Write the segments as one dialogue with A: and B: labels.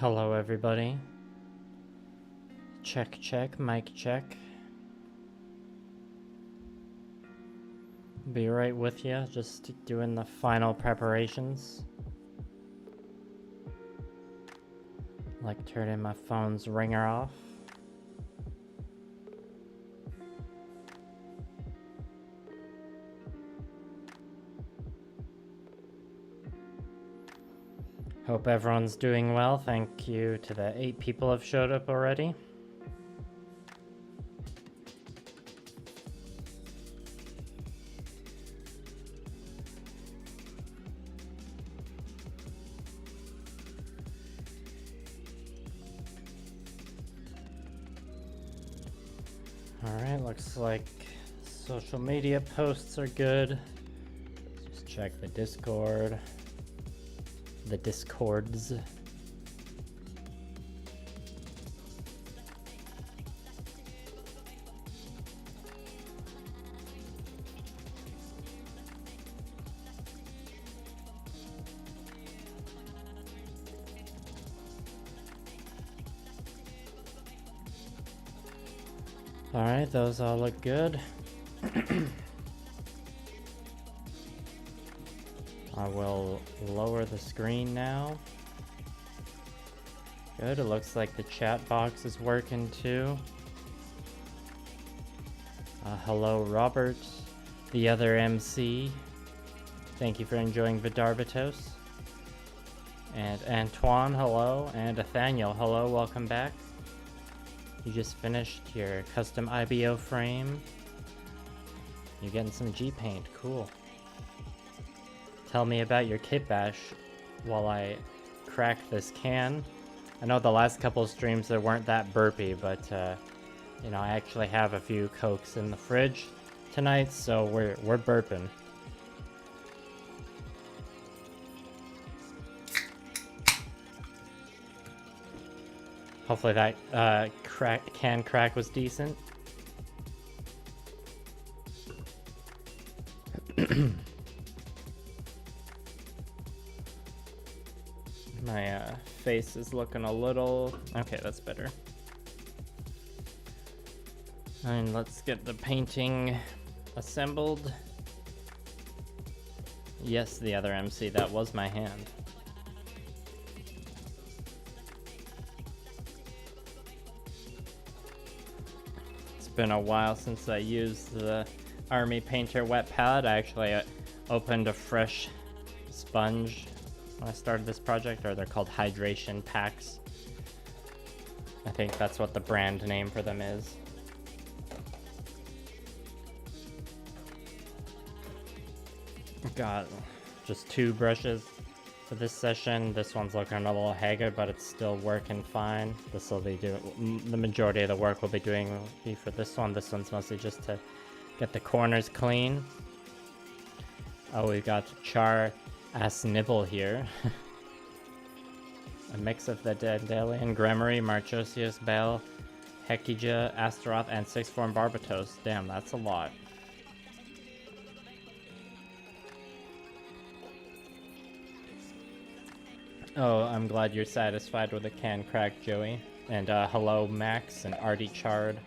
A: Hello everybody. Check, mic check. Be right with you, just doing the final preparations. Like turning my phone's ringer off. Hope everyone's doing well. Thank you to the 8 people who have showed up already. Alright, looks like social media posts are good. Let's just check the Discord. The Discords. All right, those all look good. I will lower the screen now. Good, it looks like the chat box is working too. Hello Robert, the other MC. Thank you for enjoying Vidarbitos. And Antoine, hello. And Nathaniel, hello, welcome back. You just finished your custom IBO frame. You're getting some G-Paint, cool. Tell me about your kitbash while I crack this can. I know the last couple of streams there weren't that burpy, but you know, I actually have a few Cokes in the fridge tonight, so we're burping. Hopefully that can crack was decent. My face is looking a little... Okay, that's better. And let's get the painting assembled. Yes, the other MC, that was my hand. It's been a while since I used the Army Painter wet palette. I actually opened a fresh sponge when I started this project, or they're called hydration packs. I think that's what the brand name for them is. Got just 2 brushes for this session. This one's looking a little haggard, but it's still working fine. This will be the majority of the work we'll be doing will be for this one. This one's mostly just to get the corners clean. Oh, we've got Char Ass Nibble here. A mix of the Dandelion, Gremory, Marchosius, Bell, Hekija, Astaroth, and 6-form Barbatos. Damn, that's a lot. Oh, I'm glad you're satisfied with the can crack, Joey. And hello, Max and Artie Chard.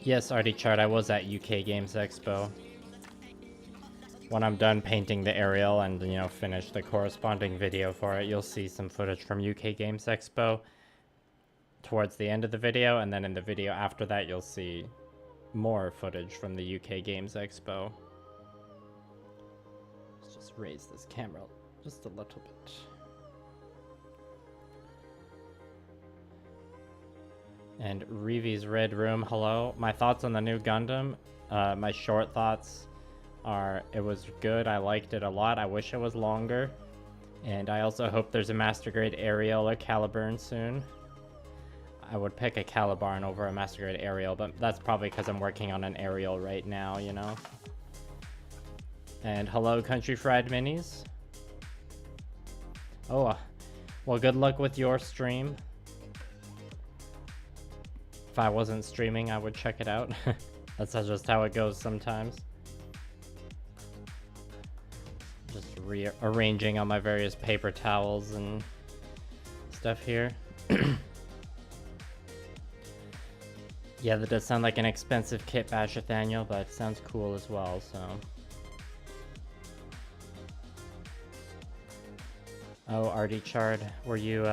A: Yes, Artie Chard, I was at UK Games Expo. When I'm done painting the aerial and, you know, finish the corresponding video for it, you'll see some footage from UK Games Expo towards the end of the video, and then in the video after that you'll see more footage from the UK Games Expo. Let's just raise this camera just a little bit. And Reevy's Red Room, hello. My thoughts on the new Gundam, my short thoughts are, it was good, I liked it a lot, I wish it was longer, and I also hope there's a Master Grade Aerial or Caliburn soon. I would pick a Caliburn over a Master Grade Aerial, but that's probably because I'm working on an Aerial right now, you know. And hello, Country Fried Minis. Oh, well, good luck with your stream. If I wasn't streaming, I would check it out. That's just how it goes sometimes. Just rearranging all my various paper towels and stuff here. Yeah, that does sound like an expensive kitbash, Nathaniel, but it sounds cool as well, so. Oh, Artie Chard, were you,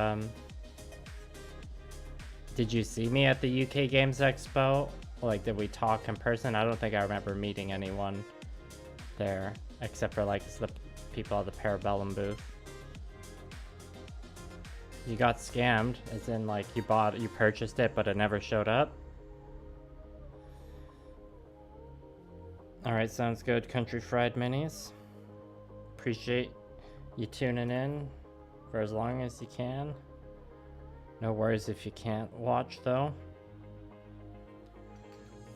A: did you see me at the UK Games Expo? Like, did we talk in person? I don't think I remember meeting anyone there, except for, like, the people at the Parabellum booth. You got scammed, as in, like, you purchased it, but it never showed up? Alright, sounds good, Country Fried Minis. Appreciate you tuning in for as long as you can. No worries if you can't watch, though.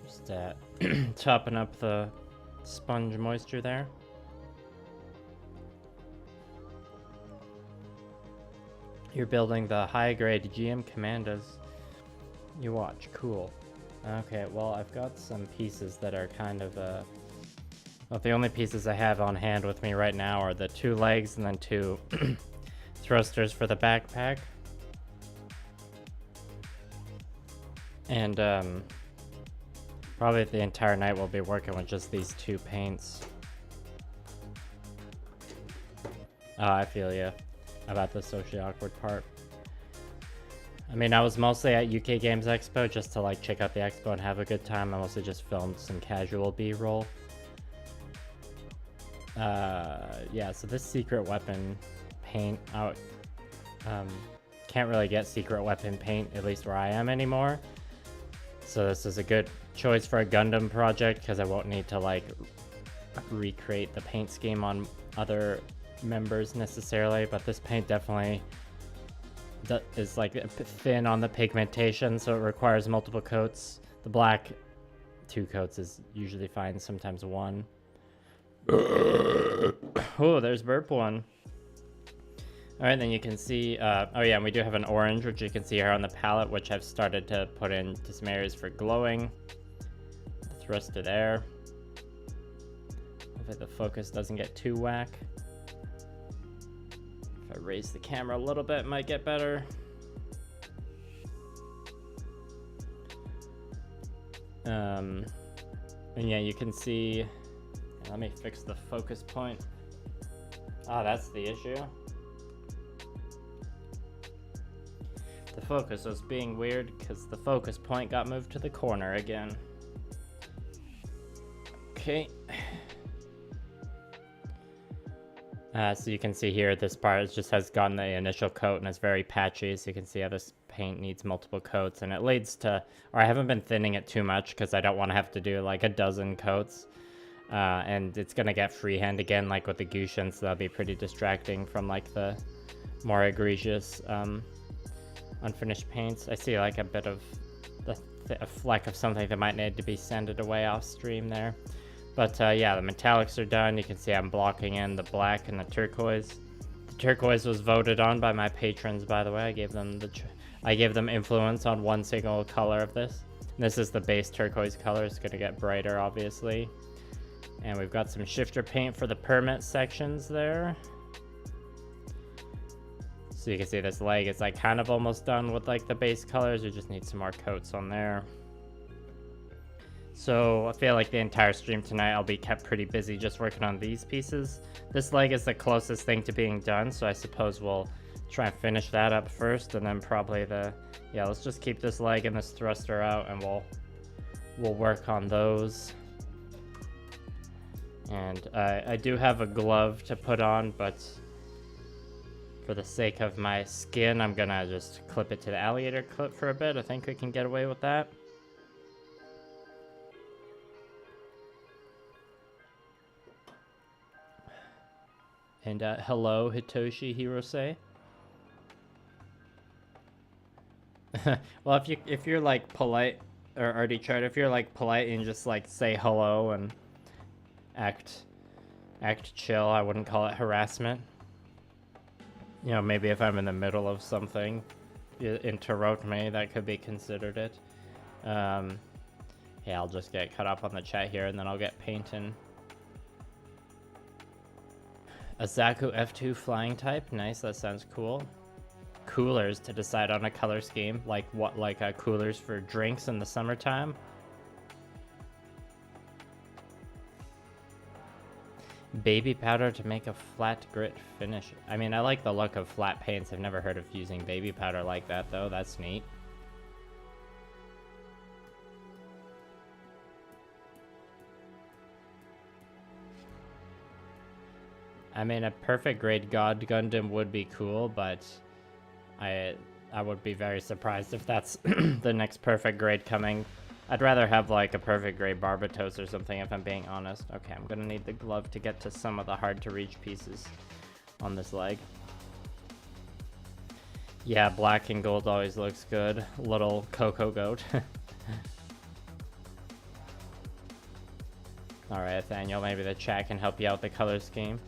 A: Just topping up the sponge moisture there. You're building the high-grade GM Commandos. You watch, cool. Okay, well, I've got some pieces that are kind of, well, the only pieces I have on hand with me right now are the 2 legs and then 2 thrusters for the backpack. And, probably the entire night we'll be working with just these 2 paints. Oh, I feel you about the socially awkward part. I mean, I was mostly at UK Games Expo just to, like, check out the expo and have a good time. I mostly just filmed some casual B-roll. Yeah, so this secret weapon paint out, can't really get secret weapon paint, at least where I am anymore. So this is a good choice for a Gundam project because I won't need to, like, recreate the paint scheme on other members necessarily, but this paint definitely is, like, thin on the pigmentation, so it requires multiple coats. The black, 2 coats is usually fine, sometimes 1. Oh, there's burp 1. Alright, then you can see, oh yeah, and we do have an orange, which you can see here on the palette, which I've started to put into some areas for glowing. The thruster there. Hopefully the focus doesn't get too whack. If I raise the camera a little bit, it might get better. And yeah, you can see, let me fix the focus point. Ah, that's the issue. The focus was being weird because the focus point got moved to the corner again. Okay. So you can see here, this part just has gotten the initial coat and it's very patchy. So you can see how this paint needs multiple coats, and it leads to, or I haven't been thinning it too much because I don't want to have to do like a dozen coats. And it's going to get freehand again, like with the Gushin, so that'll be pretty distracting from like the more egregious unfinished paints. I see like a bit of a fleck of something that might need to be sanded away off stream there. But yeah, the metallics are done. You can see I'm blocking in the black and the turquoise. The turquoise was voted on by my patrons, by the way. I gave them influence on one single color of this. And this is the base turquoise color. It's going to get brighter, obviously. And we've got some shifter paint for the permit sections there. So you can see this leg is like kind of almost done with like the base colors. We just need some more coats on there. So I feel like the entire stream tonight I'll be kept pretty busy just working on these pieces. This leg is the closest thing to being done, so I suppose we'll try and finish that up first, and then probably yeah, let's just keep this leg and this thruster out, and we'll work on those. And I do have a glove to put on, but for the sake of my skin, I'm gonna just clip it to the alligator clip for a bit. I think we can get away with that. And hello, Hitoshi Hirose. Well, if you're like polite, or already tried, if you're like polite and just like say hello and act chill, I wouldn't call it harassment. You know, maybe if I'm in the middle of something, you interrupt me, that could be considered it. Yeah, I'll just get cut off on the chat here, and then I'll get painting. A Zaku F2 flying type. Nice, that sounds cool. Coolers to decide on a color scheme. Like what, like coolers for drinks in the summertime? Baby powder to make a flat grit finish. I mean, I like the look of flat paints. I've never heard of using baby powder like that, though. That's neat. I mean, a perfect grade God Gundam would be cool, but I would be very surprised if that's the next perfect grade coming. I'd rather have like a perfect grade Barbatos or something if I'm being honest. Okay, I'm gonna need the glove to get to some of the hard to reach pieces on this leg. Yeah, black and gold always looks good. Little Coco Goat. Alright, Nathaniel, maybe the chat can help you out with the color scheme.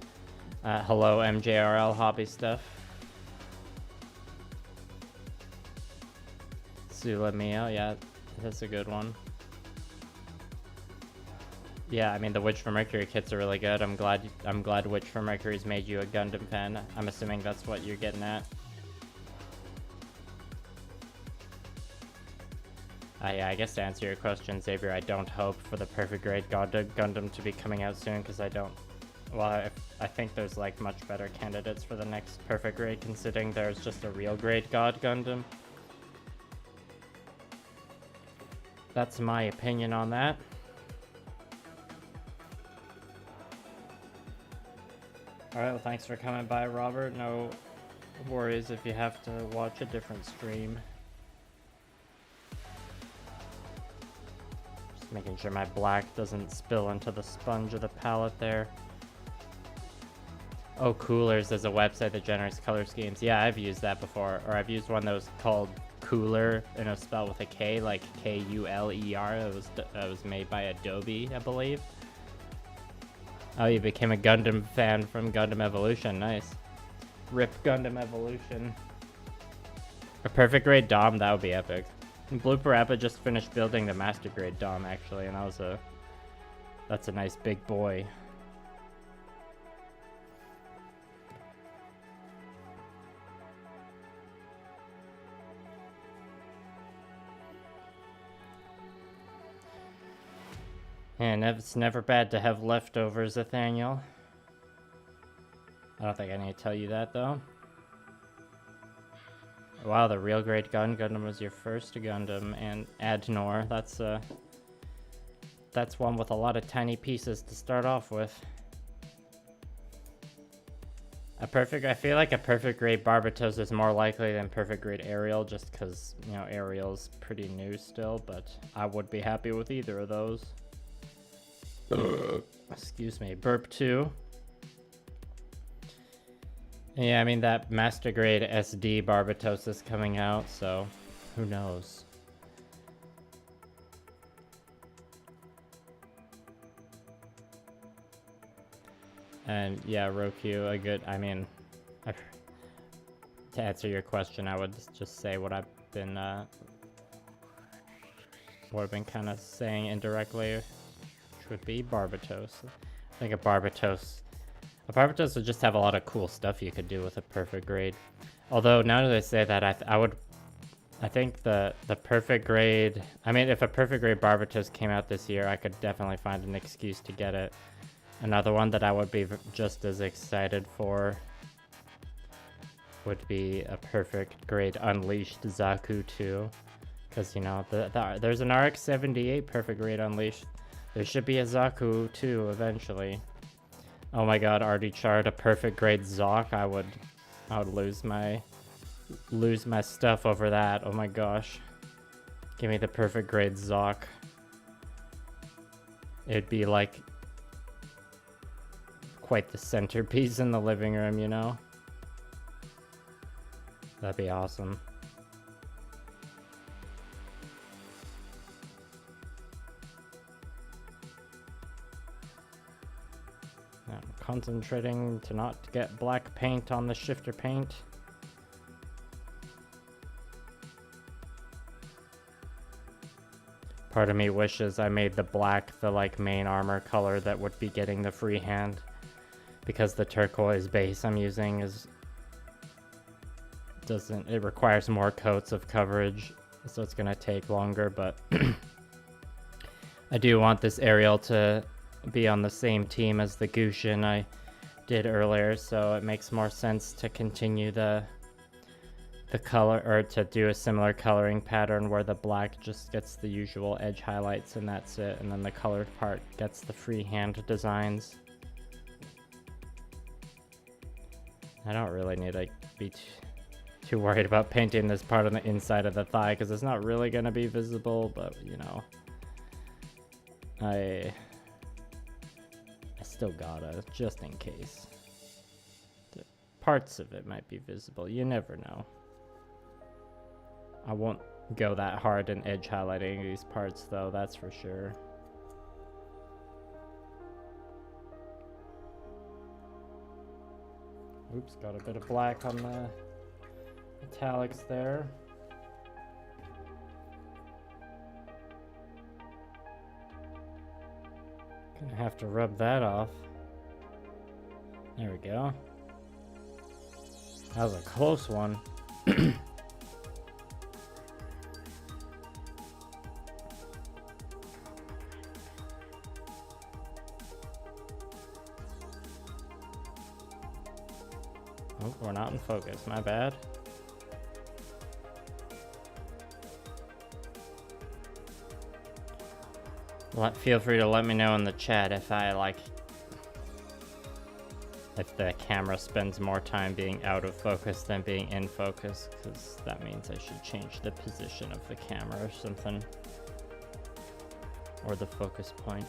A: Hello, MJRL Hobby Stuff. Zula Mio, yeah, that's a good one. Yeah, I mean the Witch for Mercury kits are really good. I'm glad Witch for Mercury's made you a Gundam fan. I'm assuming that's what you're getting at. Yeah, I guess to answer your question, Xavier, I don't hope for the perfect grade Gundam to be coming out soon because I don't. Well, I think there's like much better candidates for the next perfect grade, considering there's just a real grade God Gundam. That's my opinion on that. Alright, well thanks for coming by, Robert. No worries if you have to watch a different stream. Just making sure my black doesn't spill into the sponge of the palette there. Oh, Coolers is a website that generates color schemes. Yeah, I've used that before. Or I've used one that was called Cooler, and it was spelled with a K, like K-U-L-E-R. It was made by Adobe, I believe. Oh, you became a Gundam fan from Gundam Evolution. Nice. Rip Gundam Evolution. A perfect grade Dom, that would be epic. And Blooper Appa just finished building the master grade Dom, actually, and that's a nice big boy. And it's never bad to have leftovers, Nathaniel. I don't think I need to tell you that, though. Wow, the real great Gundam was your first Gundam, and Adnor, that's one with a lot of tiny pieces to start off with. I feel like a perfect grade Barbatos is more likely than perfect grade Ariel, just because, you know, Ariel's pretty new still, but I would be happy with either of those. Excuse me, burp 2. Yeah, I mean that master grade SD Barbatos is coming out, so who knows. And yeah, Roku, to answer your question, I would just say what I've been kind of saying indirectly. Would be Barbatos. I think a Barbatos would just have a lot of cool stuff you could do with a perfect grade. Although now that I say that, I think the perfect grade. I mean, if a perfect grade Barbatos came out this year, I could definitely find an excuse to get it. Another one that I would be just as excited for would be a perfect grade Unleashed Zaku 2, because you know there's an RX-78 perfect grade Unleashed. There should be a Zaku too eventually. Oh my god, Artie Chart, a perfect grade Zoc. I would lose my stuff over that. Oh my gosh. Give me the perfect grade Zoc. It'd be like quite the centerpiece in the living room, you know? That'd be awesome. I'm concentrating to not get black paint on the shifter paint. Part of me wishes I made the black the like main armor color that would be getting the free hand, because the turquoise base I'm using it requires more coats of coverage, so it's gonna take longer, but I do want this aerial to be on the same team as the Gushin I did earlier, so it makes more sense to continue the color, or to do a similar coloring pattern where the black just gets the usual edge highlights and that's it, and then the colored part gets the freehand designs. I don't really need to be too worried about painting this part on the inside of the thigh because it's not really going to be visible, but you know, I still gotta, just in case. The parts of it might be visible, you never know. I won't go that hard in edge highlighting these parts though, that's for sure. Oops, got a bit of black on the metallics there. Gonna have to rub that off. There we go. That was a close one. Oh, we're not in focus, my bad. Feel free to let me know in the chat if if the camera spends more time being out of focus than being in focus, because that means I should change the position of the camera or something. Or the focus point.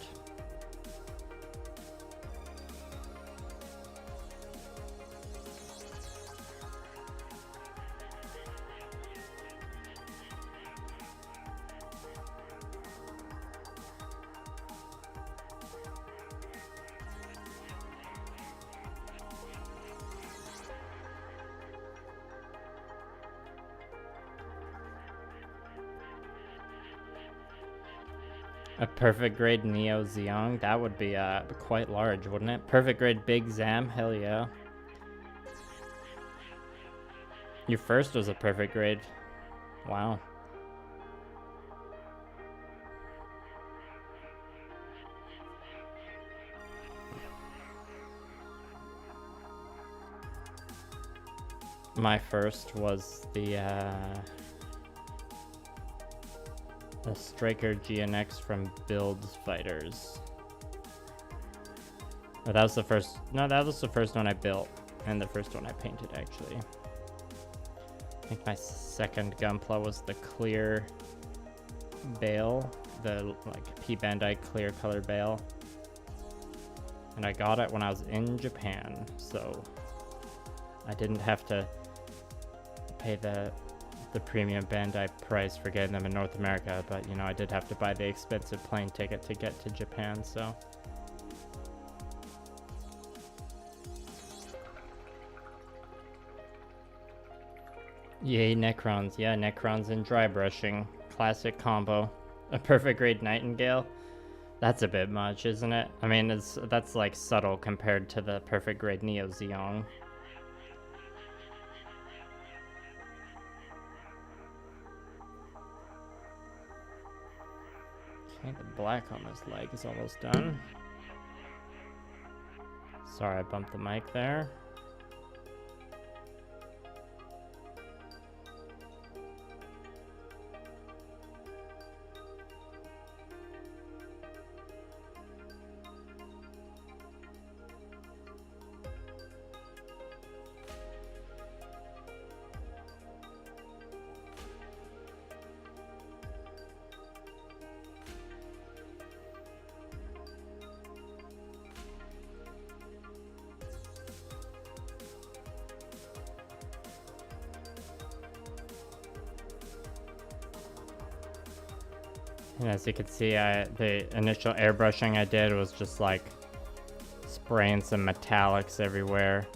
A: A perfect grade Neo Zeong, that would be quite large, wouldn't it? Perfect grade Big Zam, hell yeah. Your first was a perfect grade. Wow. My first was the Striker GNX from Builds Fighters. Oh, that was the first. No, that was the first one I built, and the first one I painted actually. I think my second gunpla was the clear bale, the P Bandai clear color bale, and I got it when I was in Japan, so I didn't have to pay the premium Bandai price for getting them in North America, but you know, I did have to buy the expensive plane ticket to get to Japan, so. Yay, Necrons. Yeah, Necrons and dry brushing. Classic combo. A perfect grade Nightingale? That's a bit much, isn't it? I mean, that's like subtle compared to the perfect grade Neo Zeong. Okay, the black on this leg is almost done. Sorry, I bumped the mic there. And as you can see, the initial airbrushing I did was just like spraying some metallics everywhere.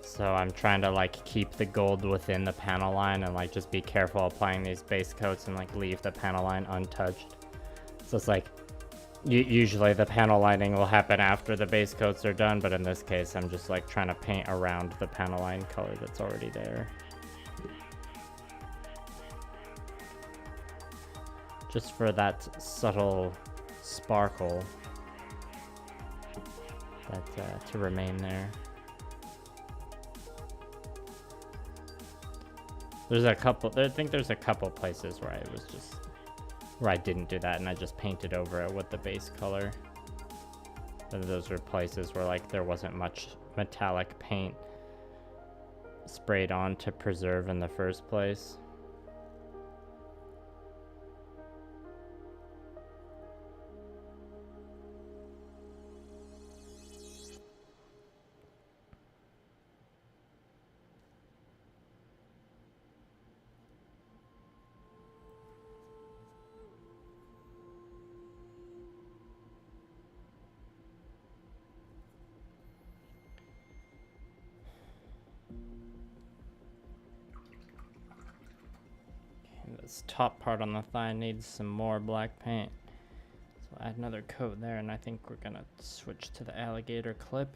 A: So I'm trying to like keep the gold within the panel line and like just be careful applying these base coats and like leave the panel line untouched. So it's like Usually the panel lining will happen after the base coats are done, but in this case I'm just like trying to paint around the panel line color that's already there. Just for that subtle sparkle that to remain there. There's a couple, I think there's a couple places where I didn't do that and I just painted over it with the base color. And those were places where like there wasn't much metallic paint sprayed on to preserve in the first place. This top part on the thigh needs some more black paint. So add another coat there, and I think we're gonna switch to the alligator clip.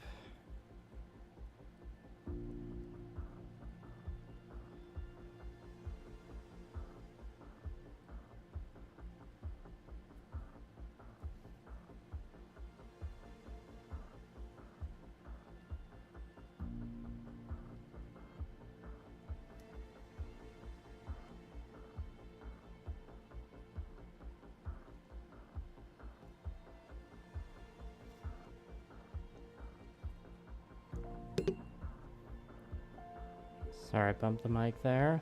A: Sorry, I bumped the mic there.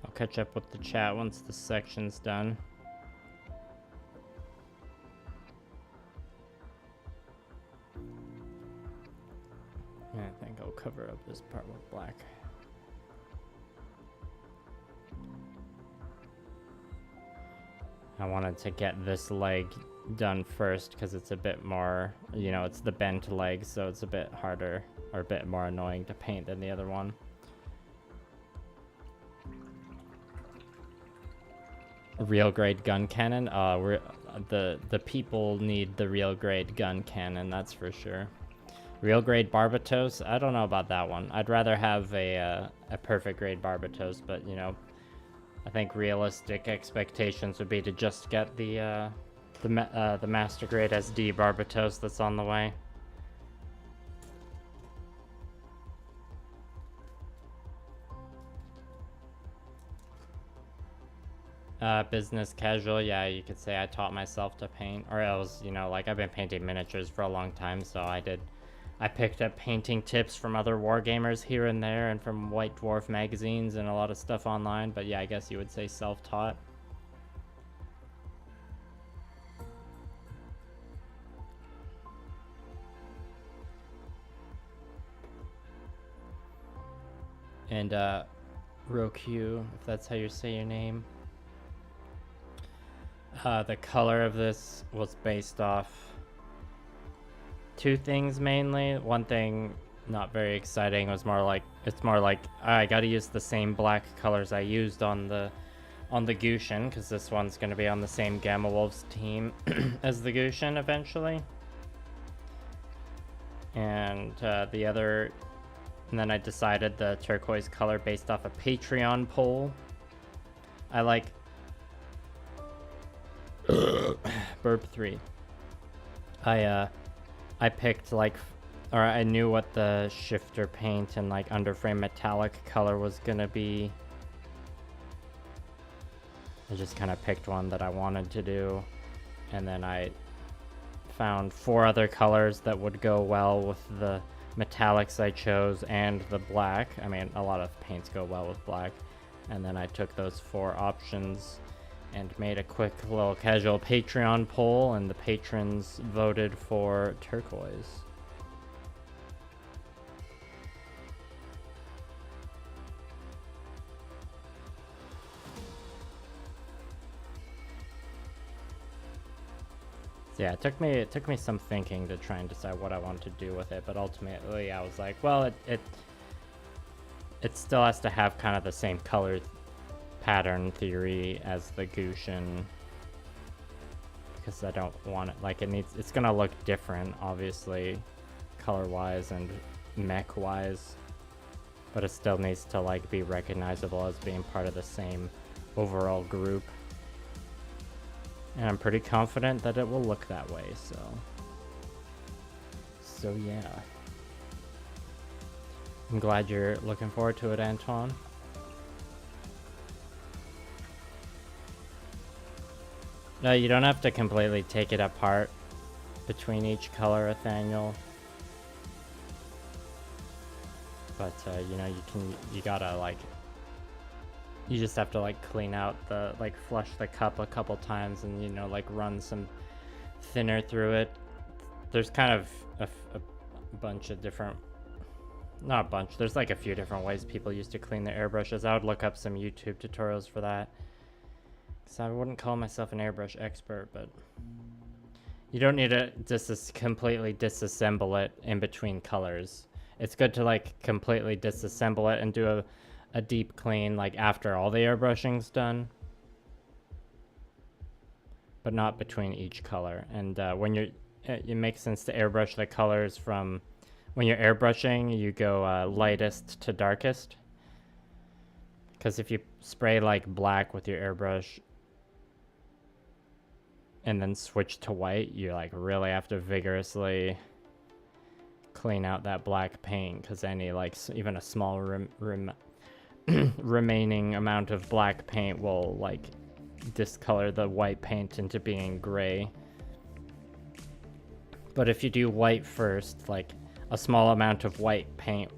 A: I'll catch up with the chat once this section's done. Yeah, I think I'll cover up this part with black. I wanted to get this leg done first because it's a bit more, you know, it's the bent leg, so it's a bit harder or a bit more annoying to paint than the other one. Real grade gun cannon? The people need the real grade gun cannon, that's for sure. Real grade Barbatos? I don't know about that one. I'd rather have a perfect grade Barbatos, but you know, I think realistic expectations would be to just get the master grade SD Barbatos that's on the way. Business casual, yeah, you could say I taught myself to paint, or else, you know, like I've been painting miniatures for a long time, so I picked up painting tips from other wargamers here and there, and from White Dwarf magazines and a lot of stuff online, but yeah, I guess you would say self-taught. And Roku, if that's how you say your name. The color of this was based off two things mainly. One thing, not very exciting, was more like, it's more like I gotta use the same black colors I used on the Gushin, because this one's gonna be on the same Gamma Wolves team as the Gushin eventually. And the other, and then I decided the turquoise color based off a Patreon poll. I like burp 3. I picked like, or I knew what the shifter paint and like underframe metallic color was gonna be. I just kind of picked one that I wanted to do, and then I found 4 other colors that would go well with the metallics I chose and the black. I mean, a lot of paints go well with black, and then I took those 4 options and made a quick little casual Patreon poll, and the patrons voted for turquoise. So yeah, it took me some thinking to try and decide what I wanted to do with it, but ultimately I was like, well, it still has to have kind of the same color pattern theory as the Gushin. because I don't want it, like it's gonna look different, obviously, color-wise and mech-wise, but it still needs to like be recognizable as being part of the same overall group. And I'm pretty confident that it will look that way, so yeah. I'm glad you're looking forward to it, Antoine. No, you don't have to completely take it apart between each color, Nathaniel. But, you know, you gotta, like, you just have to, like, clean out the, like, flush the cup a couple times and, you know, like, run some thinner through it. There's kind of a bunch of different, not a bunch, there's, like, a few different ways people used to clean their airbrushes. I would look up some YouTube tutorials for that. So I wouldn't call myself an airbrush expert, but you don't need to just completely disassemble it in between colors. It's good to like completely disassemble it and do a deep clean like after all the airbrushing's done, but not between each color. And when you're, it makes sense to airbrush the colors from, when you're airbrushing, you go lightest to darkest. Because if you spray like black with your airbrush and then switch to white, you like really have to vigorously clean out that black paint, because any like even a small remaining amount of black paint will like discolor the white paint into being gray. But if you do white first, like a small amount of white paint,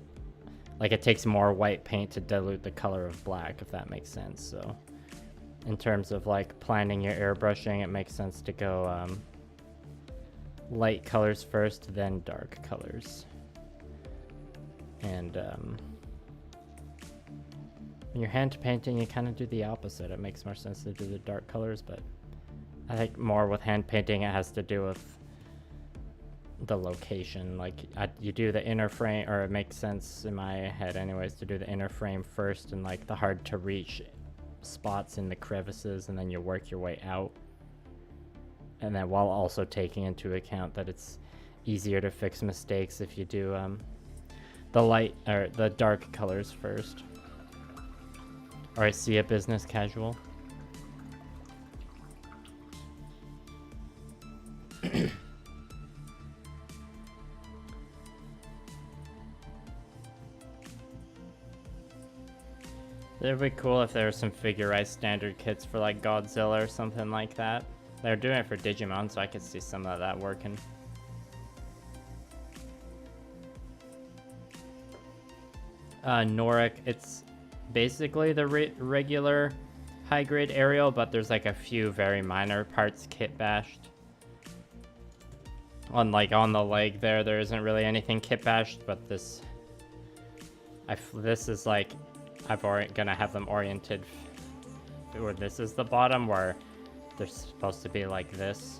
A: like it takes more white paint to dilute the color of black, if that makes sense. So in terms of like planning your airbrushing, it makes sense to go light colors first, then dark colors. And when you're hand painting, you kind of do the opposite. It makes more sense to do the dark colors, but I think more with hand painting, it has to do with the location. Like you do the inner frame, or it makes sense in my head anyways, to do the inner frame first and like the hard to reach spots in the crevices, and then you work your way out. And then while also taking into account that it's easier to fix mistakes if you do the light or the dark colors first. Or I see a business casual. It'd be cool if there were some figurized standard kits for like Godzilla or something like that. They're doing it for Digimon, so I could see some of that working. Noric, it's basically the regular high-grade aerial, but there's like a few very minor parts kit-bashed. On the leg there isn't really anything kit-bashed, but this is like, gonna have them oriented, or this is the bottom where they're supposed to be like this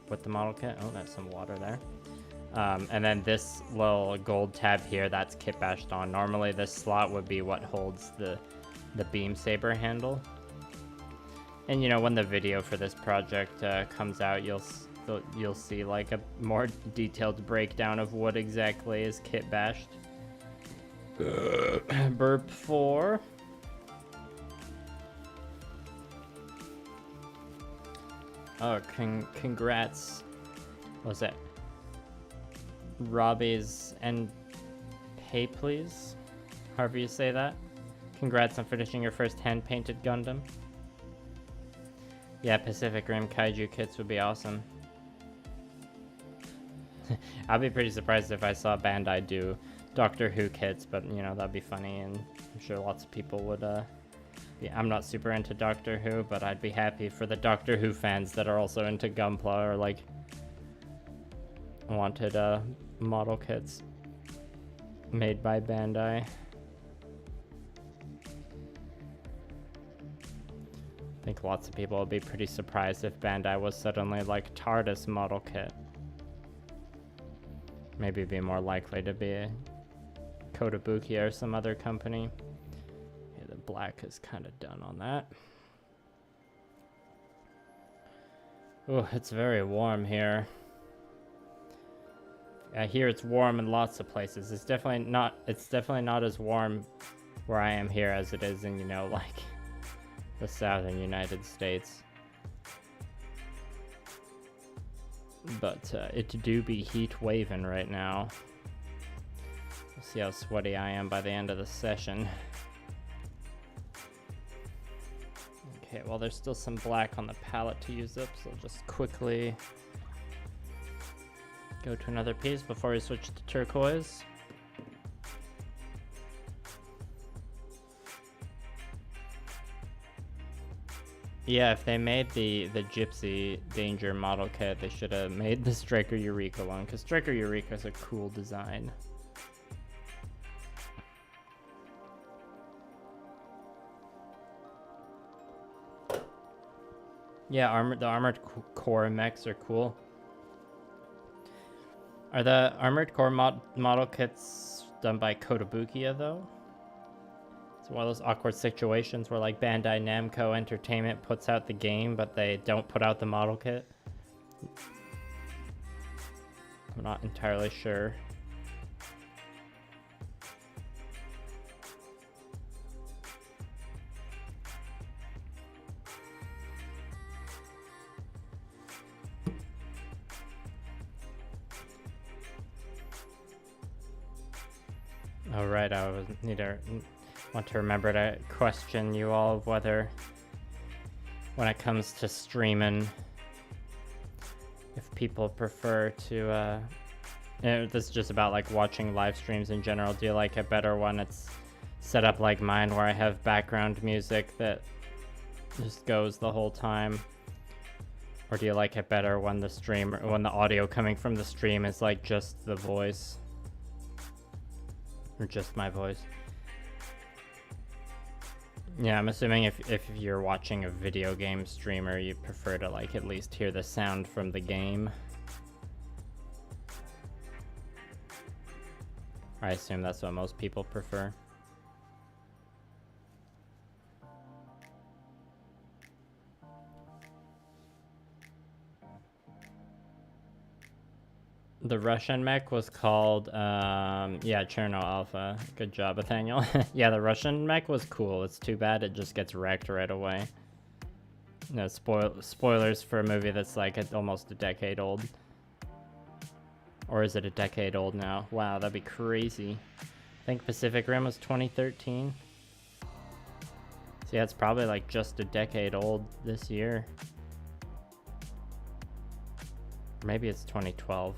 A: with the model kit. Oh, there's some water there. And then this little gold tab here, that's kit bashed on. Normally this slot would be what holds the beam saber handle. And you know, when the video for this project comes out, you'll see like a more detailed breakdown of what exactly is kit bashed. Burp 4. Oh, congrats. What was that? Robbie's and pay please? However you say that. Congrats on finishing your first hand-painted Gundam. Yeah, Pacific Rim Kaiju kits would be awesome. I'd be pretty surprised if I saw Bandai do Doctor Who kits, but you know, that'd be funny, and I'm sure lots of people would I'm not super into Doctor Who, but I'd be happy for the Doctor Who fans that are also into Gunpla or like wanted model kits made by Bandai. I think lots of people would be pretty surprised if Bandai was suddenly like TARDIS model kit. Maybe be more likely to be a Kotobuki or some other company. Okay, the black is kind of done on that. Oh, it's very warm here. I hear it's warm in lots of places. It's definitely not as warm where I am here as it is in, you know, like the southern United States. But it do be heat waving right now. We'll see how sweaty I am by the end of the session. Okay, well there's still some black on the palette to use up, so I'll just quickly go to another piece before we switch to turquoise. Yeah, if they made the Gypsy Danger model kit, they should have made the Striker Eureka one, because Striker Eureka is a cool design. Yeah, the armored core mechs are cool. Are the armored core model kits done by Kotobukiya though? It's one of those awkward situations where like Bandai Namco Entertainment puts out the game, but they don't put out the model kit. I'm not entirely sure. Oh right, I want to remember to question you all of whether, when it comes to streaming, if people prefer to, this is just about like watching live streams in general. Do you like it better when it's set up like mine, where I have background music that just goes the whole time? Or do you like it better when when the audio coming from the stream is like just the voice? Or just my voice? Yeah, I'm assuming if you're watching a video game streamer, you prefer to like at least hear the sound from the game. I assume that's what most people prefer. The Russian mech was called, yeah, Cherno Alpha. Good job, Nathaniel. Yeah, the Russian mech was cool. It's too bad it just gets wrecked right away. No, spoilers for a movie that's like almost a decade old. Or is it a decade old now? Wow, that'd be crazy. I think Pacific Rim was 2013. So yeah, it's probably like just a decade old this year. Or maybe it's 2012.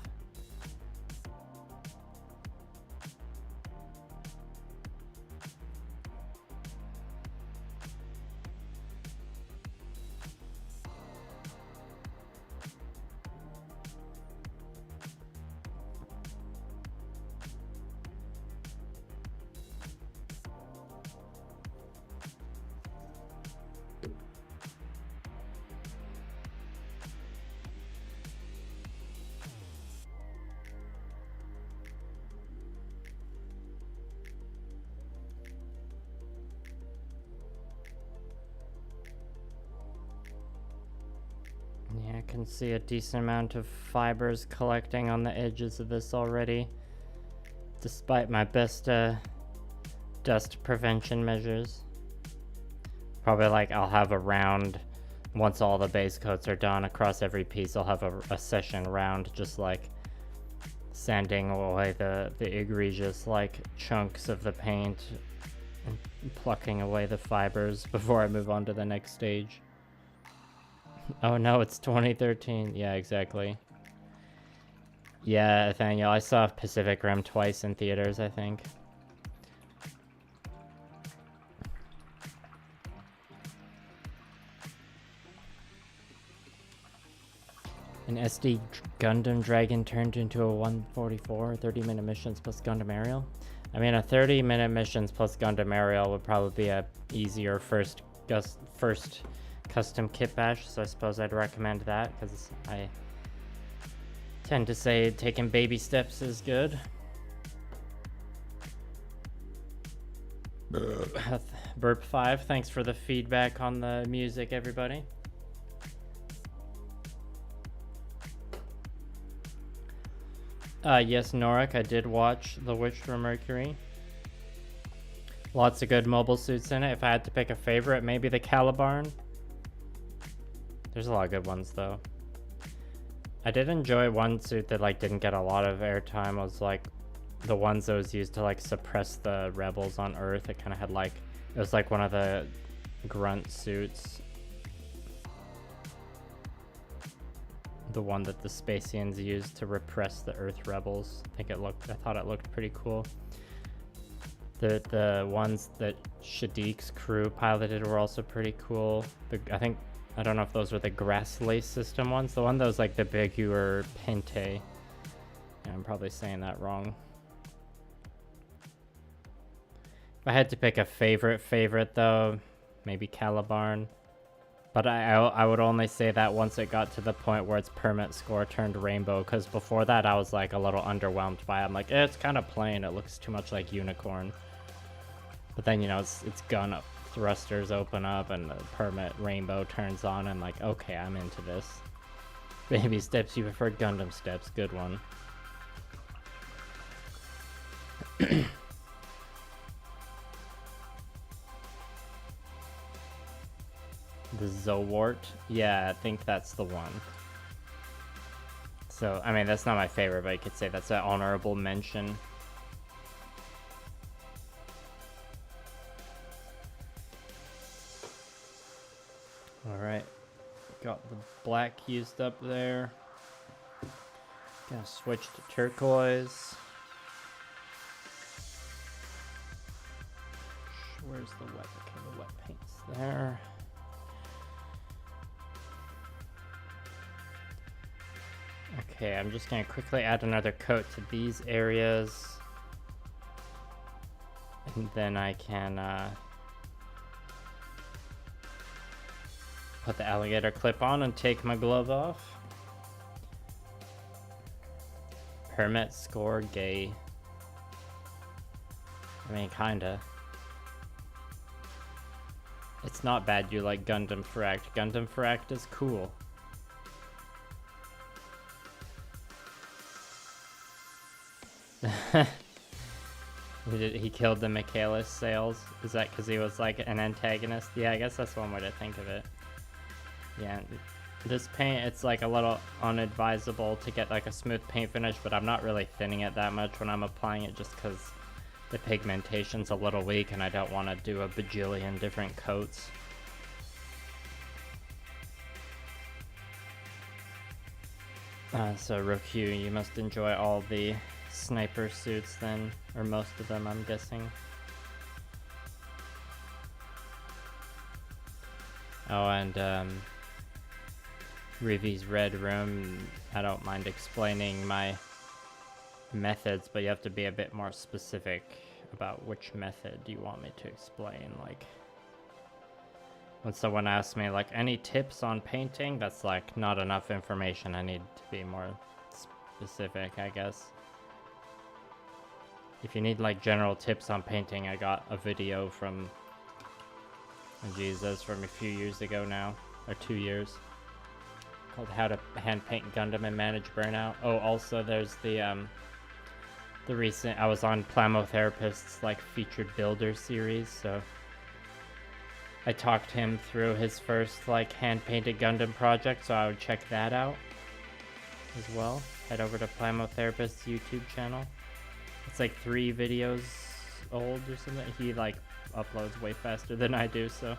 A: Yeah, I can see a decent amount of fibers collecting on the edges of this already, despite my best dust prevention measures. Probably like I'll have a round, once all the base coats are done across every piece, I'll have a session round just like sanding away the egregious like chunks of the paint and plucking away the fibers before I move on to the next stage. Oh no, it's 2013. Yeah, exactly. Yeah, Nathaniel, I saw Pacific Rim twice in theaters, I think. An SD Gundam Dragon turned into a 144, 30-minute missions plus Gundam Aerial. I mean, a 30-minute missions plus Gundam Aerial would probably be a easier first custom kitbash, so I suppose I'd recommend that, because I tend to say taking baby steps is good. Burp 5, thanks for the feedback on the music, everybody. Yes, Norik, I did watch The Witch from Mercury. Lots of good mobile suits in it. If I had to pick a favorite, maybe the Calibarn. There's a lot of good ones though. I did enjoy one suit that like didn't get a lot of airtime. Was like the ones that was used to like suppress the rebels on Earth. It kind of had like, it was like one of the grunt suits. The one that the Spacians used to repress the Earth rebels. I thought it looked pretty cool. The ones that Shadik's crew piloted were also pretty cool. I don't know if those were the grass lace system ones. The one that was like the biguer Pente. Yeah, I'm probably saying that wrong. If I had to pick a favorite though, maybe Calibarn. But I would only say that once it got to the point where its permit score turned rainbow, because before that I was like a little underwhelmed by it. I'm like, it's kind of plain. It looks too much like Unicorn. But then, you know, its gun thrusters open up and the permit rainbow turns on and like, okay, I'm into this. Baby steps, you preferred Gundam steps. Good one. The Zowart? Yeah, I think that's the one. So, I mean, that's not my favorite, but you could say that's an honorable mention. Alright. Got the black used up there. Gonna switch to turquoise. Where's the wet? Okay, the wet paint's there. Okay, I'm just gonna quickly add another coat to these areas. And then I can put the alligator clip on and take my glove off. Permit score gay. I mean, kinda. It's not bad you like Gundam Fract. Gundam Fract is cool. He killed the Michaelis sales. Is that because he was like an antagonist? Yeah, I guess that's one way to think of it. Yeah, this paint, it's like a little unadvisable to get like a smooth paint finish, but I'm not really thinning it that much when I'm applying it just because the pigmentation's a little weak and I don't want to do a bajillion different coats. So Roku, you must enjoy all the sniper suits then, or most of them, I'm guessing. Oh, and Rivi's Red Room, I don't mind explaining my methods, but you have to be a bit more specific about which method you want me to explain. Like, when someone asks me like any tips on painting, that's like not enough information. I need to be more specific, I guess. If you need like general tips on painting, I got a video from Jesus from a few years ago now, or 2 years, called How to Hand Paint Gundam and Manage Burnout. Oh, also there's the recent, I was on Plamotherapist's like featured builder series, so I talked him through his first like hand-painted Gundam project, so I would check that out as well. Head over to Plamotherapist's YouTube channel. It's like 3 videos old or something. He like uploads way faster than I do, so.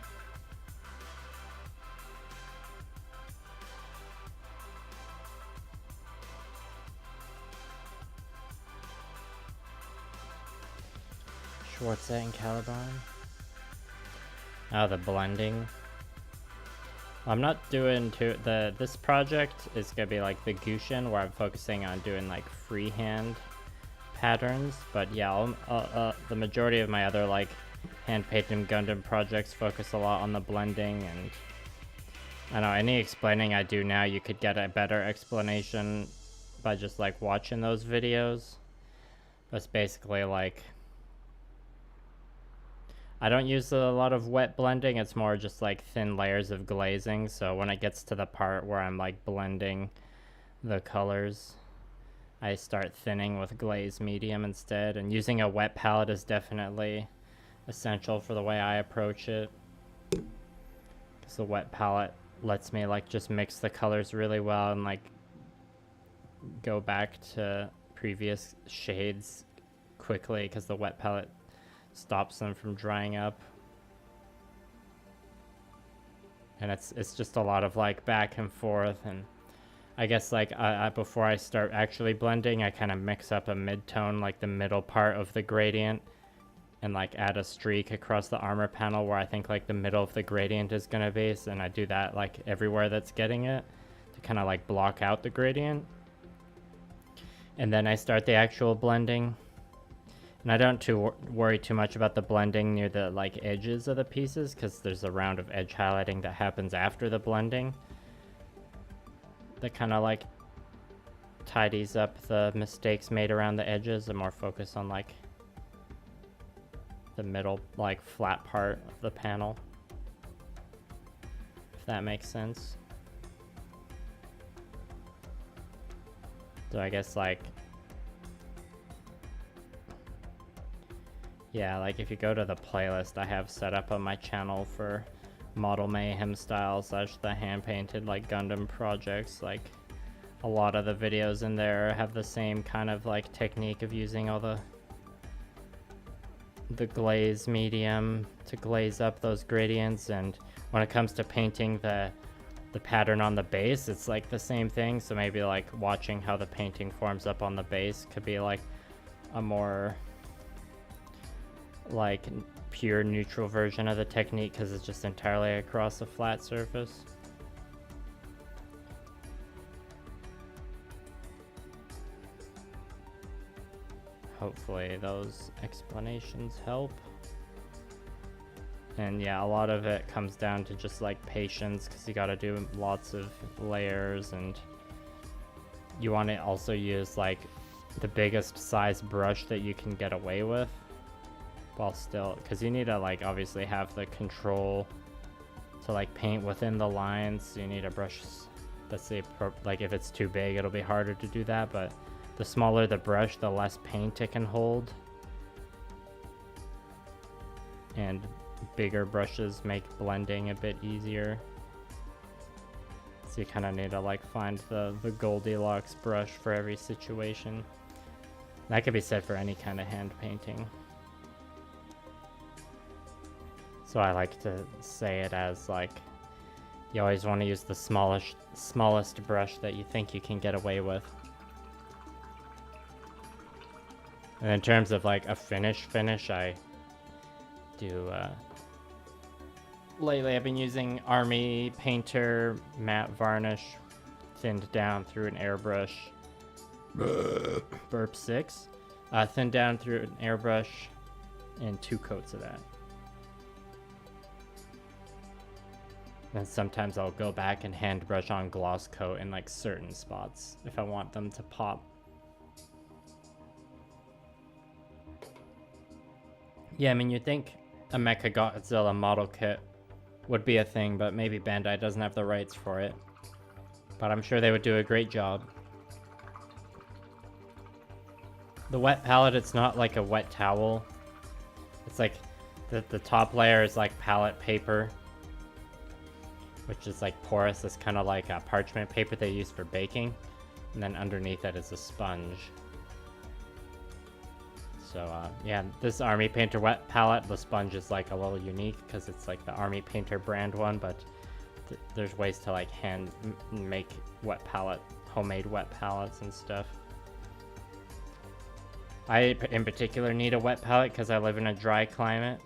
A: Schwartz and Caliban. Oh, the blending. I'm not doing this project is gonna be like the Gushin, where I'm focusing on doing like freehand patterns, but yeah, the majority of my other like hand-painted Gundam projects focus a lot on the blending, and I don't know, any explaining I do now, you could get a better explanation by just like watching those videos. That's basically like, I don't use a lot of wet blending, it's more just like thin layers of glazing, so when it gets to the part where I'm like blending the colors, I start thinning with glaze medium instead, and using a wet palette is definitely essential for the way I approach it. Because the wet palette lets me like just mix the colors really well and like go back to previous shades quickly, because the wet palette stops them from drying up. And it's just a lot of like back and forth, and I guess like before I start actually blending, I kind of mix up a mid-tone, like the middle part of the gradient, and like add a streak across the armor panel where I think like the middle of the gradient is gonna be, and I do that like everywhere that's getting it to kind of like block out the gradient. And then I start the actual blending. And I don't worry too much about the blending near the like edges of the pieces, because there's a round of edge highlighting that happens after the blending that kind of like tidies up the mistakes made around the edges, and more focus on like the middle like flat part of the panel, if that makes sense. So I guess like, yeah, like if you go to the playlist I have set up on my channel for Model Mayhem style / the hand painted like Gundam projects, like a lot of the videos in there have the same kind of like technique of using all the glaze medium to glaze up those gradients. And when it comes to painting the pattern on the base, it's like the same thing. So maybe like watching how the painting forms up on the base could be like a more like pure neutral version of the technique, because it's just entirely across a flat surface. Hopefully those explanations help. And yeah, a lot of it comes down to just like patience, because you got to do lots of layers, and you want to also use like the biggest size brush that you can get away with, while still, because you need to like obviously have the control to like paint within the lines. So you need a brush that's like if it's too big, it'll be harder to do that, but the smaller the brush, the less paint it can hold. And bigger brushes make blending a bit easier. So you kind of need to like find the Goldilocks brush for every situation. That could be said for any kind of hand painting. So I like to say it as like, you always want to use the smallest brush that you think you can get away with. And in terms of like a finish, I do, lately I've been using Army Painter matte varnish, thinned down through an airbrush. Burp 6. Thinned down through an airbrush, and 2 coats of that. And sometimes I'll go back and hand brush on gloss coat in like certain spots if I want them to pop. Yeah, I mean, you'd think a Mechagodzilla model kit would be a thing, but maybe Bandai doesn't have the rights for it. But I'm sure they would do a great job. The wet palette, it's not like a wet towel. It's like the top layer is like palette paper, which is like porous. It's kind of like a parchment paper they use for baking. And then underneath it is a sponge. So yeah, this Army Painter wet palette, the sponge is like a little unique because it's like the Army Painter brand one, but there's ways to like hand make homemade wet palettes and stuff. I in particular need a wet palette because I live in a dry climate,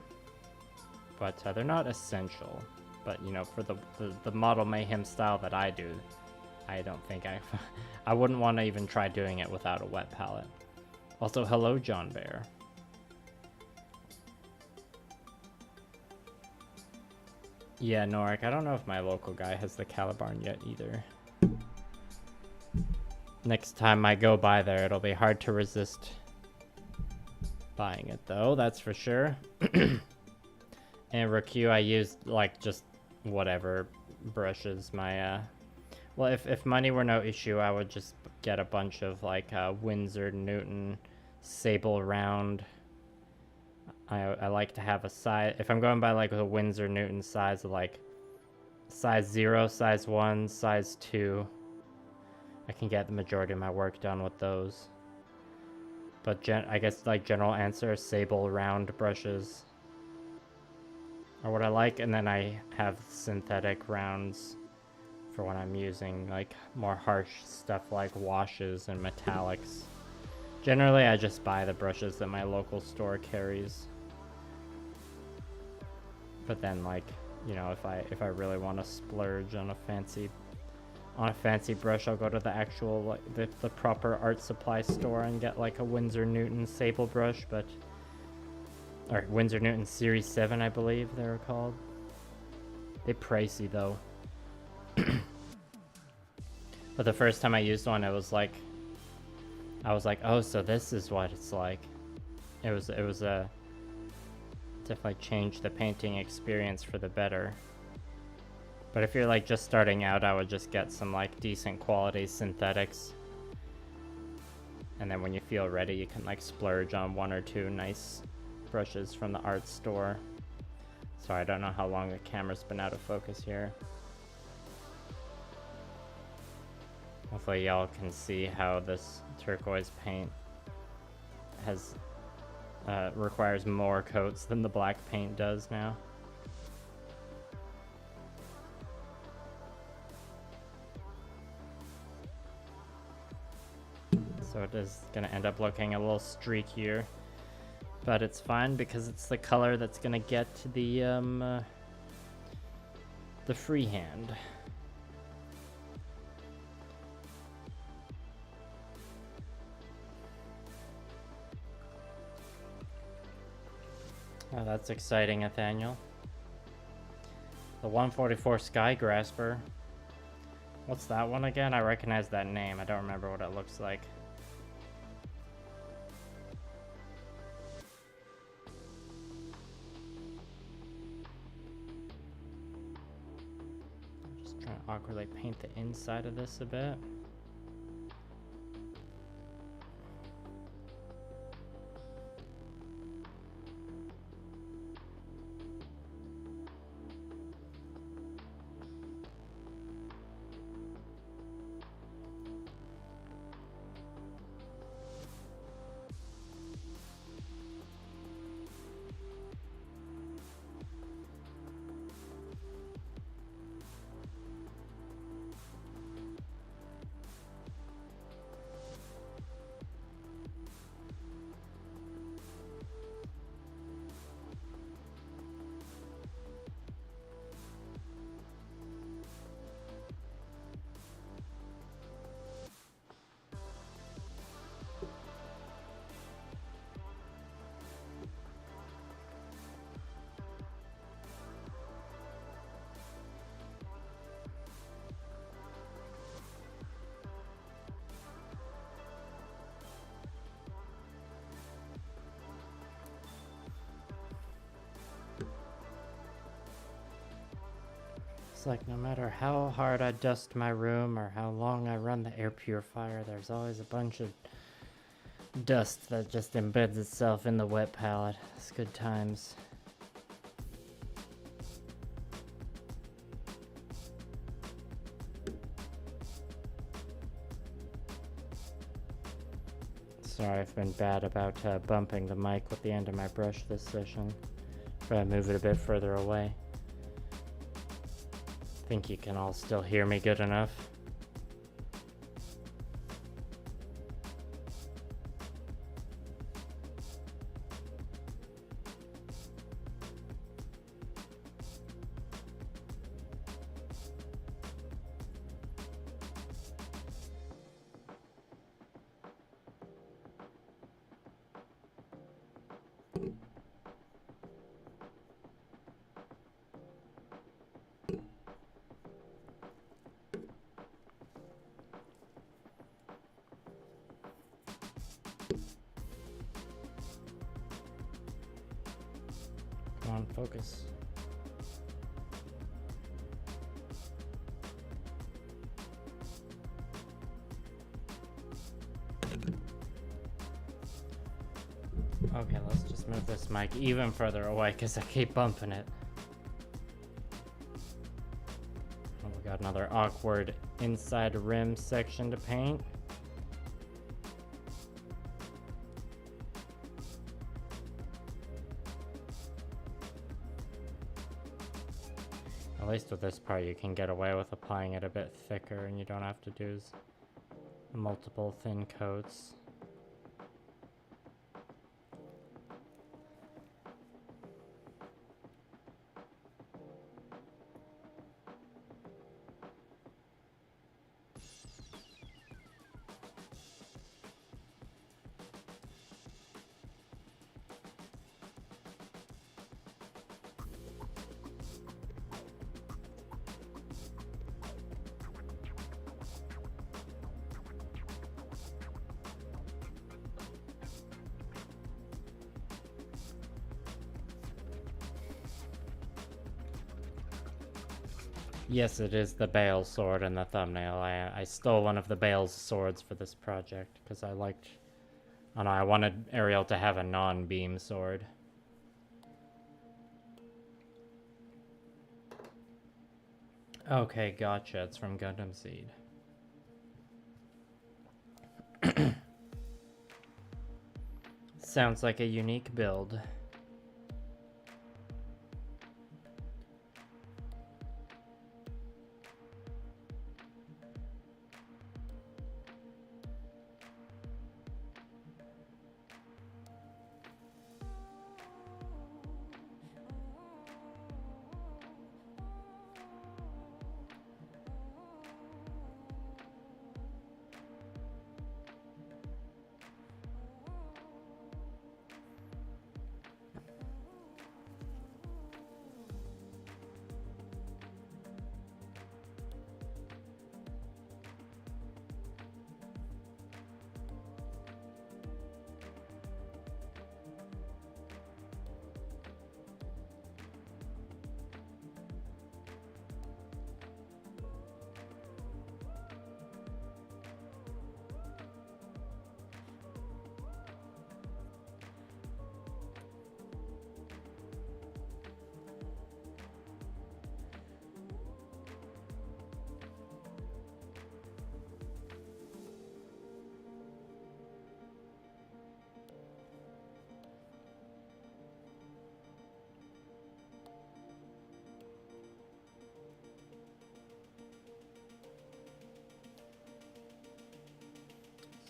A: but they're not essential. But you know, for the Model Mayhem style that I do, I don't think I wouldn't want to even try doing it without a wet palette. Also, hello, John Bear. Yeah, Norik, I don't know if my local guy has the Calibarn yet either. Next time I go by there, it'll be hard to resist buying it, though, that's for sure. And Raku, I used, like, just whatever brushes my, well, if money were no issue, I would just get a bunch of like Winsor Newton sable round. I like to have a size, if I'm going by like a Winsor Newton size, of like size 0, size 1, size 2, I can get the majority of my work done with those. But I guess like general answer, sable round brushes are what I like, and then I have synthetic rounds for when I'm using like more harsh stuff like washes and metallics. Generally, I just buy the brushes that my local store carries. But then, like, you know, if I really want to splurge on a fancy brush, I'll go to the actual like the proper art supply store and get like a Winsor Newton sable brush, or Winsor Newton Series 7, I believe they were called. They're pricey though. But the first time I used one, I was like, oh, so this is what it's like. It was a definitely changed the painting experience for the better. But if you're like just starting out, I would just get some like decent quality synthetics. And then when you feel ready, you can like splurge on 1 or 2 nice brushes from the art store. Sorry, I don't know how long the camera's been out of focus here. Hopefully y'all can see how this turquoise paint requires more coats than the black paint does now. So it is gonna end up looking a little streakier, but it's fine because it's the color that's gonna get the freehand. Oh, that's exciting, Nathaniel. The 144 Sky Grasper. What's that one again? I recognize that name. I don't remember what it looks like. I'm just trying to awkwardly paint the inside of this a bit. Like no matter how hard I dust my room or how long I run the air purifier, there's always a bunch of dust that just embeds itself in the wet palette. It's good times. Sorry, I've been bad about bumping the mic with the end of my brush this session. Try to move it a bit further away. Think you can all still hear me good enough. Come on, focus. Okay, let's just move this mic even further away because I keep bumping it. Oh, we got another awkward inside rim section to paint. At least with this part you can get away with applying it a bit thicker and you don't have to do multiple thin coats. Yes, it is the Bale sword in the thumbnail. I stole one of the Bale's swords for this project because I liked... I don't know, I wanted Ariel to have a non-beam sword. Okay, gotcha. It's from Gundam Seed. Sounds like a unique build.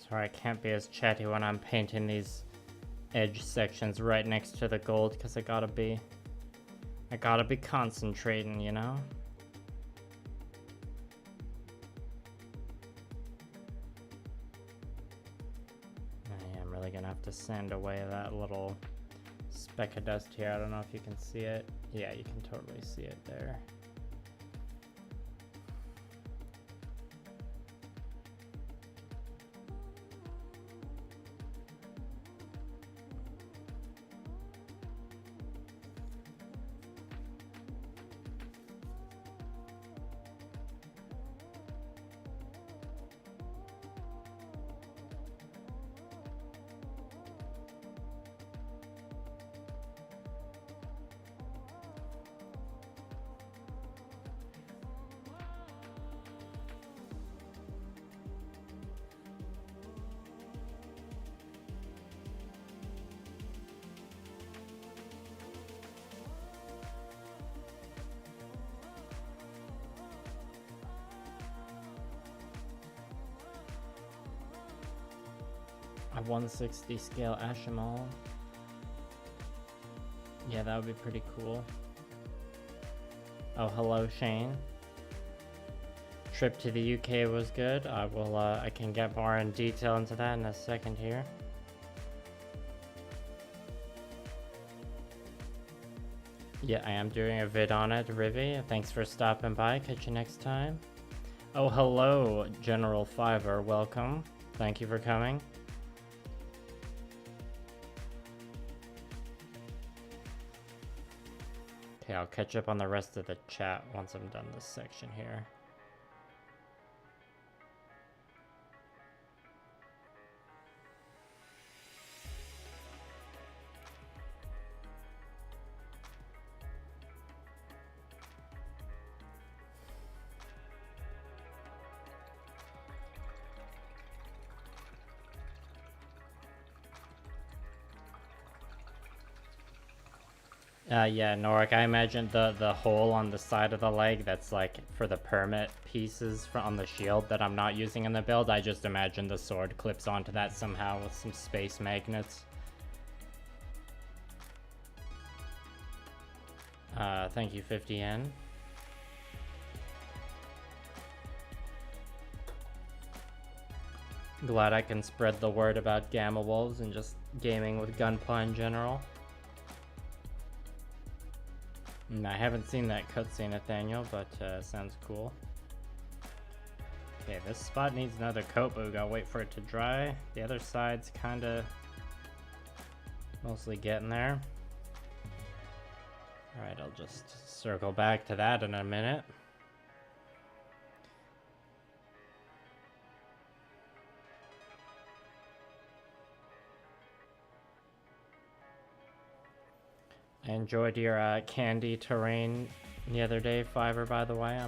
A: Sorry, I can't be as chatty when I'm painting these edge sections right next to the gold because I gotta be concentrating, you know? I'm really gonna have to sand away that little speck of dust here. I don't know if you can see it. Yeah, you can totally see it there. A 160 scale Ashimal. Yeah, that would be pretty cool. Oh, hello, Shane. Trip to the UK was good. I can get more in detail into that in a second here. Yeah, I am doing a vid on it, Rivi. Thanks for stopping by. Catch you next time. Oh, hello, General Fiver. Welcome. Thank you for coming. Okay, I'll catch up on the rest of the chat once I'm done this section here. Yeah, Norik, I imagine the hole on the side of the leg that's like for the permit pieces on the shield that I'm not using in the build. I just imagine the sword clips onto that somehow with some space magnets. Thank you, 50 yen. Glad I can spread the word about Gamma Wolves and just gaming with Gunpla in general. And I haven't seen that cutscene, Nathaniel, but sounds cool. Okay, this spot needs another coat, but we gotta wait for it to dry. The other side's kinda mostly getting there. Alright, I'll just circle back to that in a minute. I enjoyed your candy terrain the other day, Fiverr, by the way.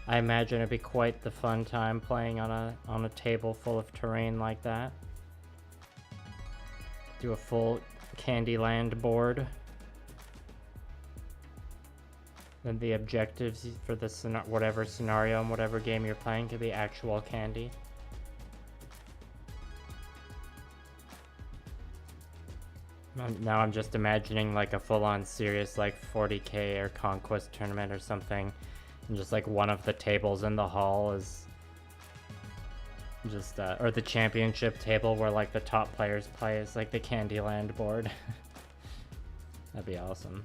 A: I imagine it'd be quite the fun time playing on a table full of terrain like that. Do a full Candyland board. Then the objectives for the whatever scenario and whatever game you're playing could be actual candy. Now I'm just imagining like a full-on serious like 40k or conquest tournament or something, and just like one of the tables in the hall is just or the championship table where like the top players play is like the Candyland board. That'd be awesome.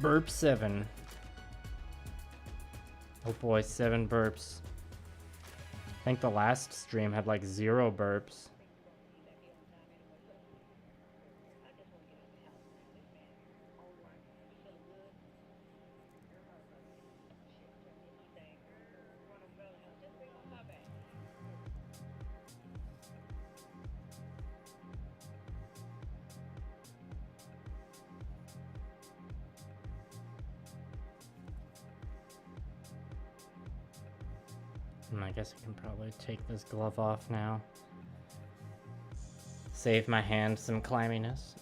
A: Burp 7. Oh boy, 7 burps. I think the last stream had like 0 burps. I guess I can probably take this glove off now. Save my hand some clamminess.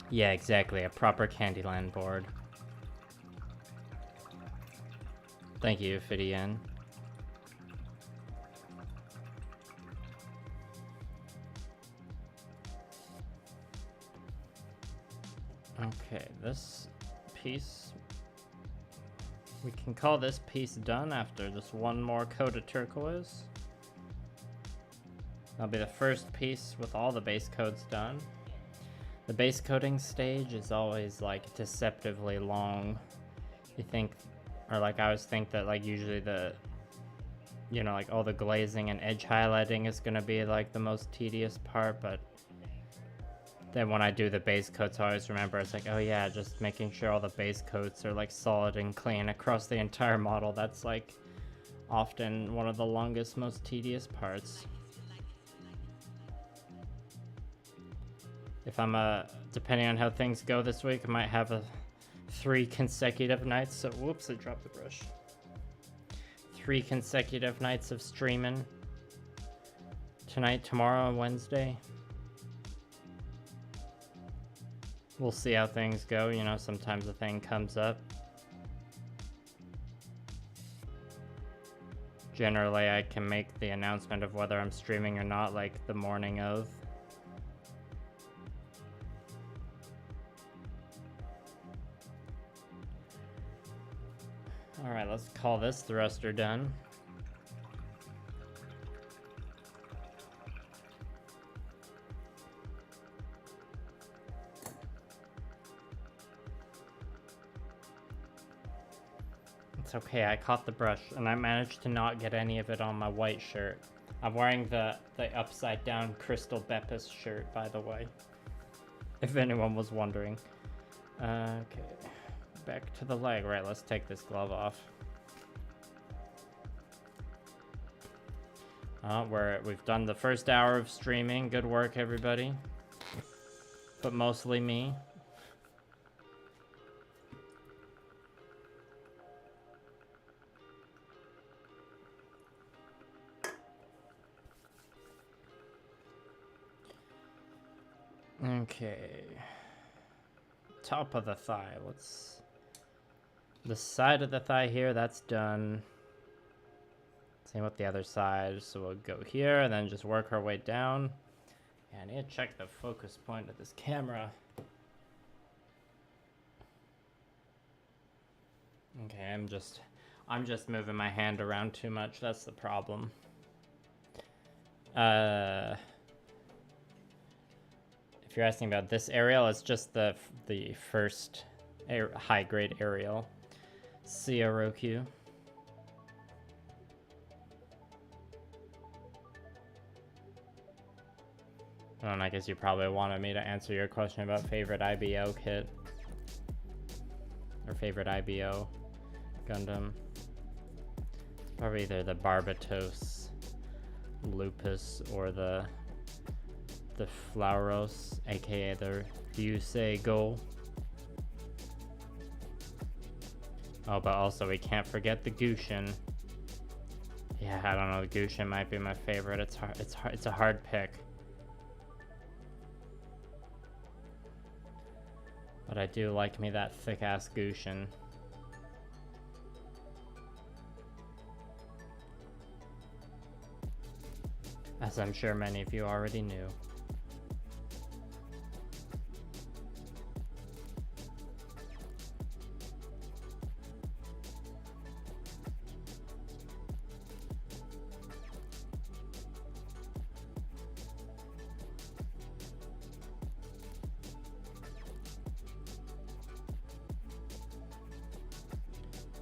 A: Yeah, exactly. A proper Candyland board. Thank you, Fidian. Okay, this piece... We can call this piece done after just one more coat of turquoise. That'll be the first piece with all the base coats done. The base coating stage is always like deceptively long. You think, or like I always think that like usually the, you know, like all the glazing and edge highlighting is gonna be like the most tedious part, but then when I do the base coats, I always remember it's like, oh yeah, just making sure all the base coats are like solid and clean across the entire model. That's like often one of the longest, most tedious parts. If I'm depending on how things go this week, I might have 3 consecutive nights. So whoops, I dropped the brush. 3 consecutive nights of streaming. Tonight, tomorrow, and Wednesday. We'll see how things go, you know, sometimes a thing comes up. Generally, I can make the announcement of whether I'm streaming or not, like, the morning of. Alright, let's call this thruster done. It's okay, I caught the brush, and I managed to not get any of it on my white shirt. I'm wearing the upside down Crystal Beppis shirt, by the way. If anyone was wondering. Okay, back to the leg. Right, let's take this glove off. We've done the first hour of streaming. Good work, everybody. But mostly me. Okay. Top of the thigh. Let's... The side of the thigh here, that's done. Same with the other side. So we'll go here and then just work our way down. Yeah, I need to check the focus point of this camera. Okay, I'm just moving my hand around too much. That's the problem. If you're asking about this aerial, it's just the first high grade aerial. Sioroku. And I guess you probably wanted me to answer your question about favorite IBO kit. Or favorite IBO Gundam. Probably either the Barbatos Lupus or the Flauros, aka the Ryusei Go. Oh, but also we can't forget the Gushin. Yeah, I don't know, the Gushin might be my favorite. It's a hard pick. But I do like me that thick-ass Gushin. As I'm sure many of you already knew.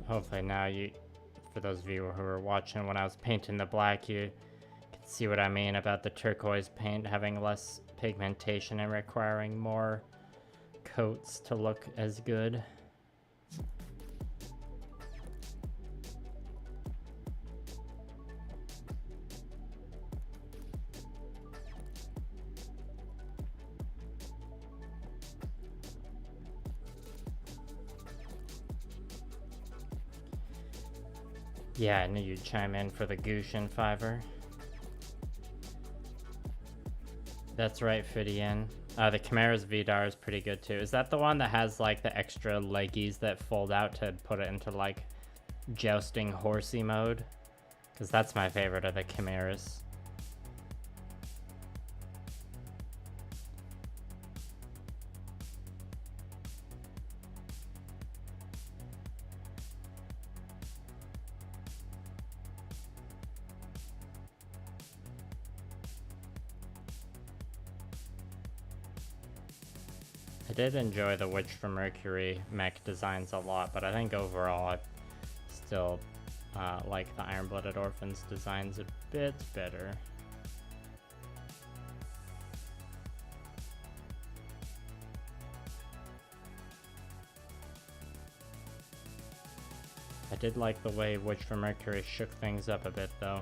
A: Hopefully now for those of you who were watching when I was painting the black, you can see what I mean about the turquoise paint having less pigmentation and requiring more coats to look as good. Yeah, I knew you'd chime in for the Gushin Fiver. That's right, Fidian. The Chimera's Vidar is pretty good too. Is that the one that has like the extra leggies that fold out to put it into like jousting horsey mode? Because that's my favorite of the Chimeras. I did enjoy the Witch from Mercury mech designs a lot, but I think overall I still like the Iron-Blooded Orphans designs a bit better. I did like the way Witch from Mercury shook things up a bit though.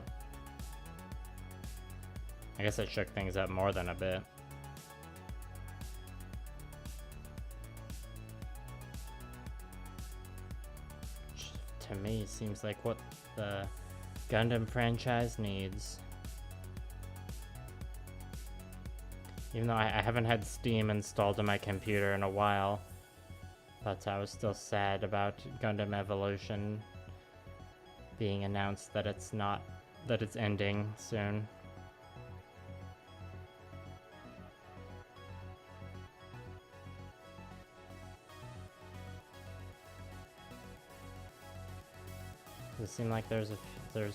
A: I guess it shook things up more than a bit. To me, seems like what the Gundam franchise needs. Even though I haven't had Steam installed on my computer in a while, but I was still sad about Gundam Evolution being announced that it's ending soon. It seemed like there's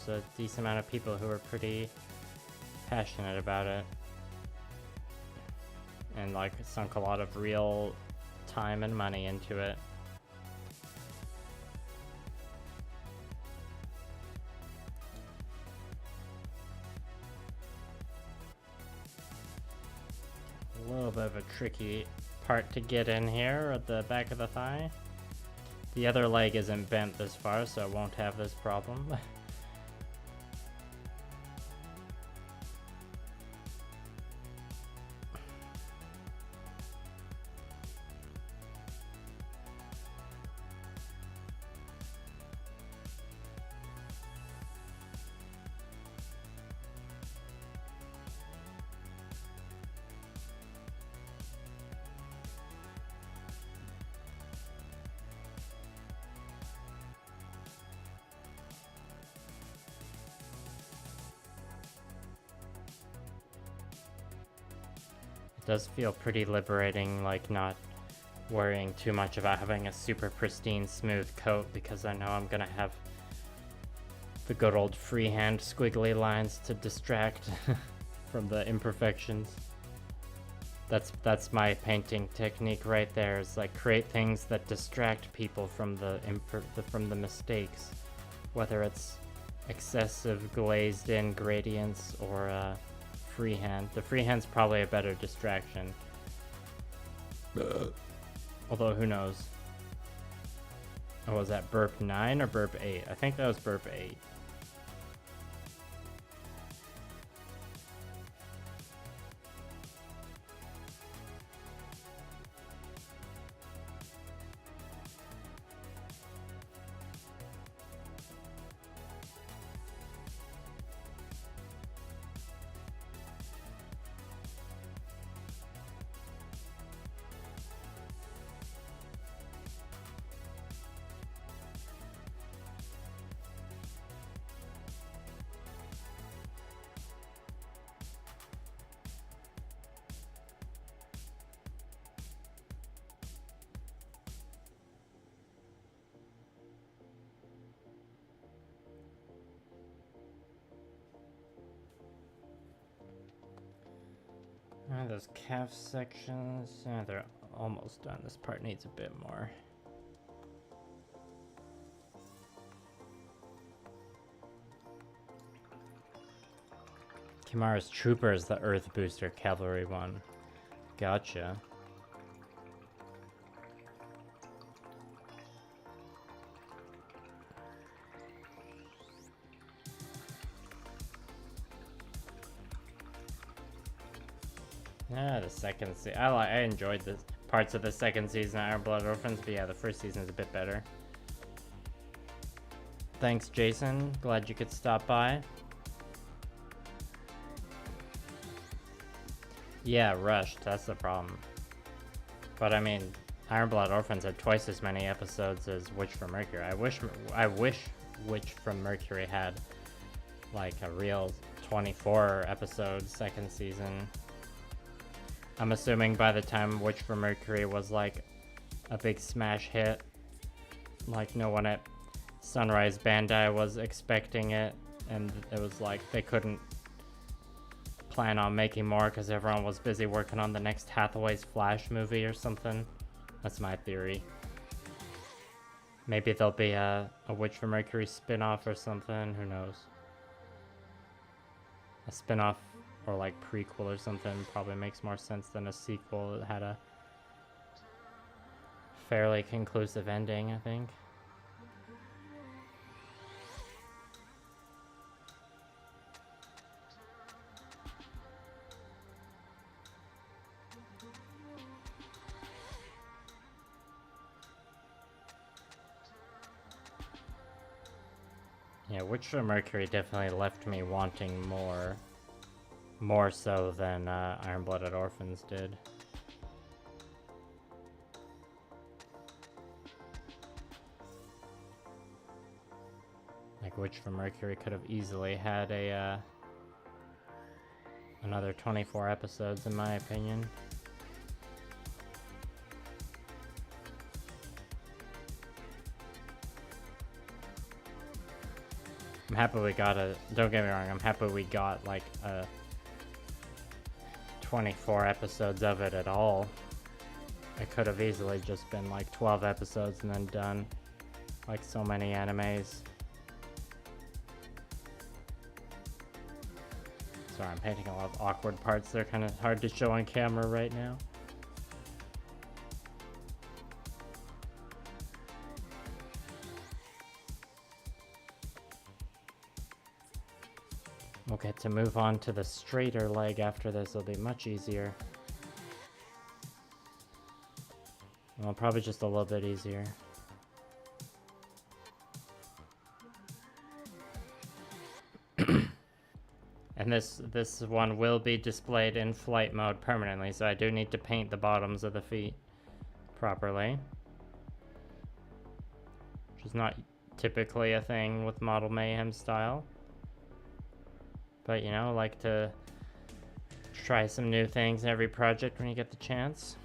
A: a decent amount of people who are pretty passionate about it and like sunk a lot of real time and money into it. A little bit of a tricky part to get in here at the back of the thigh. The other leg isn't bent this far, so it won't have this problem. Does feel pretty liberating, like not worrying too much about having a super pristine, smooth coat, because I know I'm gonna have the good old freehand squiggly lines to distract from the imperfections. That's my painting technique right there, is like create things that distract people from the mistakes, whether it's excessive glazed in gradients or freehand. The freehand's probably a better distraction. Although who knows? Oh, was that burp 9 or burp 8? I think that was burp 8. Those calf sections, they're almost done. This part needs a bit more. Kimara's Trooper is the Earth Booster Cavalry one. Gotcha. The second season. I enjoyed the parts of the second season of Iron Blood Orphans, but yeah, the first season is a bit better. Thanks, Jason. Glad you could stop by. Yeah, rushed. That's the problem. But I mean, Iron Blood Orphans had twice as many episodes as Witch from Mercury. I wish Witch from Mercury had like a real 24 episode second season. I'm assuming by the time Witch from Mercury was like a big smash hit, like no one at Sunrise Bandai was expecting it, and it was like they couldn't plan on making more because everyone was busy working on the next Hathaway's Flash movie or something. That's my theory. Maybe there'll be a Witch from Mercury spin-off or something, who knows. A spin-off or like prequel or something probably makes more sense than a sequel that had a fairly conclusive ending, I think. Yeah, Witch from Mercury definitely left me wanting more. More so than Iron-Blooded Orphans did. Like, Witch from Mercury could have easily had a another 24 episodes, in my opinion. I'm happy we got don't get me wrong, I'm happy we got like a 24 episodes of it at all. It could have easily just been like 12 episodes and then done, like so many animes. Sorry, I'm painting a lot of awkward parts. They're kind of hard to show on camera right now. We'll get to move on to the straighter leg after this. It'll be much easier. Well, probably just a little bit easier. And this one will be displayed in flight mode permanently, so I do need to paint the bottoms of the feet properly. Which is not typically a thing with Model Mayhem style. But, you know, like to Try some new things in every project when you get the chance.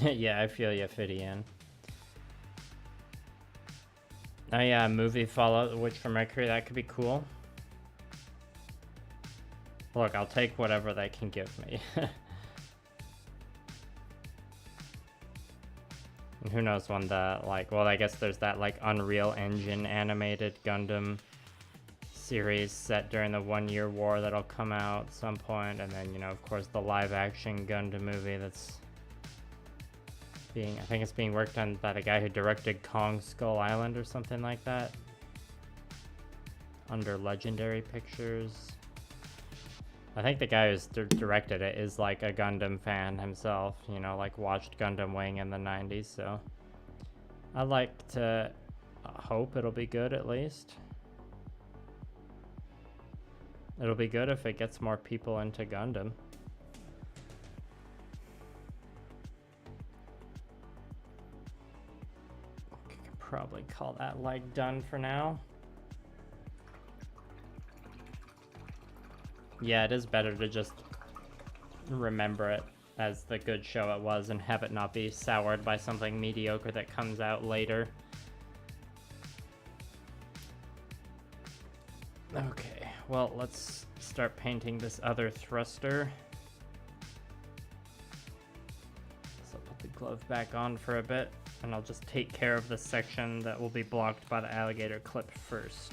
A: Yeah, I feel you, Fidian. Oh yeah, movie Fallout, The Witch from Mercury, that could be cool. Look, I'll take whatever they can give me. And who knows when the, like, well, I guess there's that, like, Unreal Engine animated Gundam series set during the 1 Year War that'll come out at some point, and then, you know, of course, the live-action Gundam movie that's being, I think it's being worked on by the guy who directed Kong Skull Island or something like that, under Legendary Pictures. I think the guy who's directed it is like a Gundam fan himself, you know, like watched Gundam Wing in the 90s, so I like to hope it'll be good at least. It'll be good if it gets more people into Gundam. We can probably call that like done for now. Yeah, it is better to just remember it as the good show it was and have it not be soured by something mediocre that comes out later. Okay, well, let's start painting this other thruster. So I'll put the glove back on for a bit, and I'll just take care of the section that will be blocked by the alligator clip first.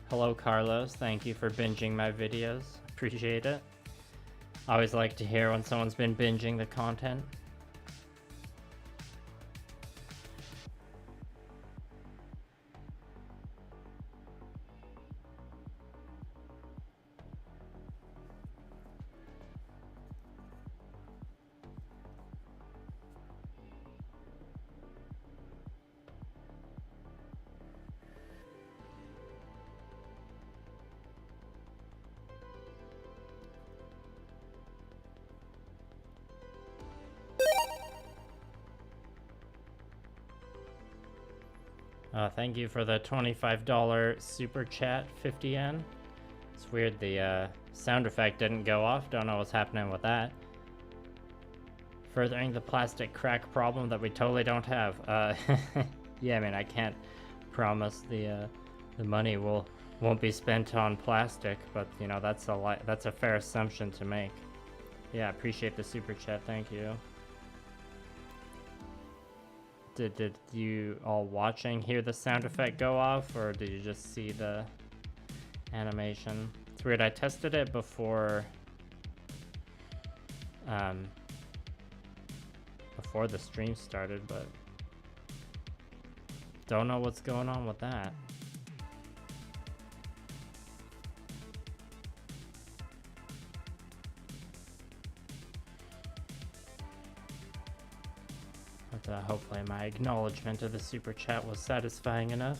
A: Hello, Carlos. Thank you for binging my videos. Appreciate it. I always like to hear when someone's been binging the content. Thank you for the $25 super chat, 50 yen. It's weird the sound effect didn't go off. Don't know what's happening with that. Furthering the plastic crack problem that we totally don't have. Yeah, I mean, I can't promise the money won't be spent on plastic, but you know that's a fair assumption to make. Yeah, appreciate the super chat. Thank you. Did you all watching hear the sound effect go off, or did you just see the animation? It's weird, I tested it before the stream started, but don't know what's going on with that. But hopefully my acknowledgement of the super chat was satisfying enough.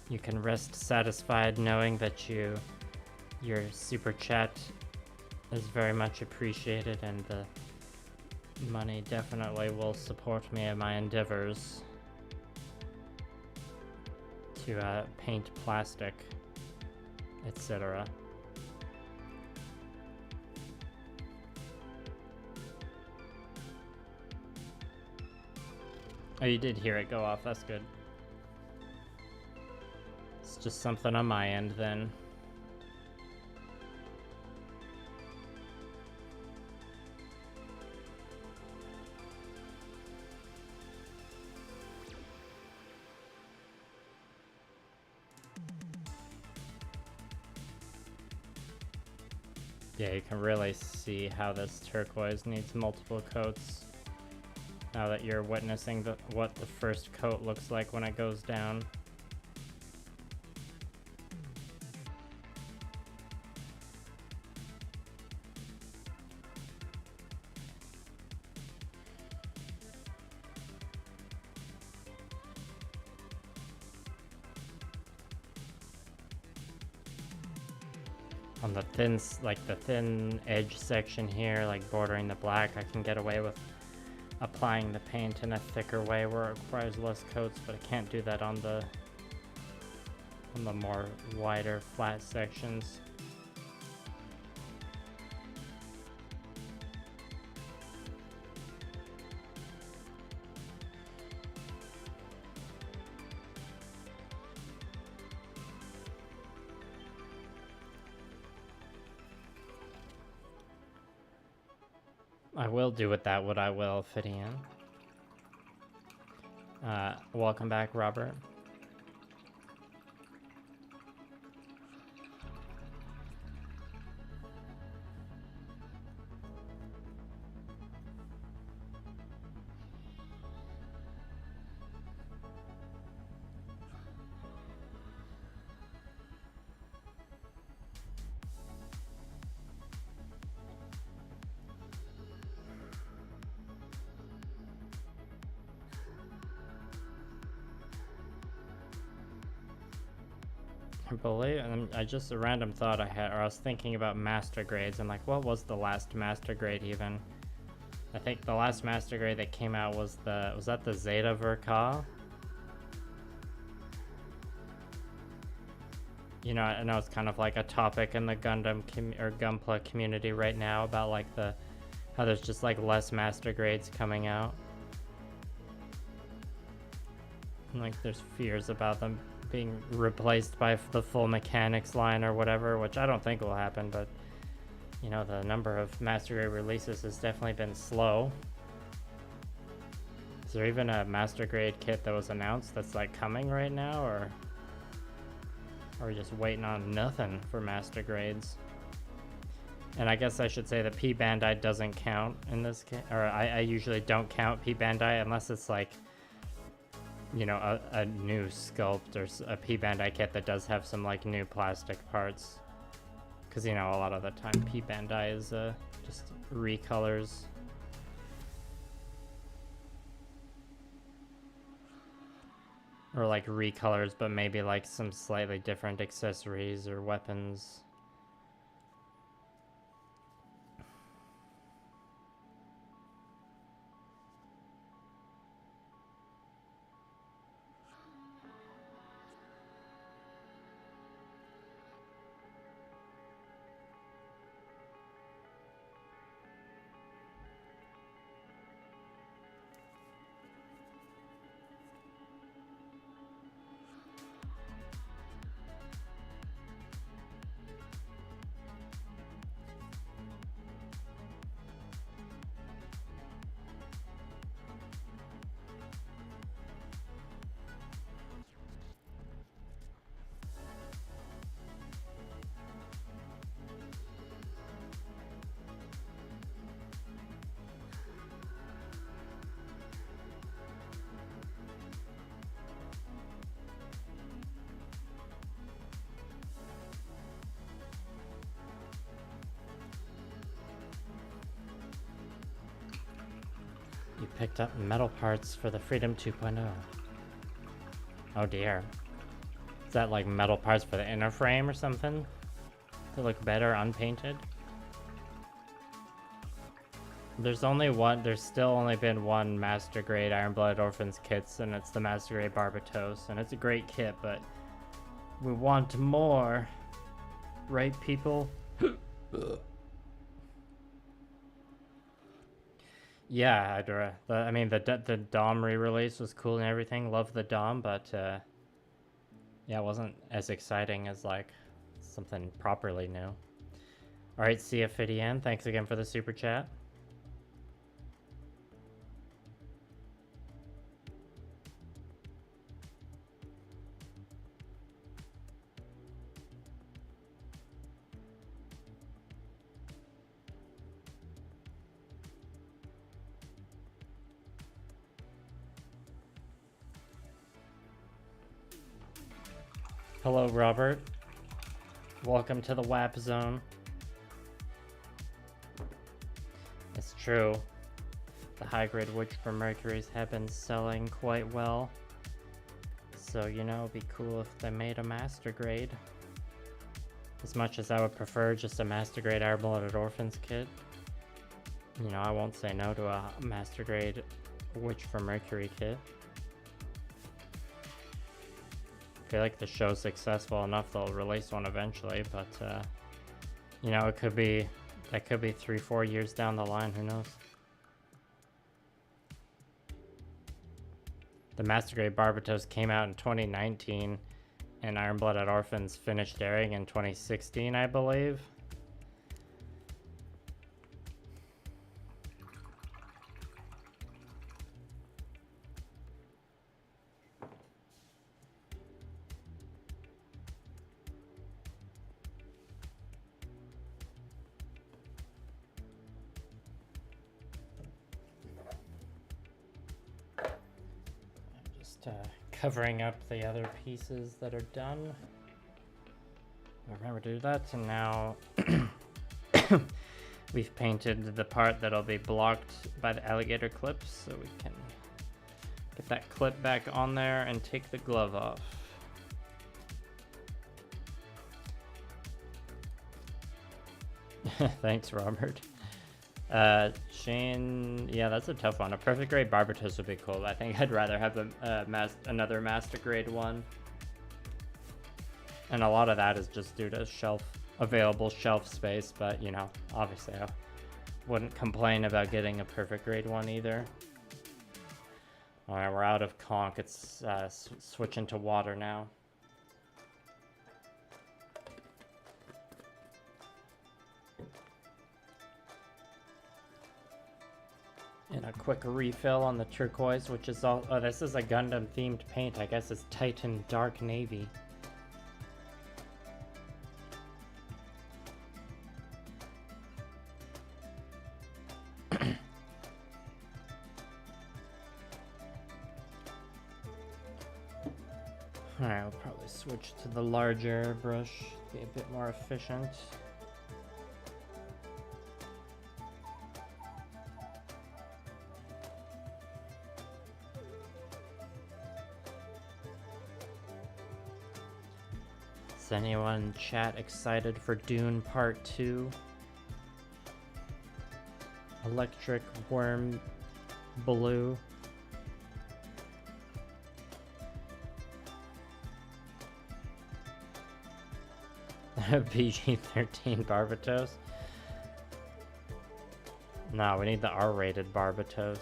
A: You can rest satisfied knowing that your super chat is very much appreciated, and the money definitely will support me in my endeavors to paint plastic, etc. Oh, you did hear it go off. That's good. It's just something on my end then. Yeah, you can really see how this turquoise needs multiple coats. Now that you're witnessing what the first coat looks like when it goes down. on the the thin edge section here, like bordering the black, I can get away with applying the paint in a thicker way where it requires less coats, but I can't do that on the more wider flat sections. I will do with that what I will, Fidian. Welcome back, Robert. A random thought I had, or I was thinking about master grades. I'm like, what was the last master grade even? I think the last master grade that came out was that the Zeta Verka? You know, I know it's kind of like a topic in the Gundam or gunpla community right now about like how there's just like less master grades coming out. And, like there's fears about them being replaced by the full mechanics line or whatever, which I don't think will happen, but you know, the number of master grade releases has definitely been slow. Is there even a master grade kit that was announced that's like coming right now, or are we just waiting on nothing for master grades? And I guess I should say that P Bandai doesn't count in this case, or I usually don't count P Bandai unless it's like, you know, a new sculpt or a P Bandai kit that does have some like new plastic parts, because you know a lot of the time P Bandai is just recolors. Or like recolors, but maybe like some slightly different accessories or weapons. You picked up metal parts for the Freedom 2.0. Oh dear. Is that like metal parts for the inner frame or something? To look better unpainted? There's still only been one Master Grade Iron Blood Orphans kits, and it's the Master Grade Barbatos, and it's a great kit, but we want more. Right, people? Yeah, Hydra. I mean, the Dom re-release was cool and everything. Love the Dom, but yeah, it wasn't as exciting as like something properly new. All right, CFIDN, thanks again for the super chat. Hello, Robert. Welcome to the WAP zone. It's true. The high-grade Witch for Mercury's have been selling quite well. So, you know, it'd be cool if they made a master grade. As much as I would prefer just a Master Grade Iron-Blooded Orphans kit, you know, I won't say no to a Master Grade Witch for Mercury kit. I feel like the show's successful enough they'll release one eventually, but you know, that could be 3-4 years down the line, who knows. The Master Grade Barbatos came out in 2019 and Iron-Blooded Orphans finished airing in 2016, I believe. Covering up the other pieces that are done. Remember to do that, and now we've painted the part that'll be blocked by the alligator clips, so we can get that clip back on there and take the glove off. Thanks, Robert. Shane, yeah, that's a tough one. A perfect grade Barbatos would be cool. I think I'd rather have another master grade one. And a lot of that is just due to available shelf space, but you know, obviously I wouldn't complain about getting a perfect grade one either. Alright, we're out of conch. It's switching to water now. And a quick refill on the turquoise, which is all. Oh, this is a Gundam themed paint. I guess it's Titan Dark Navy. Alright, I'll probably switch to the larger brush, be a bit more efficient. Is anyone in chat excited for Dune Part 2? Electric Worm Blue. PG-13 Barbatos. No, we need the R-rated Barbatos.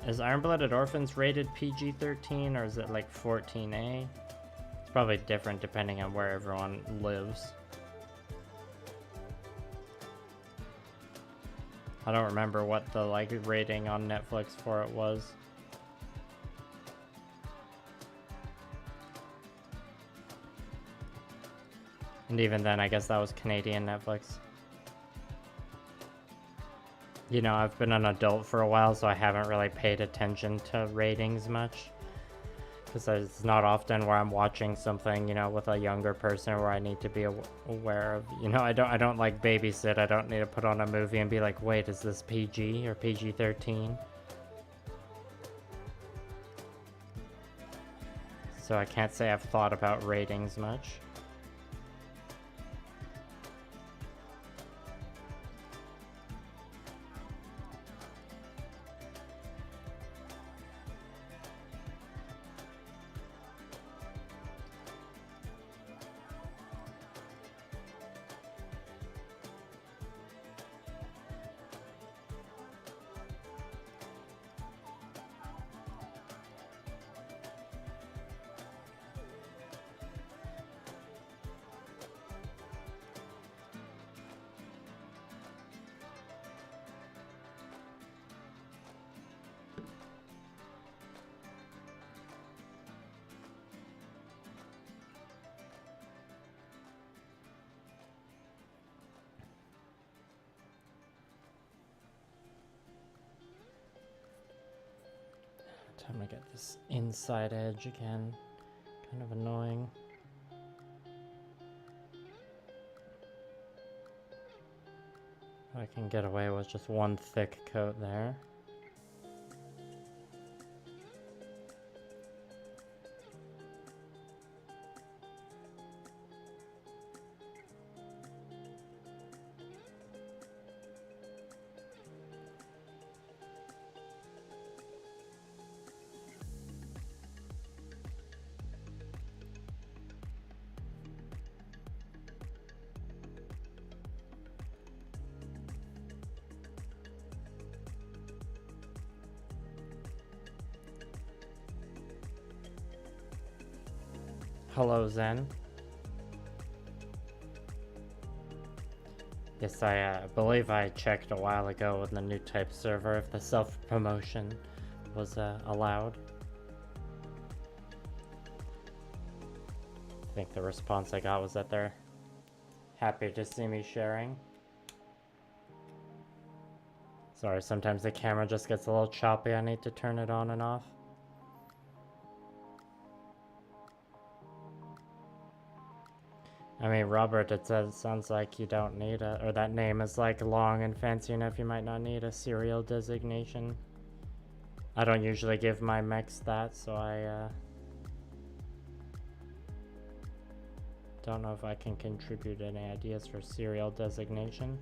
A: Is Iron-Blooded Orphans rated PG-13 or is it like 14A? It's probably different depending on where everyone lives. I don't remember what the like rating on Netflix for it was. And even then, I guess that was Canadian Netflix. You know, I've been an adult for a while, so I haven't really paid attention to ratings much. Because it's not often where I'm watching something, you know, with a younger person where I need to be aware of, you know, I don't like babysit. I don't need to put on a movie and be like, wait, is this PG or PG-13? So I can't say I've thought about ratings much. Time to get this inside edge again. Kind of annoying. I can get away with just one thick coat there. Hello, Zen. Yes, I believe I checked a while ago with the new type server if the self-promotion was allowed. I think the response I got was that they're happy to see me sharing. Sorry, sometimes the camera just gets a little choppy. I need to turn it on and off. I mean, Robert, it sounds like you don't need or that name is like long and fancy enough, you might not need a serial designation. I don't usually give my mechs that, so I don't know if I can contribute any ideas for serial designation.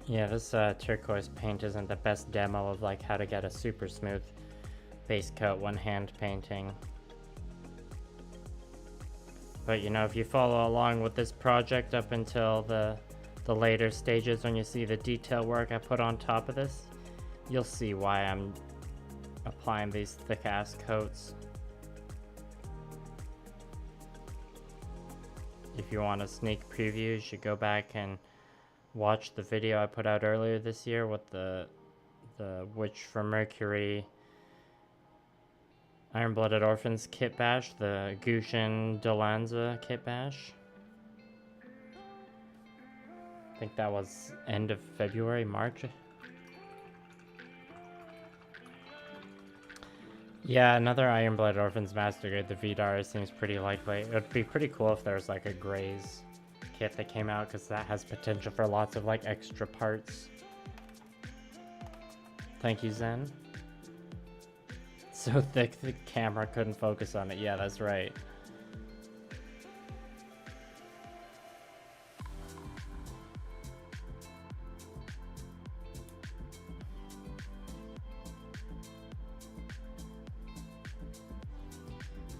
A: Yeah, this turquoise paint isn't the best demo of like how to get a super smooth base coat one hand painting. But you know, if you follow along with this project up until the later stages when you see the detail work I put on top of this, you'll see why I'm applying these thick ass coats. If you want a sneak preview, you should go back and watch the video I put out earlier this year with the Witch from Mercury Iron-Blooded Orphans kitbash, the Gushin Dolanza kitbash. I think that was end of February, March. Yeah, another Iron-Blooded Orphans Master Grade, the Vidar seems pretty likely. It would be pretty cool if there was like a Grays kit that came out, because that has potential for lots of like extra parts. Thank you, Zen. So thick the camera couldn't focus on it. Yeah, that's right.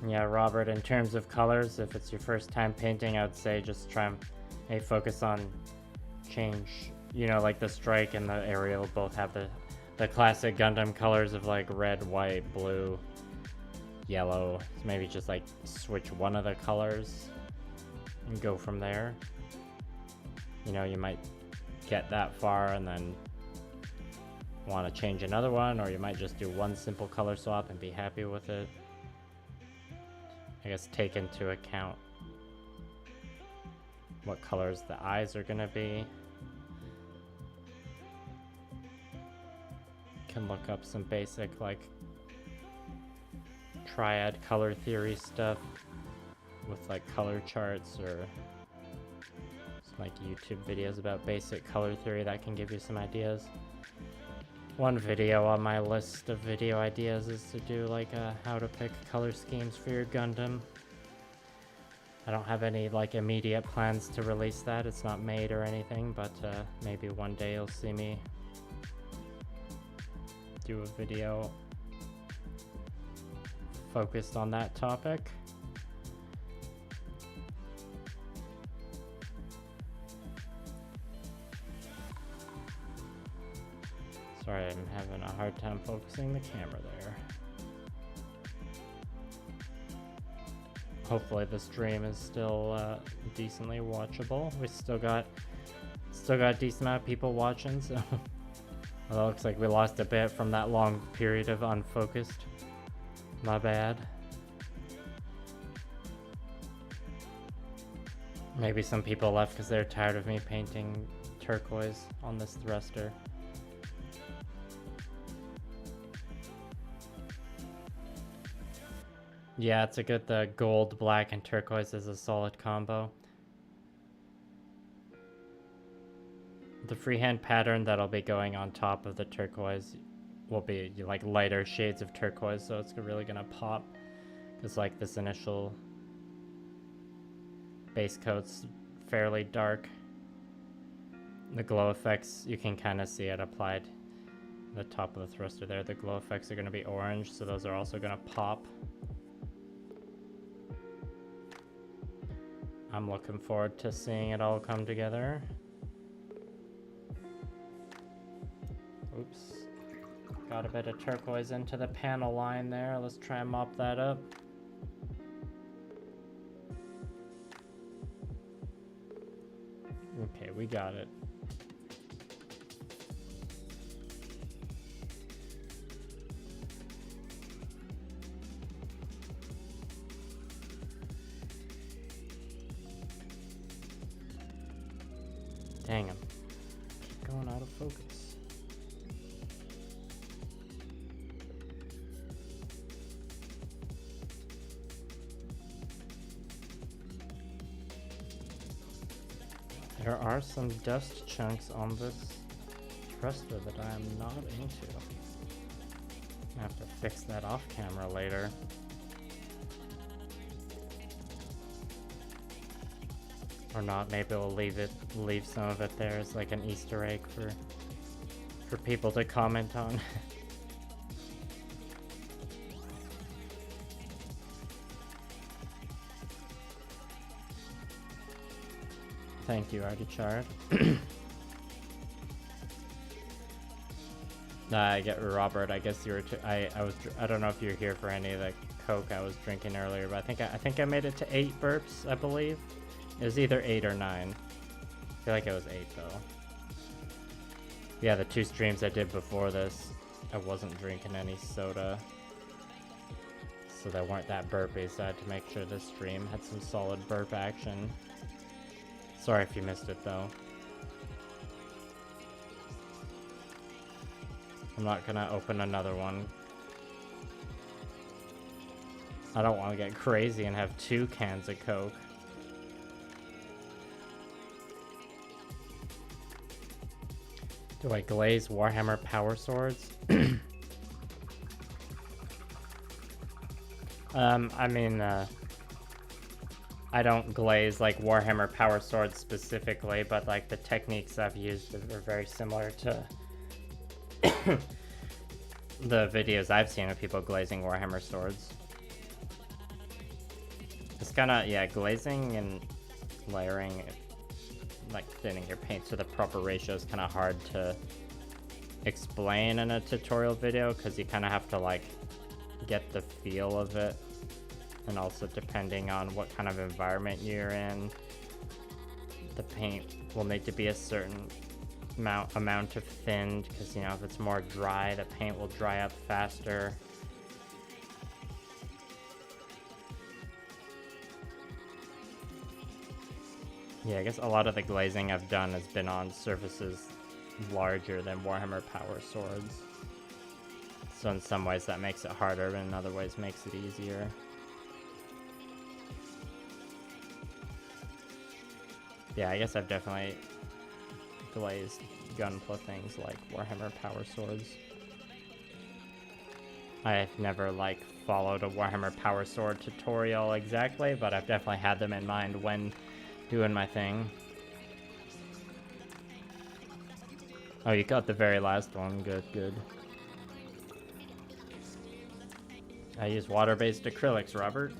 A: Yeah, Robert, in terms of colors, if it's your first time painting, I would say just try and focus on change. You know, like the strike and the aerial both have the classic Gundam colors of like red, white, blue, yellow. So maybe just like switch one of the colors and go from there. You know, you might get that far and then want to change another one, or you might just do one simple color swap and be happy with it. I guess take into account what colors the eyes are gonna be. Can look up some basic like triad color theory stuff with like color charts, or some like YouTube videos about basic color theory that can give you some ideas. One video on my list of video ideas is to do like how to pick color schemes for your Gundam. I don't have any like immediate plans to release that. It's not made or anything, but maybe one day you'll see me do a video focused on that topic. Sorry, I'm having a hard time focusing the camera there. Hopefully the stream is still decently watchable. We still got a decent amount of people watching, so well, it looks like we lost a bit from that long period of unfocused. My bad. Maybe some people left because they're tired of me painting turquoise on this thruster. Yeah, it's a good, the gold, black, and turquoise is a solid combo. The freehand pattern that'll be going on top of the turquoise will be like lighter shades of turquoise, so it's really gonna pop. Because like this initial base coat's fairly dark. The glow effects, you can kind of see it applied. The top of the thruster there, the glow effects are going to be orange, so those are also going to pop. I'm looking forward to seeing it all come together. Oops. Got a bit of turquoise into the panel line there. Let's try and mop that up. Okay, we got it. Dang him. Keep going out of focus. There are some dust chunks on this thruster that I am not into. I have to fix that off camera later. Or not, maybe we'll leave some of it there as like an Easter egg for people to comment on. Thank you, Artichard. I get Robert. I guess you were. I don't know if you're here for any of the Coke I was drinking earlier, but I think I made it to 8 burps. I believe it was either 8 or 9. I feel like it was 8 though. Yeah, the 2 streams I did before this, I wasn't drinking any soda, so they weren't that burpy. So I had to make sure this stream had some solid burp action. Sorry if you missed it though. I'm not gonna open another one. I don't want to get crazy and have 2 cans of Coke. Do I glaze Warhammer Power Swords? I mean, I don't glaze like Warhammer Power Swords specifically, but like the techniques I've used are very similar to the videos I've seen of people glazing Warhammer swords. It's kind of, yeah, glazing and layering, like thinning your paint to the proper ratio is kind of hard to explain in a tutorial video because you kind of have to like get the feel of it. And also depending on what kind of environment you're in, the paint will need to be a certain amount of thinned, because you know, if it's more dry, the paint will dry up faster. Yeah, I guess a lot of the glazing I've done has been on surfaces larger than Warhammer Power Swords. So in some ways that makes it harder, but in other ways makes it easier. Yeah, I guess I've definitely glazed gunpla things like Warhammer Power Swords. I've never like followed a Warhammer Power Sword tutorial exactly, but I've definitely had them in mind when doing my thing. Oh, you got the very last one. Good, good. I use water-based acrylics, Robert.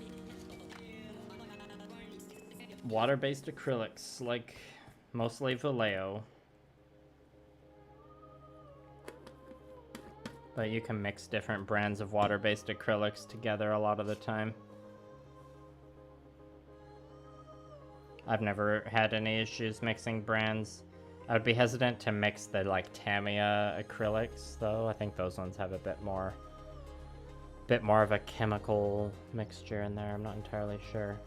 A: Water-based acrylics, like mostly Vallejo. But you can mix different brands of water-based acrylics together a lot of the time. I've never had any issues mixing brands. I would be hesitant to mix the like Tamiya acrylics though. I think those ones have a bit more of a chemical mixture in there. I'm not entirely sure.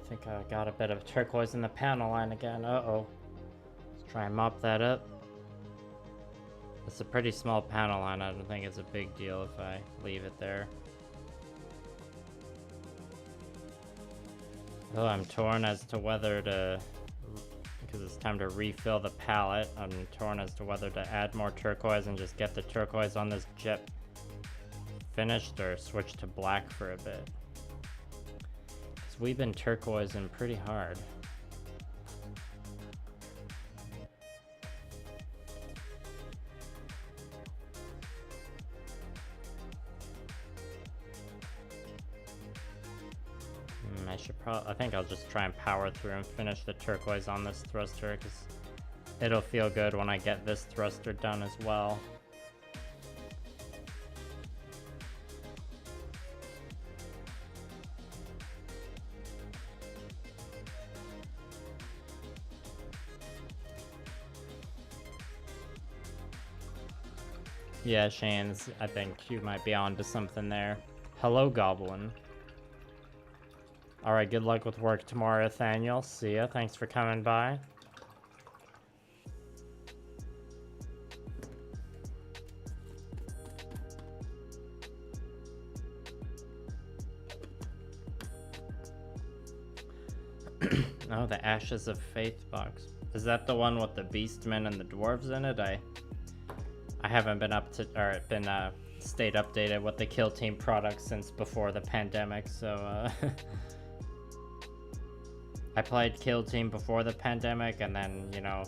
A: I think I got a bit of turquoise in the panel line again. Uh-oh. Let's try and mop that up. It's a pretty small panel line. I don't think it's a big deal if I leave it there. Oh, I'm torn as to whether to, because it's time to refill the palette. I'm torn as to whether to add more turquoise and just get the turquoise on this jet finished or switch to black for a bit. Because we've been turquoising pretty hard. I think I'll just try and power through and finish the turquoise on this thruster, because it'll feel good when I get this thruster done as well. Yeah, Shane, I think you might be on to something there. Hello, Goblin. Alright, good luck with work tomorrow, Nathaniel. See ya. Thanks for coming by. Oh, the Ashes of Faith box. Is that the one with the Beastmen and the dwarves in it? I haven't been up to, or been stayed updated with the Kill Team products since before the pandemic, so I played Kill Team before the pandemic, and then, you know,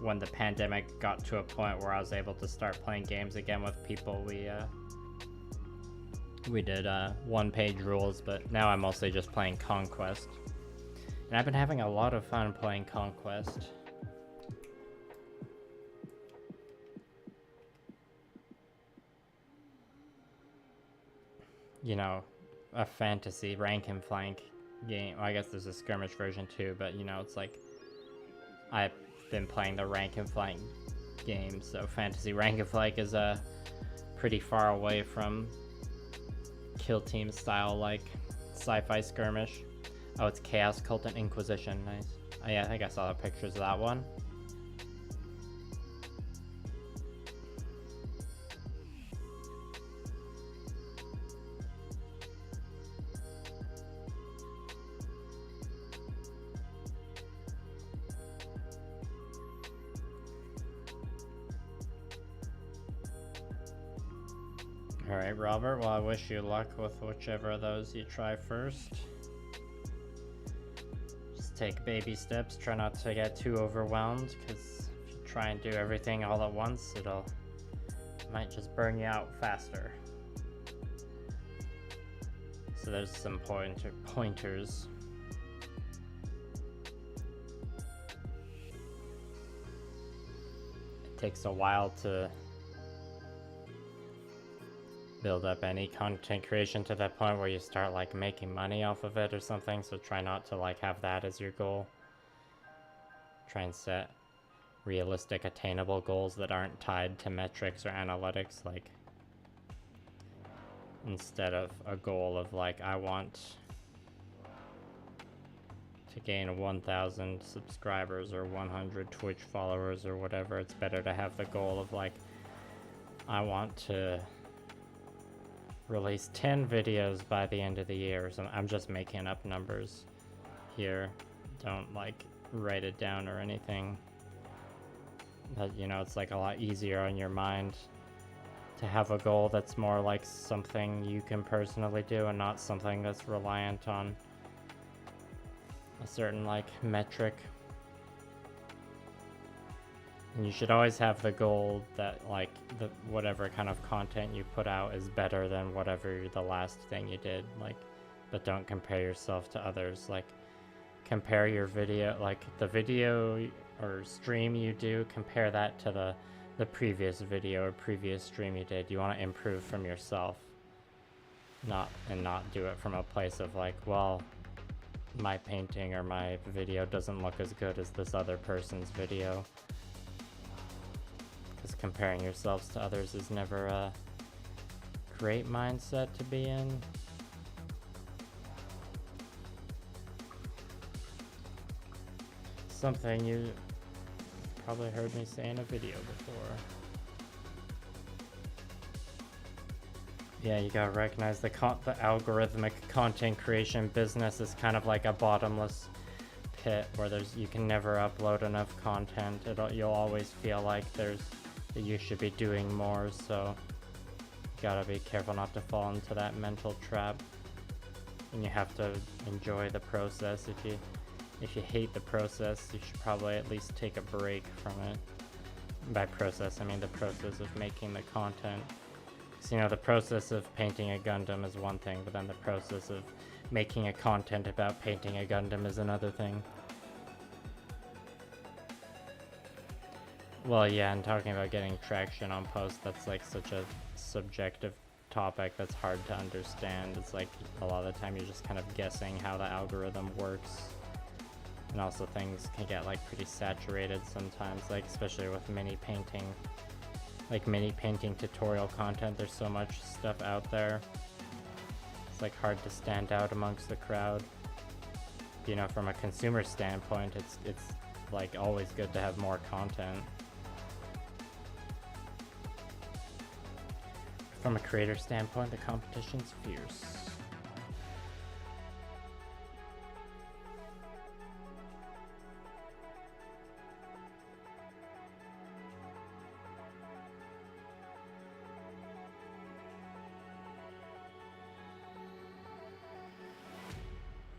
A: when the pandemic got to a point where I was able to start playing games again with people, we did one-page rules, but now I'm mostly just playing Conquest. And I've been having a lot of fun playing Conquest. You know, a fantasy rank and flank game. Well, I guess there's a skirmish version too, but you know, it's like I've been playing the rank and flank game, so fantasy rank and flank is pretty far away from Kill Team style, like sci-fi skirmish. Oh, it's Chaos Cult and Inquisition. Nice. Oh yeah, I think I saw the pictures of that one. Alright, Robert, well, I wish you luck with whichever of those you try first. Just take baby steps, try not to get too overwhelmed, because if you try and do everything all at once, it might just burn you out faster. So there's some pointers. It takes a while to build up any content creation to that point where you start like making money off of it or something, so try not to like have that as your goal. Try and set realistic, attainable goals that aren't tied to metrics or analytics, like instead of a goal of like, I want to gain 1,000 subscribers or 100 Twitch followers or whatever. It's better to have the goal of like, I want to release 10 videos by the end of the year. So I'm just making up numbers here. Don't like write it down or anything. But you know, it's like a lot easier on your mind to have a goal that's more like something you can personally do and not something that's reliant on a certain like metric. And you should always have the goal that like whatever kind of content you put out is better than whatever the last thing you did, like, but don't compare yourself to others. Like, compare your video, like the video or stream you do, compare that to the previous video or previous stream you did. You want to improve from yourself, not do it from a place of like, well, my painting or my video doesn't look as good as this other person's video. Because comparing yourselves to others is never a great mindset to be in. something you probably heard me say in a video before. Yeah, you gotta recognize the algorithmic content creation business is kind of like a bottomless pit where you can never upload enough content. You'll always feel like that you should be doing more, so you gotta be careful not to fall into that mental trap. And you have to enjoy the process. If you hate the process, you should probably at least take a break from it. By process, I mean the process of making the content. So, you know, the process of painting a Gundam is one thing, but then the process of making a content about painting a Gundam is another thing. Well, yeah, and talking about getting traction on posts, that's like such a subjective topic that's hard to understand. It's like a lot of the time you're just kind of guessing how the algorithm works. And also things can get like pretty saturated sometimes, like especially with mini painting. Like mini painting tutorial content, there's so much stuff out there. It's like hard to stand out amongst the crowd. You know, from a consumer standpoint, it's like always good to have more content. From a creator standpoint, the competition's fierce.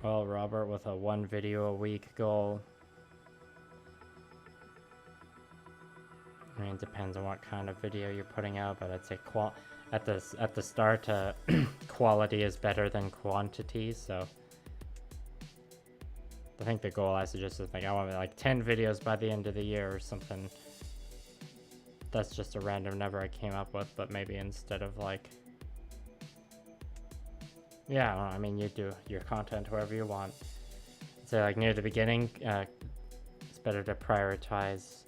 A: Well, Robert, with a 1 video a week goal, I mean, it depends on what kind of video you're putting out, but I'd say at the start, quality is better than quantity. So I think the goal I suggest is like I want like 10 videos by the end of the year or something. That's just a random number I came up with, but maybe instead of like. Yeah, I mean, you do your content however you want. So like near the beginning, it's better to prioritize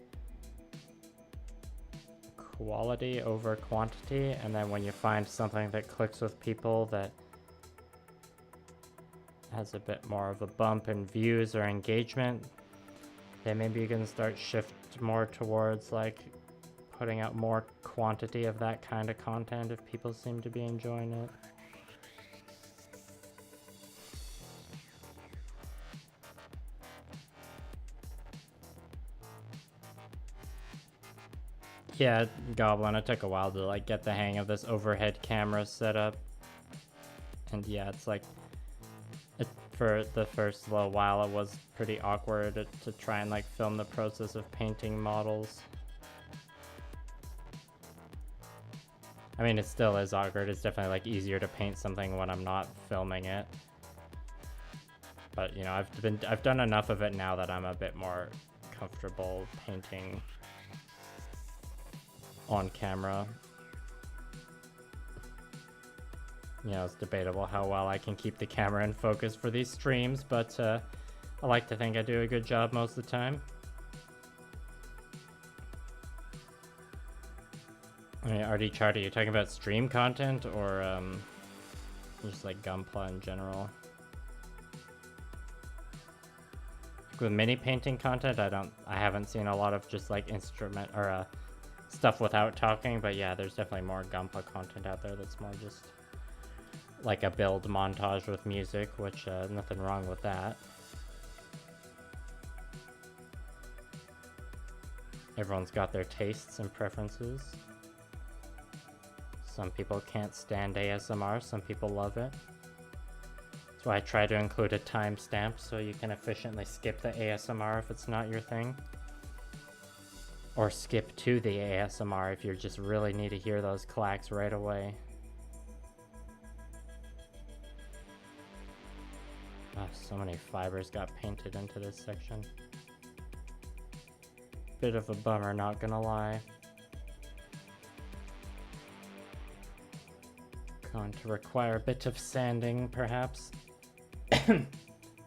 A: quality over quantity, and then when you find something that clicks with people that has a bit more of a bump in views or engagement, then maybe you can start shift more towards like putting out more quantity of that kind of content if people seem to be enjoying it. Yeah, Goblin, it took a while to like get the hang of this overhead camera setup. And yeah, it's like, for the first little while it was pretty awkward to try and like film the process of painting models. I mean, it still is awkward. It's definitely like easier to paint something when I'm not filming it. But you know, I've done enough of it now that I'm a bit more comfortable painting on camera. You know, it's debatable how well I can keep the camera in focus for these streams, but I like to think I do a good job most of the time. I mean, RD Chart, are you talking about stream content or just like gunpla in general? With mini painting content, I haven't seen a lot of just like instrument or stuff without talking, but yeah, there's definitely more gunpla content out there that's more just like a build montage with music, which nothing wrong with that. Everyone's got their tastes and preferences. Some people can't stand ASMR, some people love it. That's why I try to include a timestamp so you can efficiently skip the ASMR if it's not your thing. Or skip to the ASMR if you just really need to hear those clacks right away. Oh, so many fibers got painted into this section. Bit of a bummer, not gonna lie. Going to require a bit of sanding, perhaps.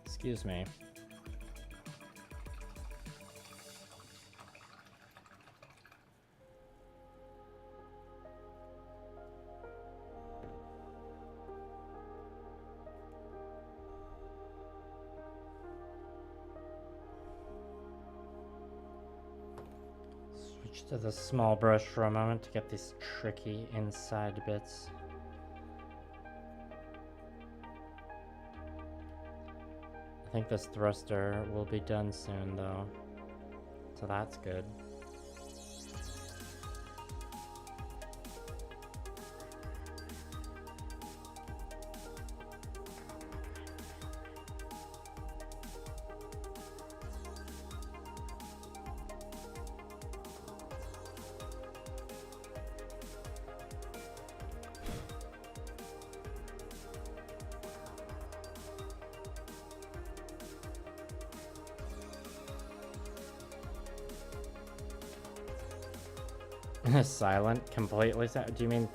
A: Excuse me. Switch to the small brush for a moment to get these tricky inside bits. I think this thruster will be done soon though, so that's good. Silent? Completely silent? Do you mean,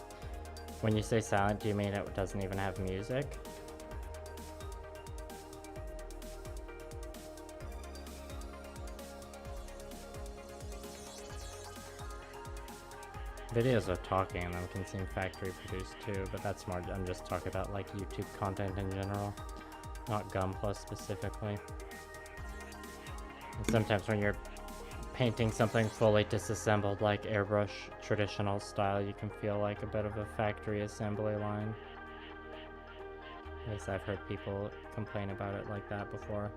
A: when you say silent, do you mean it doesn't even have music? Videos of talking in them can seem factory produced too, but that's more, I'm just talking about like YouTube content in general, not gunpla specifically. And sometimes when you're painting something fully disassembled like airbrush traditional style, you can feel like a bit of a factory assembly line. At least I've heard people complain about it like that before,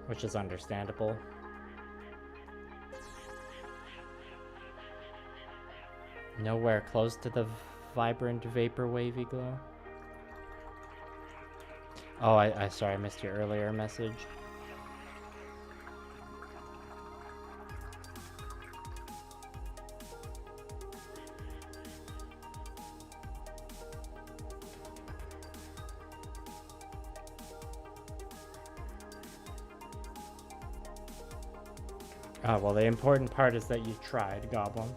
A: which is understandable. Nowhere close to the vibrant vapor wavy glow. Oh, I sorry, I missed your earlier message. Well, the important part is that you tried, Goblin.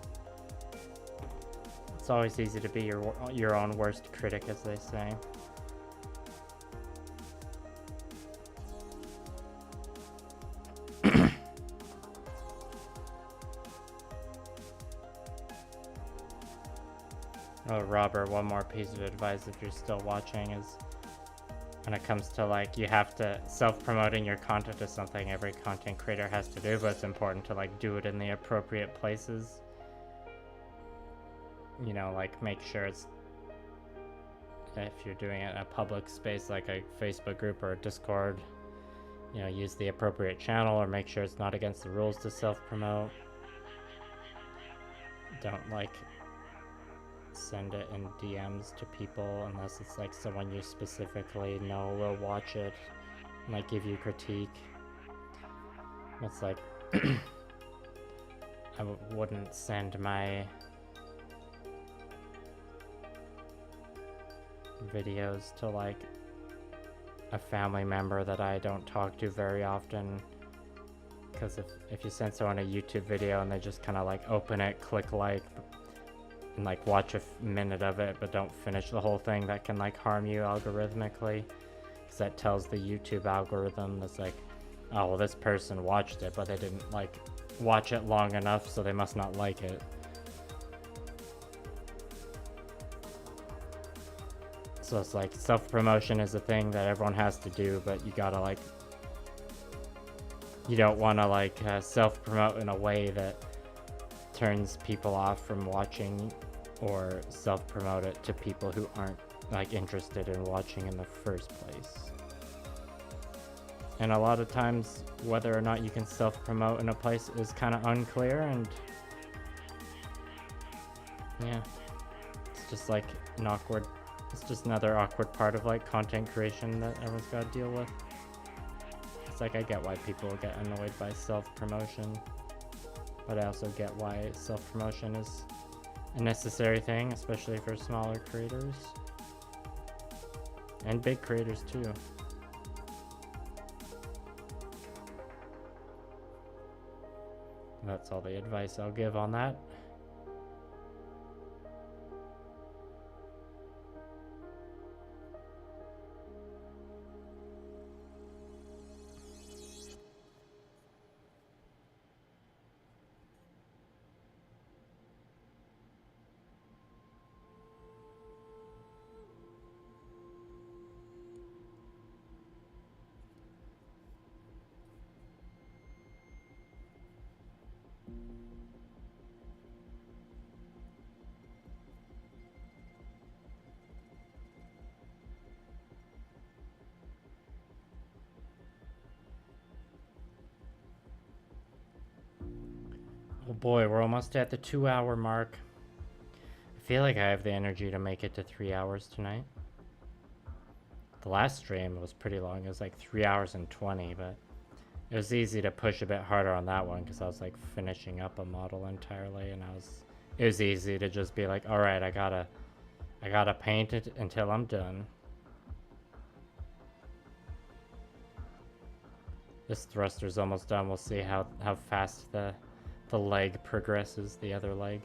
A: It's always easy to be your own worst critic, as they say. Oh, Robert, one more piece of advice if you're still watching is when it comes to like, you have to, self-promoting your content is something every content creator has to do, but it's important to like do it in the appropriate places. You know, like make sure it's, if you're doing it in a public space like a Facebook group or a Discord, you know, use the appropriate channel or make sure it's not against the rules to self-promote. Don't like send it in DMs to people unless it's like someone you specifically know will watch it and like give you critique. It's like I wouldn't send my videos to like a family member that I don't talk to very often, because if you send someone a YouTube video and they just kind of like open it, click like, and like watch a minute of it but don't finish the whole thing, that can like harm you algorithmically, because that tells the YouTube algorithm that's like, oh well, this person watched it but they didn't like watch it long enough, so they must not like it. So it's like self-promotion is a thing that everyone has to do, but you gotta like, you don't want to like self-promote in a way that turns people off from watching, or self-promote it to people who aren't like interested in watching in the first place. And a lot of times whether or not you can self-promote in a place is kind of unclear, and yeah, it's just like an awkward, it's just another awkward part of like content creation that everyone's got to deal with. It's like, I get why people get annoyed by self-promotion, but I also get why self-promotion is a necessary thing, especially for smaller creators. And big creators too. That's all the advice I'll give on that. Oh boy, we're almost at the 2-hour mark. I feel like I have the energy to make it to 3 hours tonight. The last stream was pretty long. It was like 3 hours and 20, but it was easy to push a bit harder on that one because I was like finishing up a model entirely, and it was easy to just be like, all right, I gotta paint it until I'm done. This thruster's almost done. We'll see how fast the leg progresses, the other leg.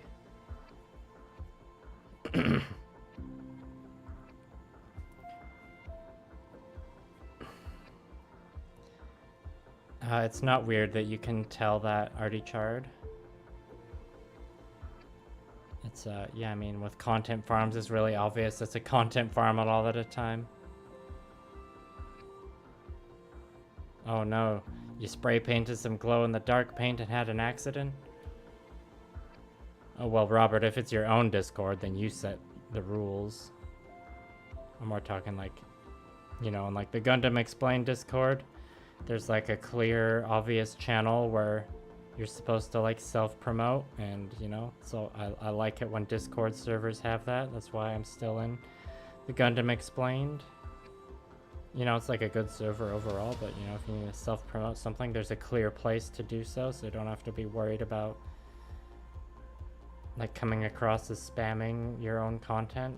A: It's not weird that you can tell that already charred. It's yeah, I mean, with content farms, it's really obvious it's a content farm a lot of the time. Oh no, you spray painted some glow in the dark paint and had an accident? Oh well, Robert, if it's your own Discord, then you set the rules. I'm more talking like, you know, in like the Gundam Explained Discord, there's like a clear, obvious channel where you're supposed to like self-promote, and you know, so I like it when Discord servers have that. That's why I'm still in the Gundam Explained. You know, it's like a good server overall, but you know, if you need to self-promote something, there's a clear place to do so you don't have to be worried about like coming across as spamming your own content,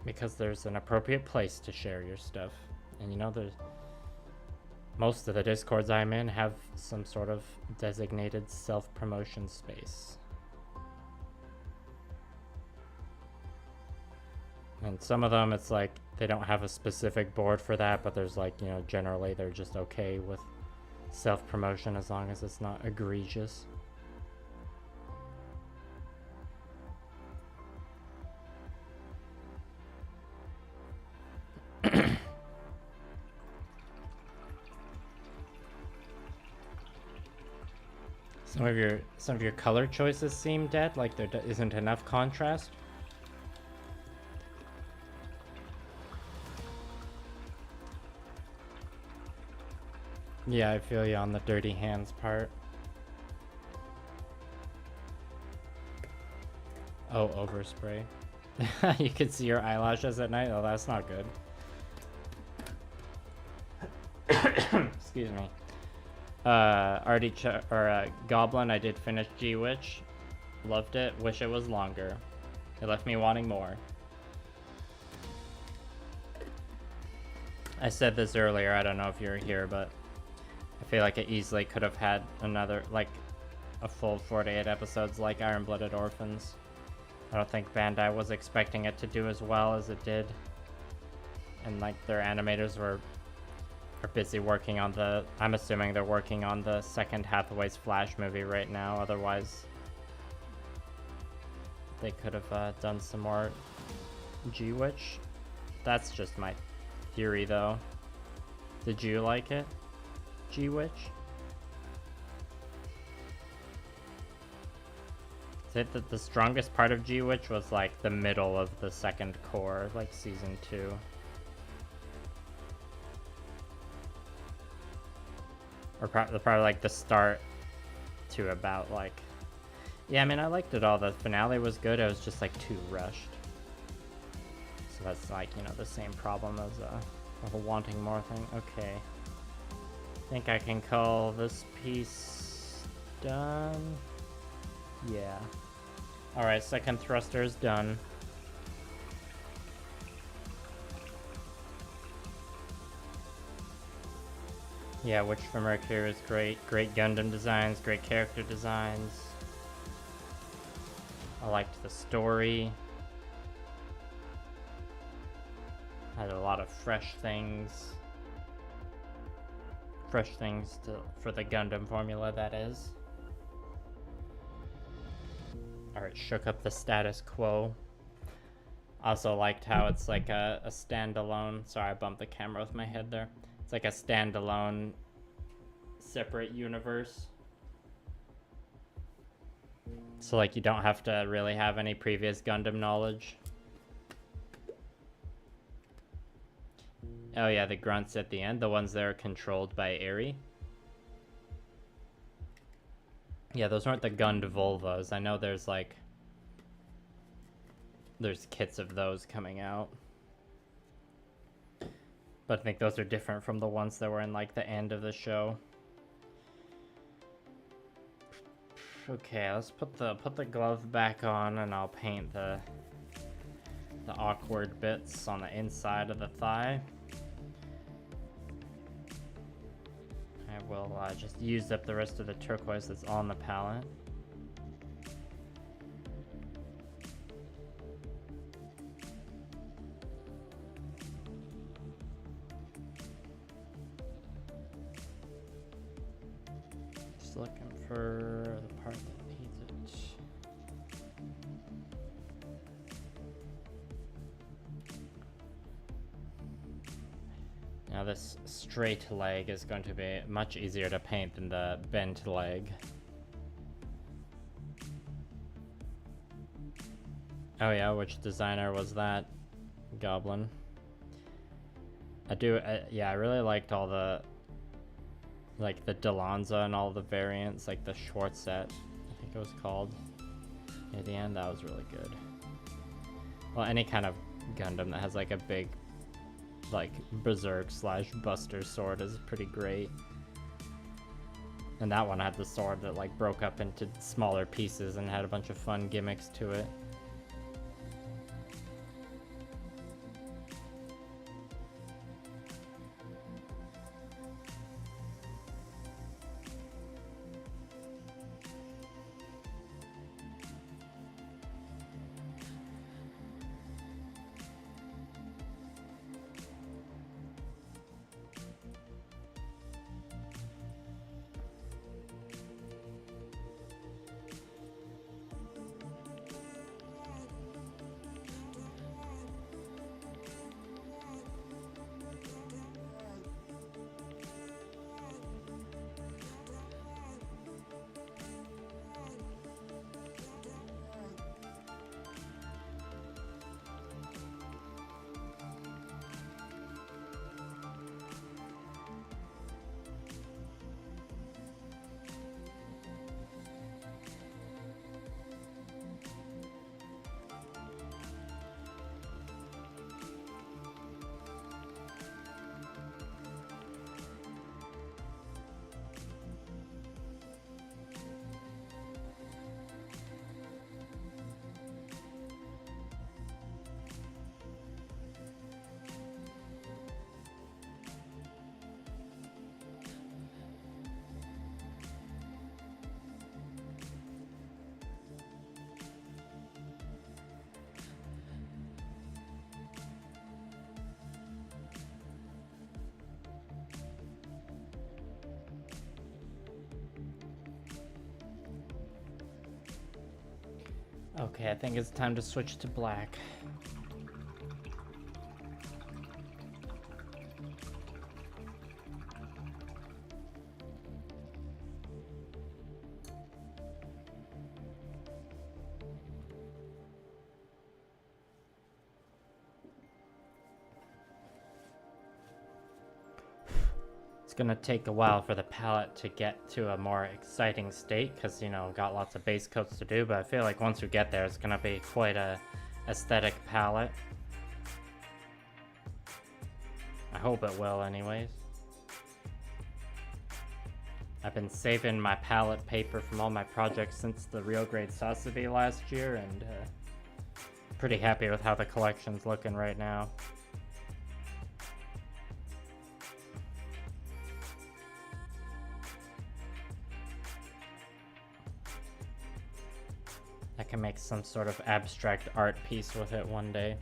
A: because there's an appropriate place to share your stuff. And you know, most of the Discords I'm in have some sort of designated self-promotion space. And some of them, it's like they don't have a specific board for that, but there's like, you know, generally they're just okay with self-promotion as long as it's not egregious. Some of your color choices seem dead, like there isn't enough contrast. Yeah, I feel you on the dirty hands part. Oh, overspray. You can see your eyelashes at night? Oh, that's not good. Excuse me. Goblin, I did finish G-Witch. Loved it. Wish it was longer. It left me wanting more. I said this earlier, I don't know if you were here, but I feel like it easily could have had another, like, a full 48 episodes like Iron-Blooded Orphans. I don't think Bandai was expecting it to do as well as it did. And, like, their animators are busy working on I'm assuming they're working on the second Hathaway's Flash movie right now, otherwise they could have done some more G-Witch. That's just my theory though. Did you like it, G-Witch? Is it that the strongest part of G-Witch was like the middle of the second core, like season 2? Or probably like the start to about like... Yeah, I mean, I liked it all. The finale was good. It was just like too rushed. So that's like, you know, the same problem as a wanting more thing. Okay. I think I can call this piece done. Yeah. Alright, second thruster is done. Yeah, Witch from Mercury is great. Great Gundam designs, great character designs. I liked the story. Had a lot of fresh things. Fresh things for the Gundam formula, that is. Alright, shook up the status quo. Also liked how it's like a standalone... Sorry, I bumped the camera with my head there. It's like a standalone, separate universe. So like you don't have to really have any previous Gundam knowledge. Oh yeah, the grunts at the end, the ones that are controlled by Eri. Yeah, those weren't the Gund Volvas. I know there's like... There's kits of those coming out. But I think those are different from the ones that were in like the end of the show. Okay, let's put the glove back on and I'll paint the awkward bits on the inside of the thigh. I will just use up the rest of the turquoise that's on the palette. Just looking for the part that needs it. Now this straight leg is going to be much easier to paint than the bent leg. Oh yeah, which designer was that? Goblin. Yeah, I really liked all the, like the Delonza and all the variants, like the Schwarzet, I think it was called. Near the end, that was really good. Well, any kind of Gundam that has like a big, like berserk / buster sword is pretty great. And that one had the sword that like broke up into smaller pieces and had a bunch of fun gimmicks to it. Okay, I think it's time to switch to black. It's gonna take a while for the palette to get to a more exciting state because, you know, got lots of base coats to do, but I feel like once we get there, it's gonna be quite a aesthetic palette. I hope it will anyways. I've been saving my palette paper from all my projects since the real grade Sasabi last year, and pretty happy with how the collection's looking right now. I can make some sort of abstract art piece with it one day.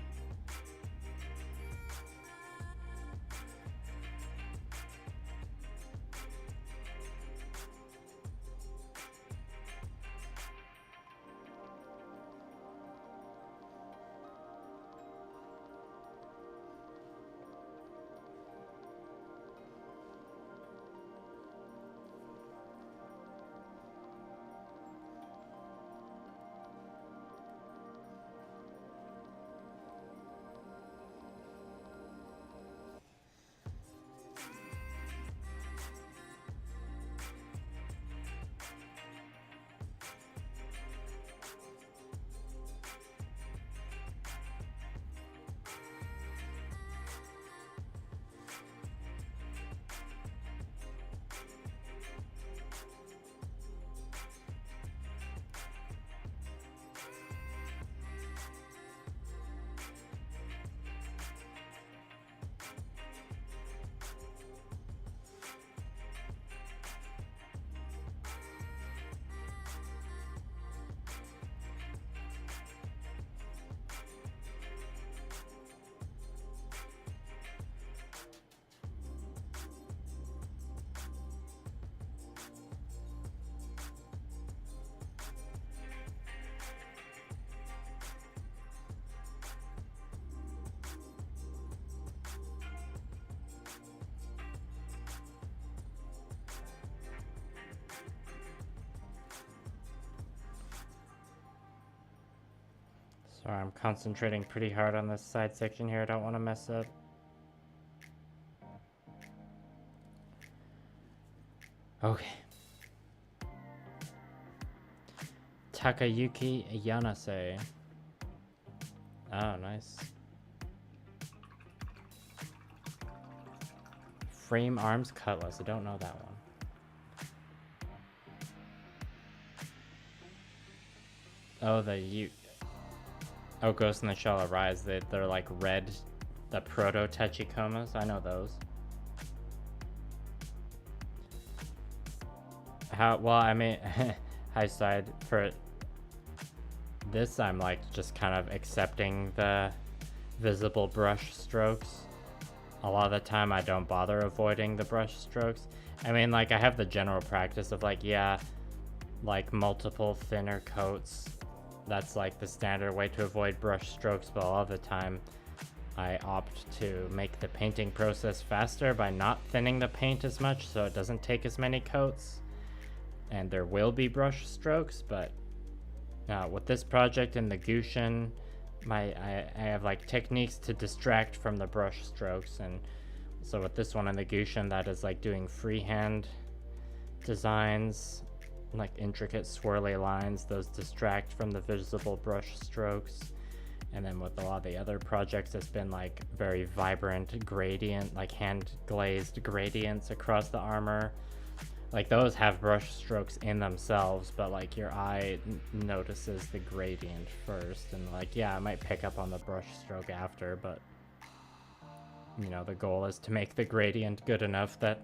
A: Sorry, I'm concentrating pretty hard on this side section here. I don't want to mess up. Okay. Takayuki Yanase. Oh, nice. Frame Arms Cutlass. I don't know that one. Oh, Oh, Ghost in the Shell Arise. They're like red. The proto Tachikomas. I know those. Well, I mean, high side for this, I'm like just kind of accepting the visible brush strokes. A lot of the time I don't bother avoiding the brush strokes. I mean, like, I have the general practice of like, yeah, like multiple thinner coats. That's like the standard way to avoid brush strokes, but a lot of the time I opt to make the painting process faster by not thinning the paint as much so it doesn't take as many coats. And there will be brush strokes, but with this project and the Gushin, I have like techniques to distract from the brush strokes, and so with this one and the Gushin, that is like doing freehand designs, like intricate swirly lines. Those distract from the visible brush strokes. And then with a lot of the other projects, it's been like very vibrant gradient, like hand glazed gradients across the armor. Like those have brush strokes in themselves, but like your eye notices the gradient first, and like, yeah, I might pick up on the brush stroke after, but you know, the goal is to make the gradient good enough that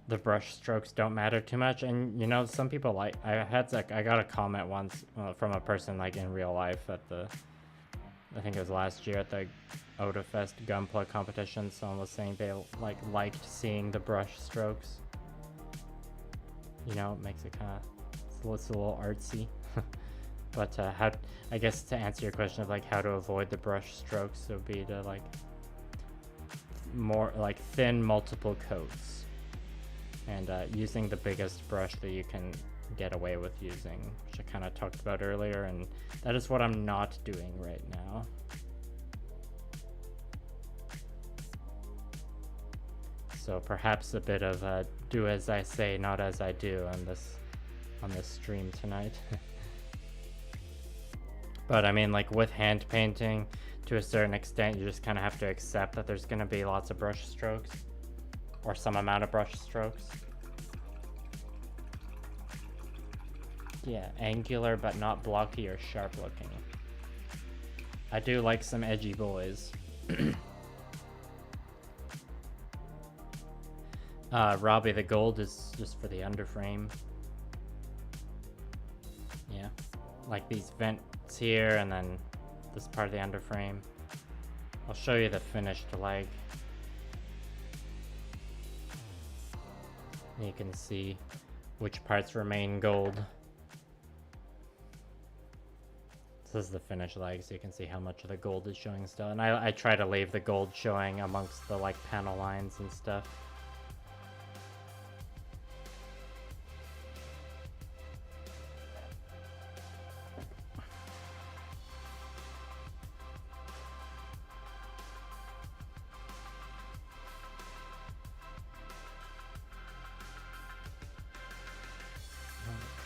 A: the brush strokes don't matter too much. And you know, some people like, I got a comment once from a person like in real life at I think it was last year at the Odafest Gunpla competition. Someone was saying they like liked seeing the brush strokes. You know, it makes it kind of, it's a little artsy. But I guess to answer your question of like how to avoid the brush strokes, it would be to like more like thin multiple coats, and using the biggest brush that you can get away with using, which I kind of talked about earlier, and that is what I'm not doing right now. So perhaps a bit of do as I say, not as I do on this stream tonight. But I mean, like with hand painting, to a certain extent, you just kind of have to accept that there's going to be lots of brush strokes, or some amount of brush strokes. Yeah, angular but not blocky or sharp looking. I do like some edgy boys. Robbie, the gold is just for the underframe. Yeah, like these vents here, and then this part of the underframe. I'll show you the finished leg. You can see which parts remain gold. This is the finished leg, so you can see how much of the gold is showing still. And I try to leave the gold showing amongst the like panel lines and stuff.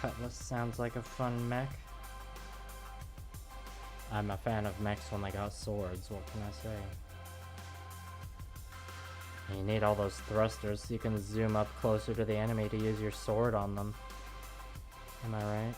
A: Cutlass sounds like a fun mech. I'm a fan of mechs when they got swords, what can I say? And you need all those thrusters so you can zoom up closer to the enemy to use your sword on them. Am I right?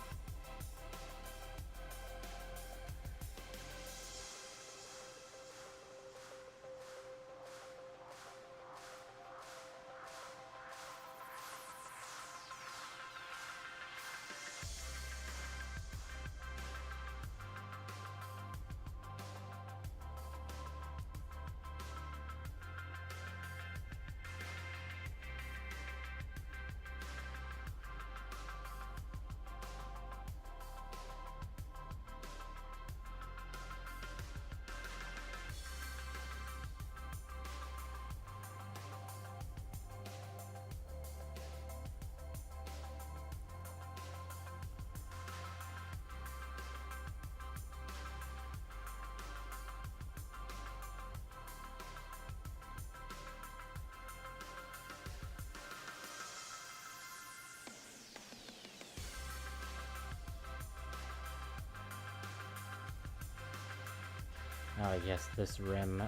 A: Oh yes, this rim.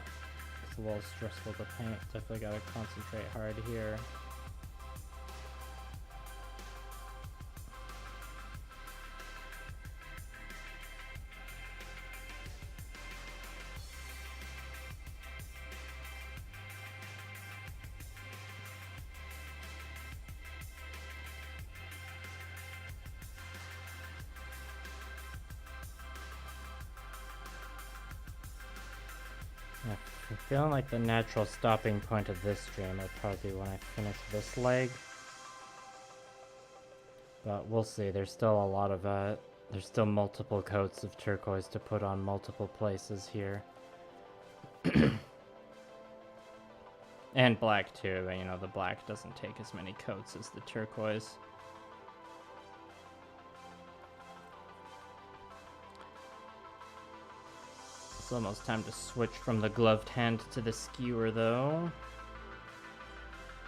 A: It's a little stressful to paint. Definitely gotta concentrate hard here. I'm feeling like the natural stopping point of this stream will probably be when I finish this leg. But we'll see. There's still a lot of there's still multiple coats of turquoise to put on multiple places here. And black too, but you know, the black doesn't take as many coats as the turquoise. It's almost time to switch from the gloved hand to the skewer though.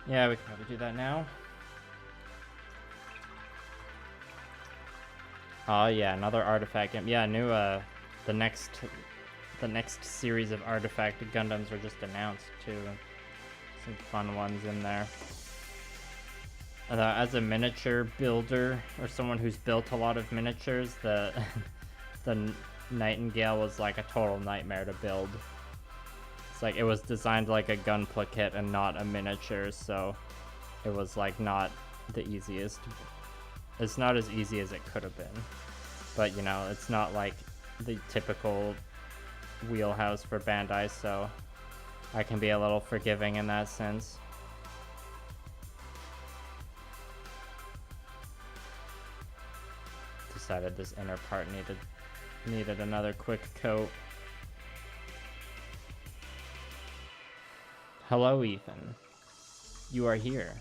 A: Yeah, we can probably do that now. Oh yeah, another artifact game. Yeah, new the next series of artifact Gundams were just announced too. Some fun ones in there. As a miniature builder or someone who's built a lot of miniatures, the Nightingale was like a total nightmare to build. It's like it was designed like a gunpla kit and not a miniature, so it was like not the easiest. It's not as easy as it could have been, but you know, it's not like the typical wheelhouse for Bandai, so I can be a little forgiving in that sense. Decided this inner part needed another quick coat. Hello, Ethan. You are here.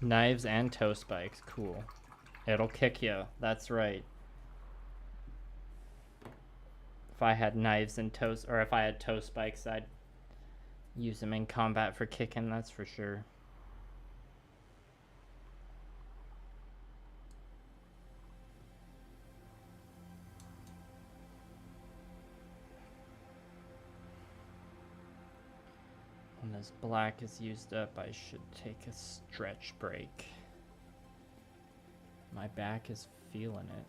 A: Knives and toe spikes. Cool. It'll kick you. That's right. If I had knives and toes, or if I had toe spikes, I'd use them in combat for kicking, that's for sure. When this black is used up, I should take a stretch break. My back is feeling it.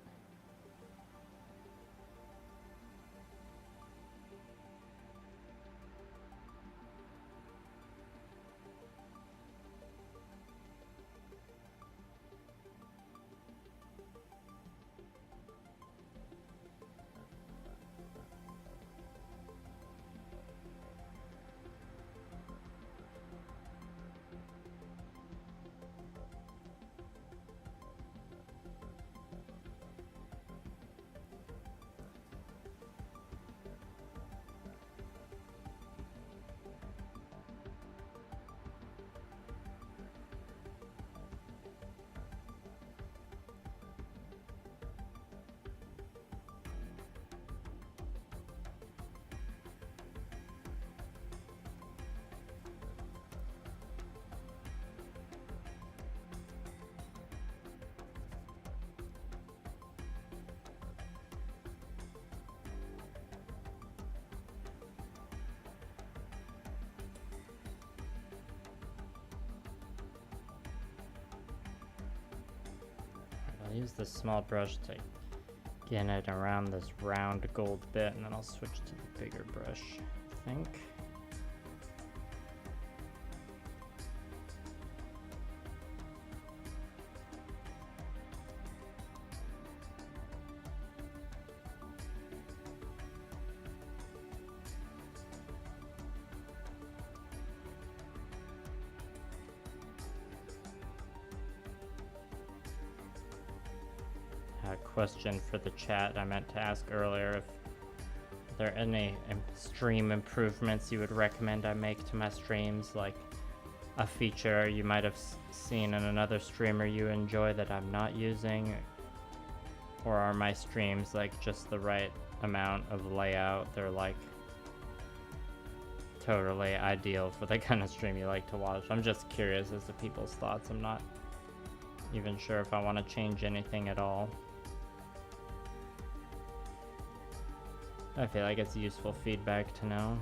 A: I'll use this small brush to get it around this round gold bit, and then I'll switch to the bigger brush, I think. Question for the chat I meant to ask earlier, if there are any stream improvements you would recommend I make to my streams, like a feature you might have seen in another streamer you enjoy that I'm not using, or are my streams like just the right amount of layout? They're like totally ideal for the kind of stream you like to watch. I'm just curious as to people's thoughts. I'm not even sure if I want to change anything at all. I feel like it's useful feedback to know.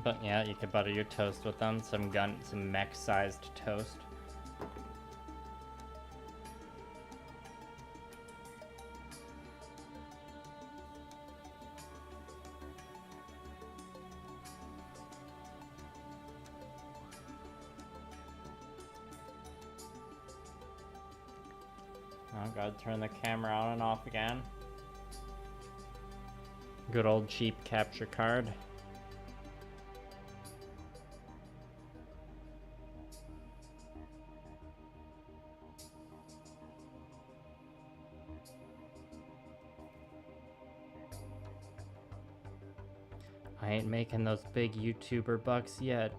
A: But yeah, you could butter your toast with them. Some mech-sized toast. Oh, gotta turn the camera on and off again. Good old cheap capture card. I ain't making those big YouTuber bucks yet.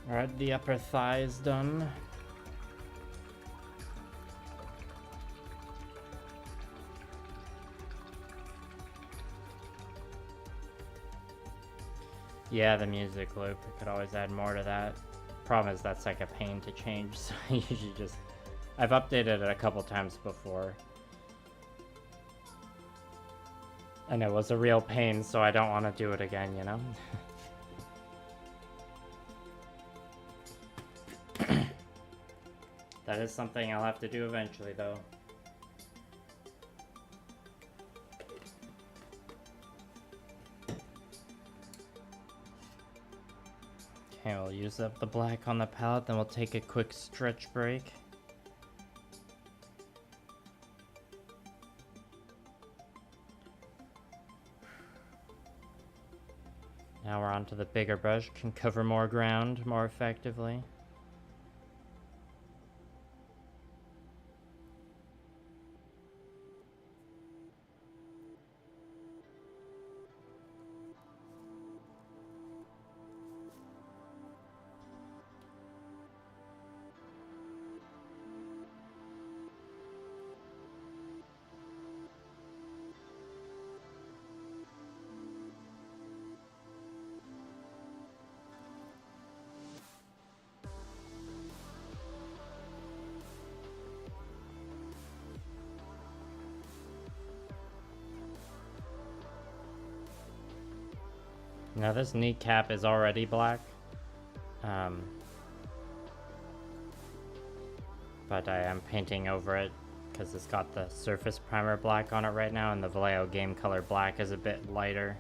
A: Alright, the upper thigh is done. Yeah, the music loop. I could always add more to that. Problem is that's like a pain to change, so I usually just... I've updated it a couple times before. And it was a real pain, so I don't want to do it again, you know? That is something I'll have to do eventually, though. Okay, we'll use up the black on the palette, then we'll take a quick stretch break. Now we're on to the bigger brush, can cover more ground more effectively. Now this kneecap is already black, but I am painting over it because it's got the surface primer black on it right now, and the Vallejo game color black is a bit lighter.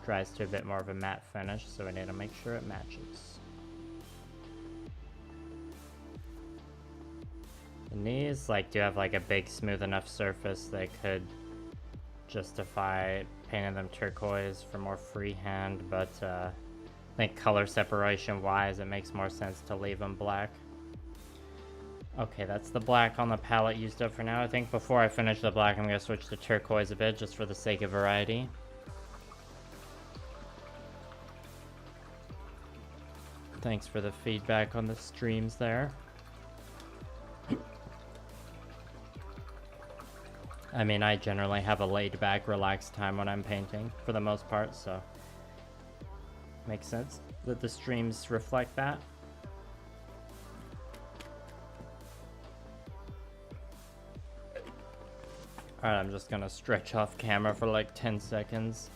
A: Dries to a bit more of a matte finish, so we need to make sure it matches. The knees do have like a big smooth enough surface that could justify painting them turquoise for more freehand, but I think color separation wise it makes more sense to leave them black. Okay, that's the black on the palette used up for now. I think before I finish the black I'm going to switch to turquoise a bit just for the sake of variety. Thanks for the feedback on the streams there. I mean, I generally have a laid-back, relaxed time when I'm painting, for the most part, so... Makes sense that the streams reflect that. Alright, I'm just gonna stretch off camera for like 10 seconds.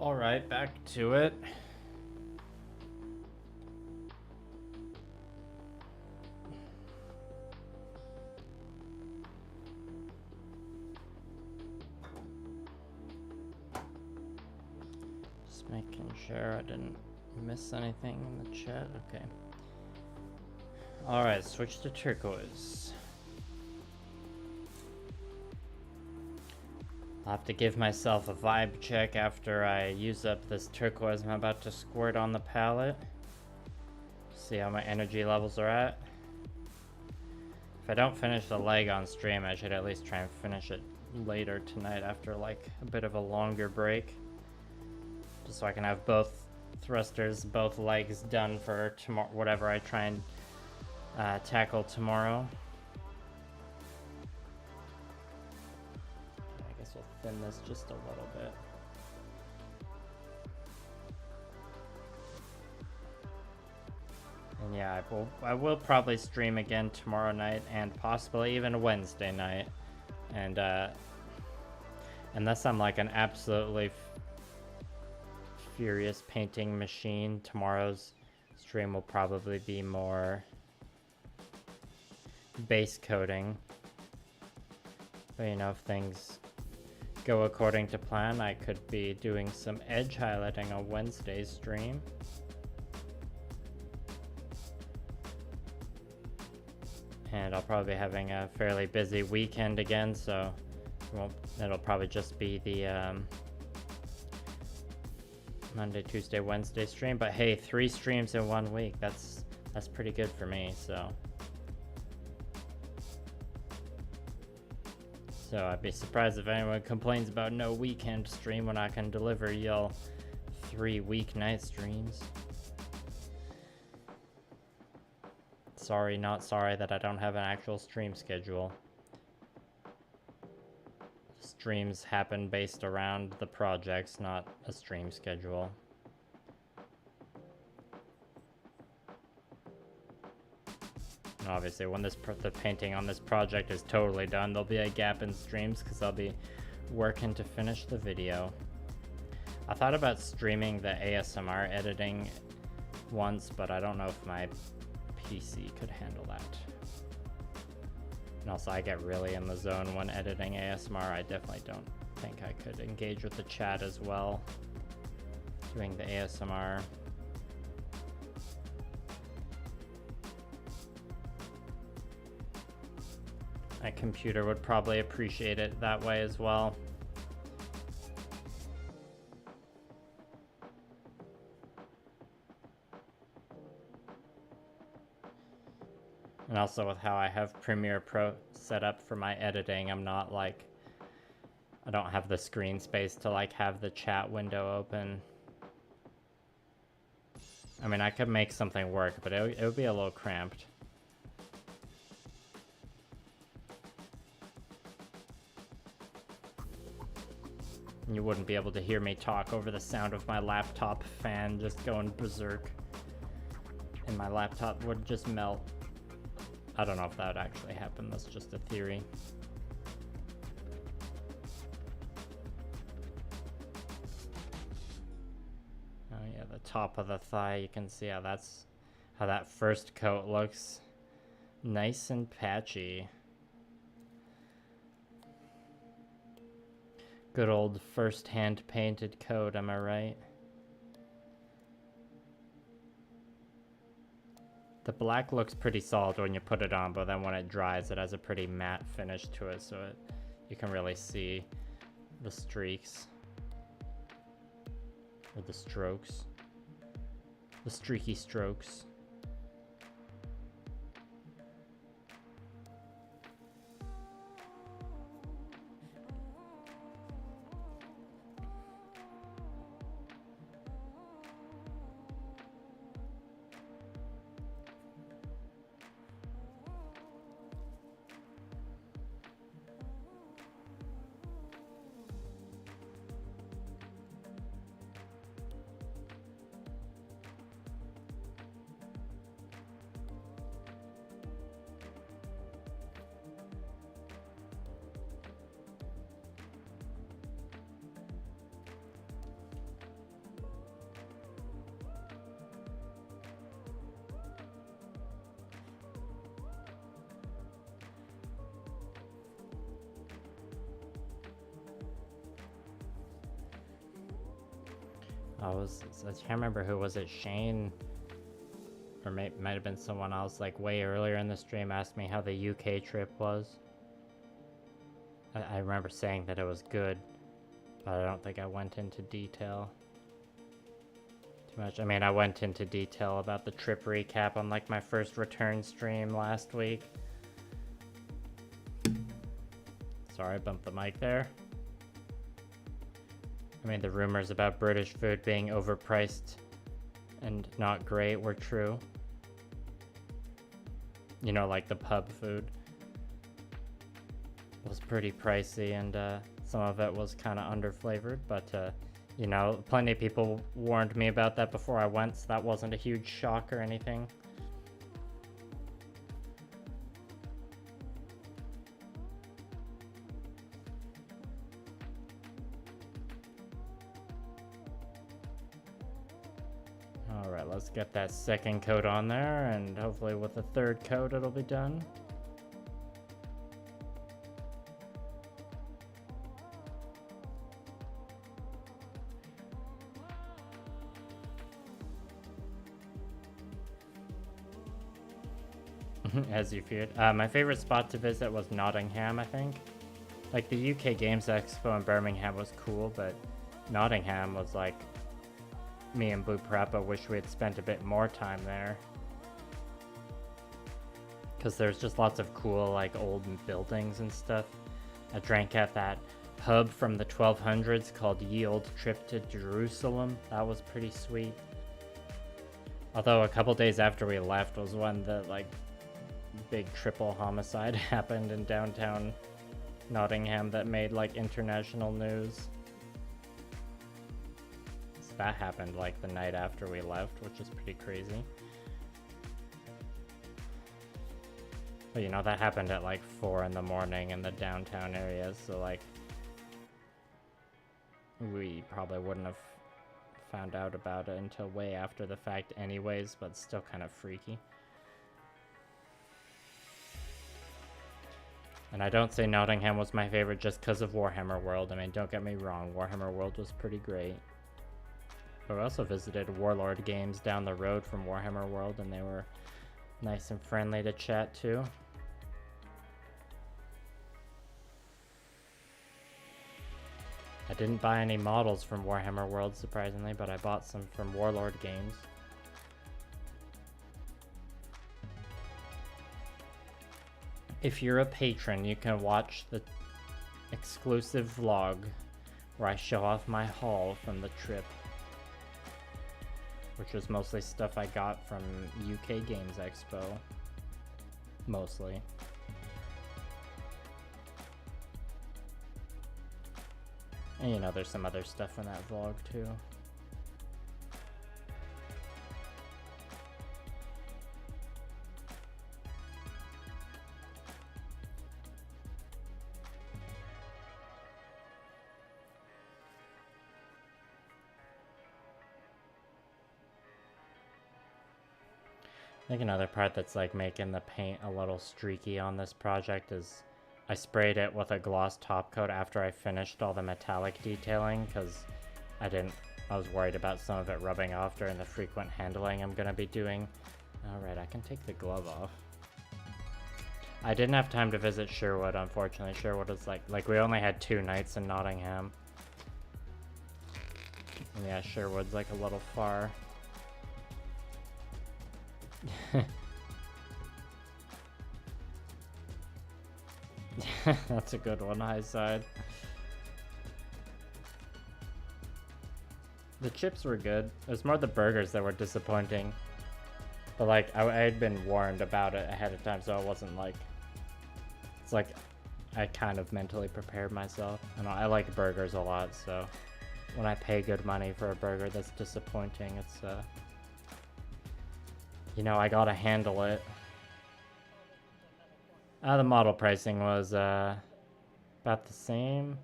A: Alright, back to it. Just making sure I didn't miss anything in the chat. Okay. Alright, switch to turquoise. I'll have to give myself a vibe check after I use up this turquoise I'm about to squirt on the palette. See how my energy levels are at. If I don't finish the leg on stream, I should at least try and finish it later tonight after like a bit of a longer break. Just so I can have both thrusters, both legs done for tomorrow, whatever I try and tackle tomorrow. I guess we'll thin this just a little bit. And yeah, I will probably stream again tomorrow night and possibly even Wednesday night. And unless I'm like an absolutely furious painting machine, tomorrow's stream will probably be more base coating. But you know, if things go according to plan, I could be doing some edge highlighting on Wednesday's stream. And I'll probably be having a fairly busy weekend again, so it'll probably just be the Monday, Tuesday, Wednesday stream. But hey, 3 streams in 1 week, that's pretty good for me, so I'd be surprised if anyone complains about no weekend stream when I can deliver y'all 3 weeknight streams. Sorry, not sorry that I don't have an actual stream schedule. Streams happen based around the projects, not a stream schedule. And obviously, when the painting on this project is totally done, there'll be a gap in streams because I'll be working to finish the video. I thought about streaming the ASMR editing once, but I don't know if my PC could handle that. And also, I get really in the zone when editing ASMR. I definitely don't think I could engage with the chat as well doing the ASMR. My computer would probably appreciate it that way as well. And also with how I have Premiere Pro set up for my editing, I'm not like, I don't have the screen space to like have the chat window open. I mean, I could make something work, but it would be a little cramped. You wouldn't be able to hear me talk over the sound of my laptop fan just going berserk. And my laptop would just melt. I don't know if that would actually happen, that's just a theory. Oh yeah, the top of the thigh, you can see how that first coat looks. Nice and patchy. Good old first hand painted coat, am I right? The black looks pretty solid when you put it on, but then when it dries, it has a pretty matte finish to it, so you can really see the streaks. Or the strokes. The streaky strokes. I can't remember who was it, Shane? Or might have been someone else, like way earlier in the stream, asked me how the UK trip was. I remember saying that it was good, but I don't think I went into detail too much. I mean, I went into detail about the trip recap on like my first return stream last week. Sorry, I bumped the mic there. I mean, the rumors about British food being overpriced and not great were true. You know, like the pub food was pretty pricey, and some of it was kind of underflavored, but you know, plenty of people warned me about that before I went, so that wasn't a huge shock or anything. Alright, let's get that second coat on there, and hopefully with the third coat it'll be done. As you feared. My favorite spot to visit was Nottingham, I think. Like, the UK Games Expo in Birmingham was cool, but Nottingham was like... Me and Blue Parappa wish we had spent a bit more time there. Because there's just lots of cool, like, old buildings and stuff. I drank at that pub from the 1200s called Ye Olde Trip to Jerusalem. That was pretty sweet. Although a couple days after we left was when the, like, big triple homicide happened in downtown Nottingham that made like international news. So that happened like the night after we left, which is pretty crazy. But you know, that happened at like 4 in the morning in the downtown area, so like we probably wouldn't have found out about it until way after the fact anyways, but still kind of freaky. And I don't say Nottingham was my favorite just because of Warhammer World. I mean, don't get me wrong, Warhammer World was pretty great. But we also visited Warlord Games down the road from Warhammer World, and they were nice and friendly to chat to. I didn't buy any models from Warhammer World, surprisingly, but I bought some from Warlord Games. If you're a patron, you can watch the exclusive vlog where I show off my haul from the trip, which was mostly stuff I got from UK Games Expo, mostly. And you know, there's some other stuff in that vlog too. I think another part that's like making the paint a little streaky on this project is I sprayed it with a gloss top coat after I finished all the metallic detailing because I was worried about some of it rubbing off during the frequent handling I'm gonna be doing. Alright, I can take the glove off. I didn't have time to visit Sherwood, unfortunately. Sherwood was like we only had 2 nights in Nottingham. And yeah, Sherwood's like a little far. That's a good one, high side. The chips were good. It was more the burgers that were disappointing. But like, I had been warned about it ahead of time, so it wasn't like... It's like, I kind of mentally prepared myself. And I like burgers a lot, so... When I pay good money for a burger that's disappointing, it's you know, I gotta handle it. The model pricing was about the same,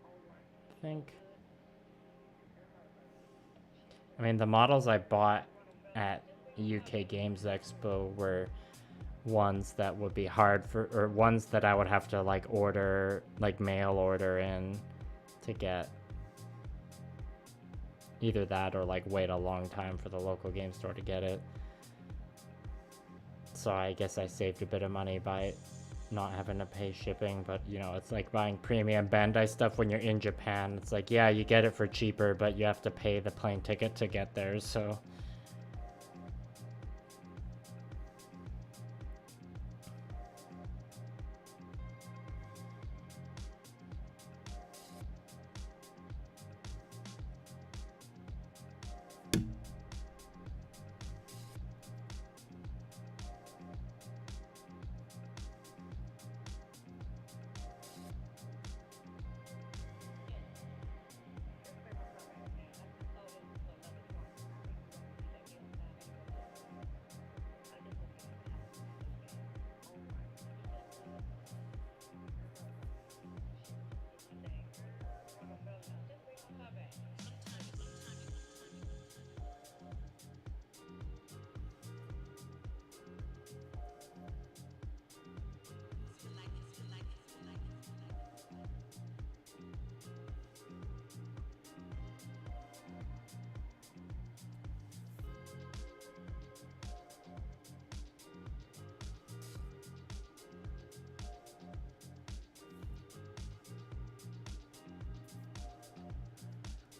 A: I think. I mean, the models I bought at UK Games Expo were ones that would be hard for, or ones that I would have to like order, like mail order in to get. Either that or like wait a long time for the local game store to get it. So I guess I saved a bit of money by not having to pay shipping, but you know, it's like buying premium Bandai stuff when you're in Japan. It's like, yeah, you get it for cheaper, but you have to pay the plane ticket to get there, so...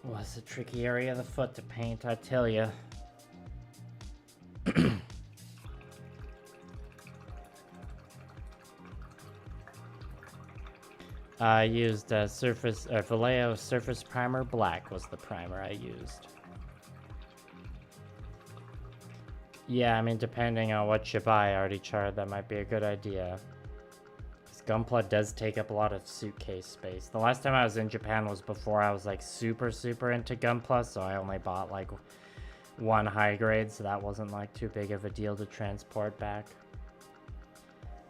A: Oh, it's a tricky area of the foot to paint, I tell ya. I used Vallejo Surface Primer Black was the primer I used. Yeah, I mean, depending on what you buy, I already charted, that might be a good idea. Gunpla does take up a lot of suitcase space. The last time I was in Japan was before I was like super into Gunpla, so I only bought like one high grade, so that wasn't like too big of a deal to transport back.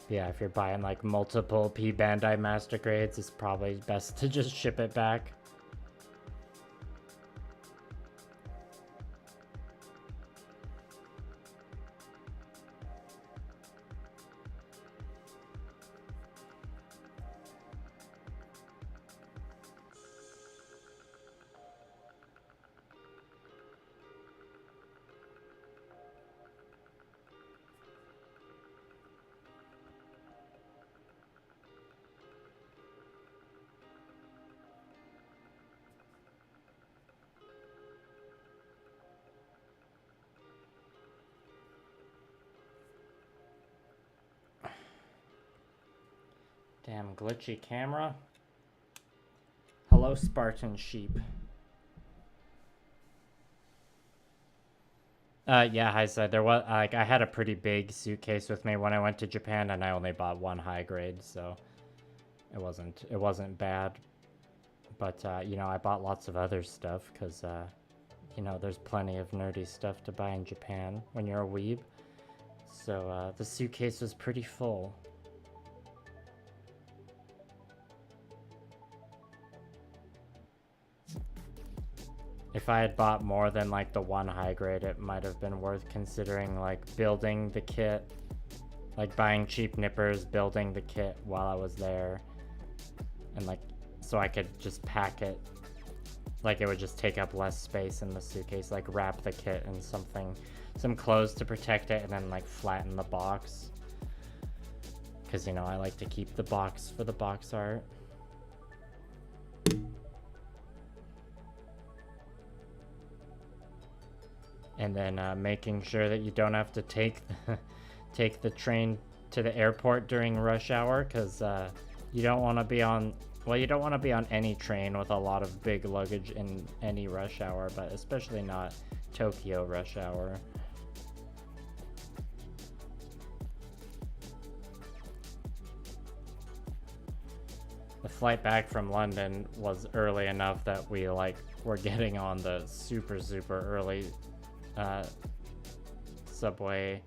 A: Yeah, if you're buying like multiple P Bandai master grades, it's probably best to just ship it back. Damn glitchy camera. Hello, Spartan sheep. Yeah, I said there was like I had a pretty big suitcase with me when I went to Japan, and I only bought one high grade, so it wasn't bad. But you know, I bought lots of other stuff because you know, there's plenty of nerdy stuff to buy in Japan when you're a weeb. So the suitcase was pretty full. If I had bought more than like the one high grade, it might have been worth considering like building the kit, like buying cheap nippers, building the kit while I was there, and like so I could just pack it, like it would just take up less space in the suitcase, like wrap the kit in some clothes to protect it, and then like flatten the box, because you know, I like to keep the box for the box art. And then making sure that you don't have to take the train to the airport during rush hour, because you don't want to be on, well, you don't want to be on any train with a lot of big luggage in any rush hour, but especially not Tokyo rush hour. The flight back from London was early enough that we like were getting on the super early subway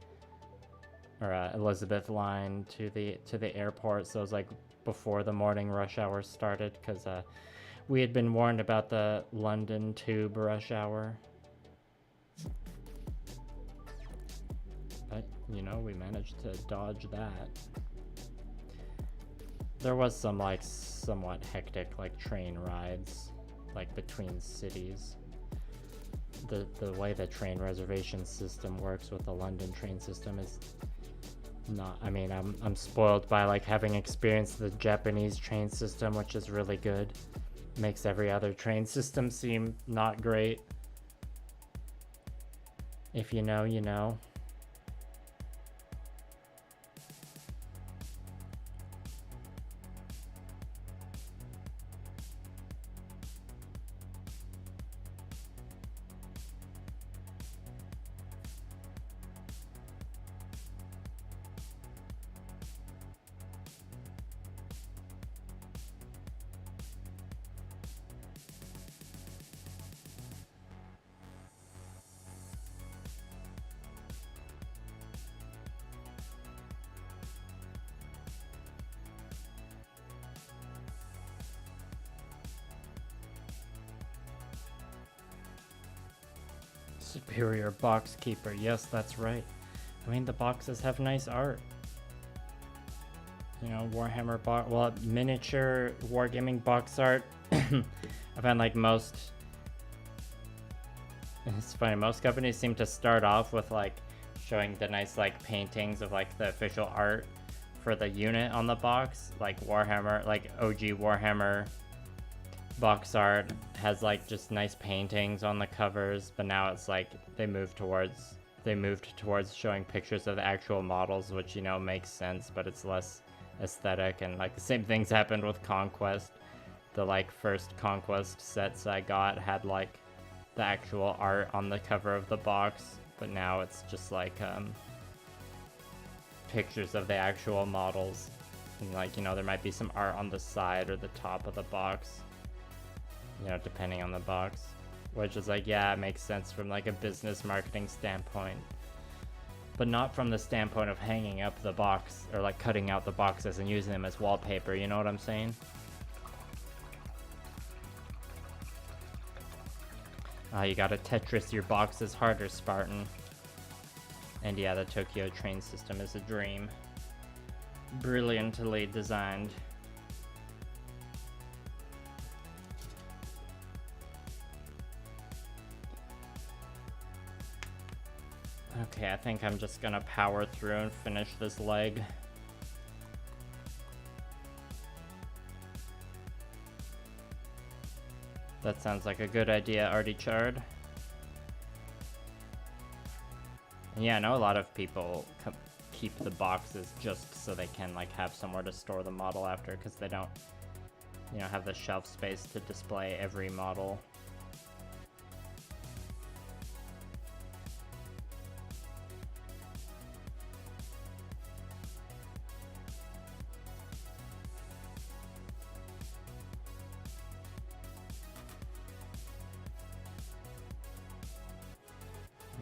A: or Elizabeth line to the airport, so it was like before the morning rush hour started, because we had been warned about the London tube rush hour, but you know, we managed to dodge that. There was some like somewhat hectic like train rides like between cities. the way the train reservation system works with the London train system is not, I mean, I'm spoiled by like having experienced the Japanese train system, which is really good. Makes every other train system seem not great. If you know, you know. Superior box keeper. Yes, that's right. I mean, the boxes have nice art. You know, Warhammer box, well, miniature wargaming box art. I find like most, it's funny, most companies seem to start off with like showing the nice like paintings of like the official art for the unit on the box. Like Warhammer, like OG Warhammer box art has like just nice paintings on the covers, but now it's like they moved towards showing pictures of the actual models, which, you know, makes sense, but it's less aesthetic. And like the same things happened with Conquest. The like first Conquest sets I got had like the actual art on the cover of the box, but now it's just like pictures of the actual models, and like, you know, there might be some art on the side or the top of the box, you know, depending on the box, which is like, yeah, it makes sense from like a business marketing standpoint, but not from the standpoint of hanging up the box or like cutting out the boxes and using them as wallpaper, you know what I'm saying? You gotta Tetris your boxes harder, Spartan. And yeah, the Tokyo train system is a dream. Brilliantly designed. Okay, I think I'm just gonna power through and finish this leg. That sounds like a good idea, Artie Chard. And yeah, I know a lot of people keep the boxes just so they can like have somewhere to store the model after, because they don't, you know, have the shelf space to display every model.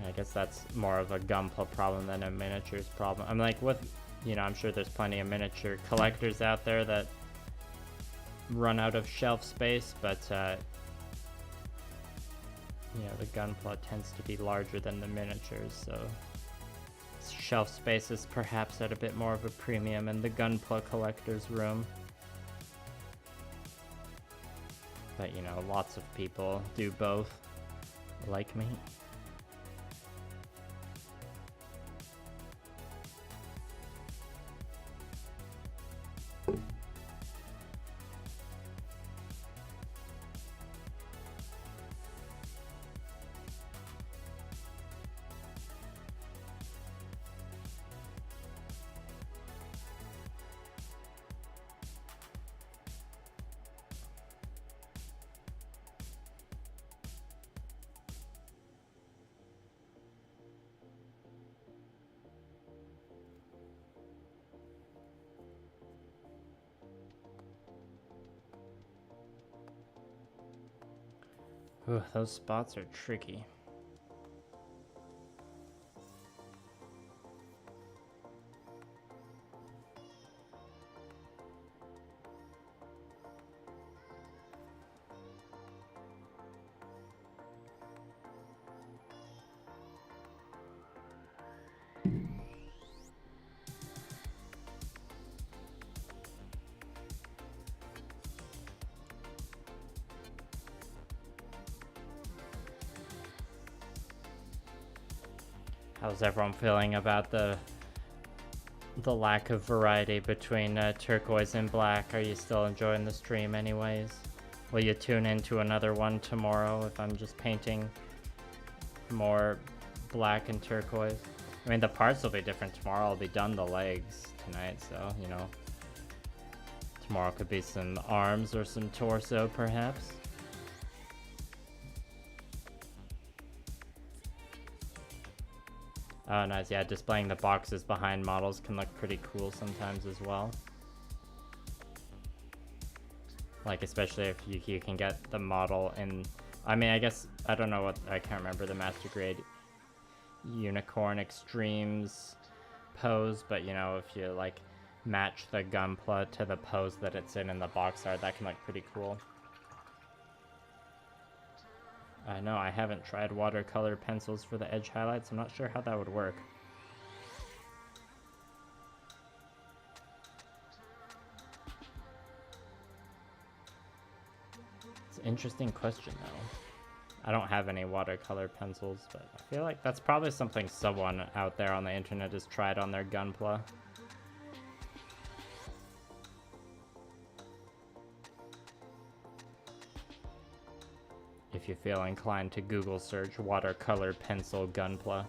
A: I guess that's more of a gunpla problem than a miniatures problem. I'm like, with, you know, I'm sure there's plenty of miniature collectors out there that run out of shelf space, but you know, the gunpla tends to be larger than the miniatures, so shelf space is perhaps at a bit more of a premium in the gunpla collector's room. But you know, lots of people do both, like me. Ooh, those spots are tricky. How's everyone feeling about the lack of variety between turquoise and black? Are you still enjoying the stream anyways? Will you tune into another one tomorrow if I'm just painting more black and turquoise? I mean, the parts will be different tomorrow. I'll be done the legs tonight, so, you know. Tomorrow could be some arms or some torso, perhaps. Oh, nice. Yeah, displaying the boxes behind models can look pretty cool sometimes as well. Like, especially if you can get the model in... I mean, I guess... I don't know what... I can't remember the Master Grade Unicorn Extremes pose, but, you know, if you, like, match the gunpla to the pose that it's in the box art, that can look pretty cool. I know, I haven't tried watercolor pencils for the edge highlights. I'm not sure how that would work. It's an interesting question, though. I don't have any watercolor pencils, but I feel like that's probably something someone out there on the internet has tried on their gunpla. If you feel inclined to Google search watercolor pencil gunpla.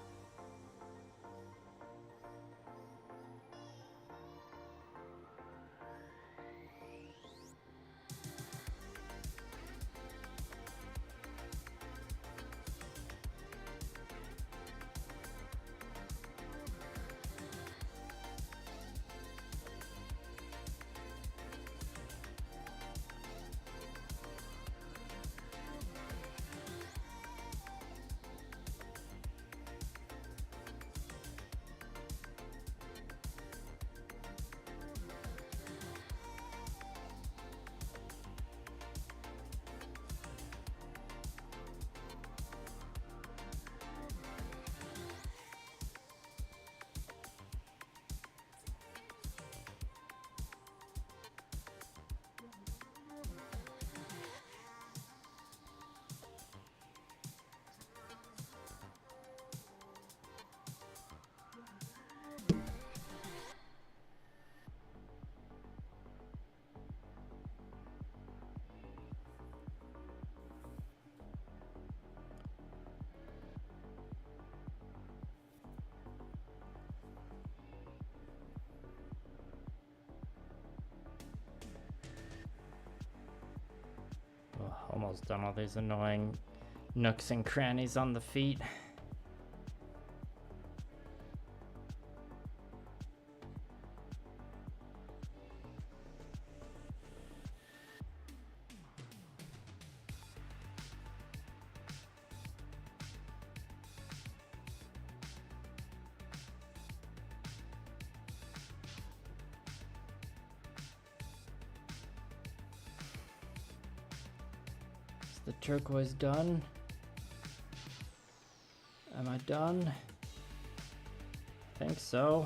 A: Almost done all these annoying nooks and crannies on the feet. The turquoise done? Am I done? I think so.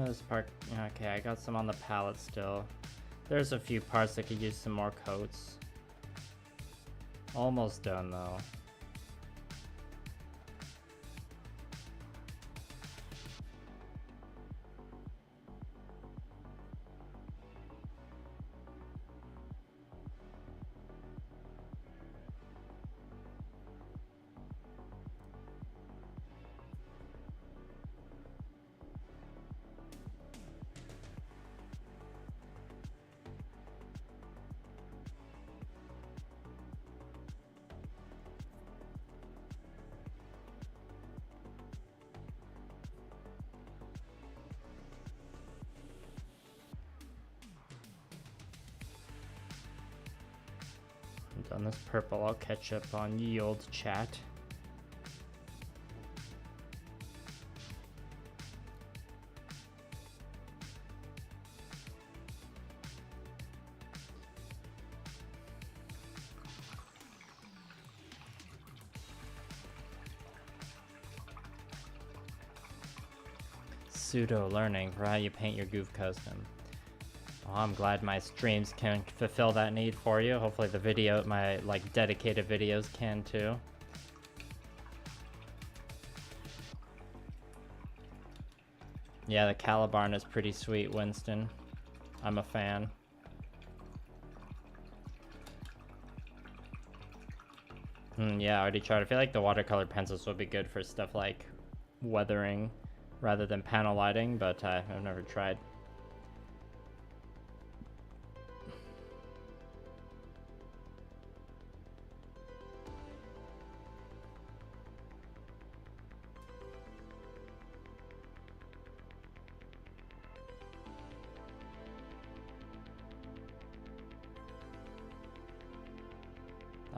A: This part, okay, I got some on the palette still. There's a few parts that could use some more coats. Almost done though. On this purple, I'll catch up on ye old chat. Pseudo learning for how you paint your goof custom. Oh, I'm glad my streams can fulfill that need for you. Hopefully the video, my like dedicated videos can too. Yeah, the Calibarn is pretty sweet, Winston. I'm a fan. Yeah, I already tried. I feel like the watercolor pencils would be good for stuff like weathering rather than panel lighting, but I've never tried.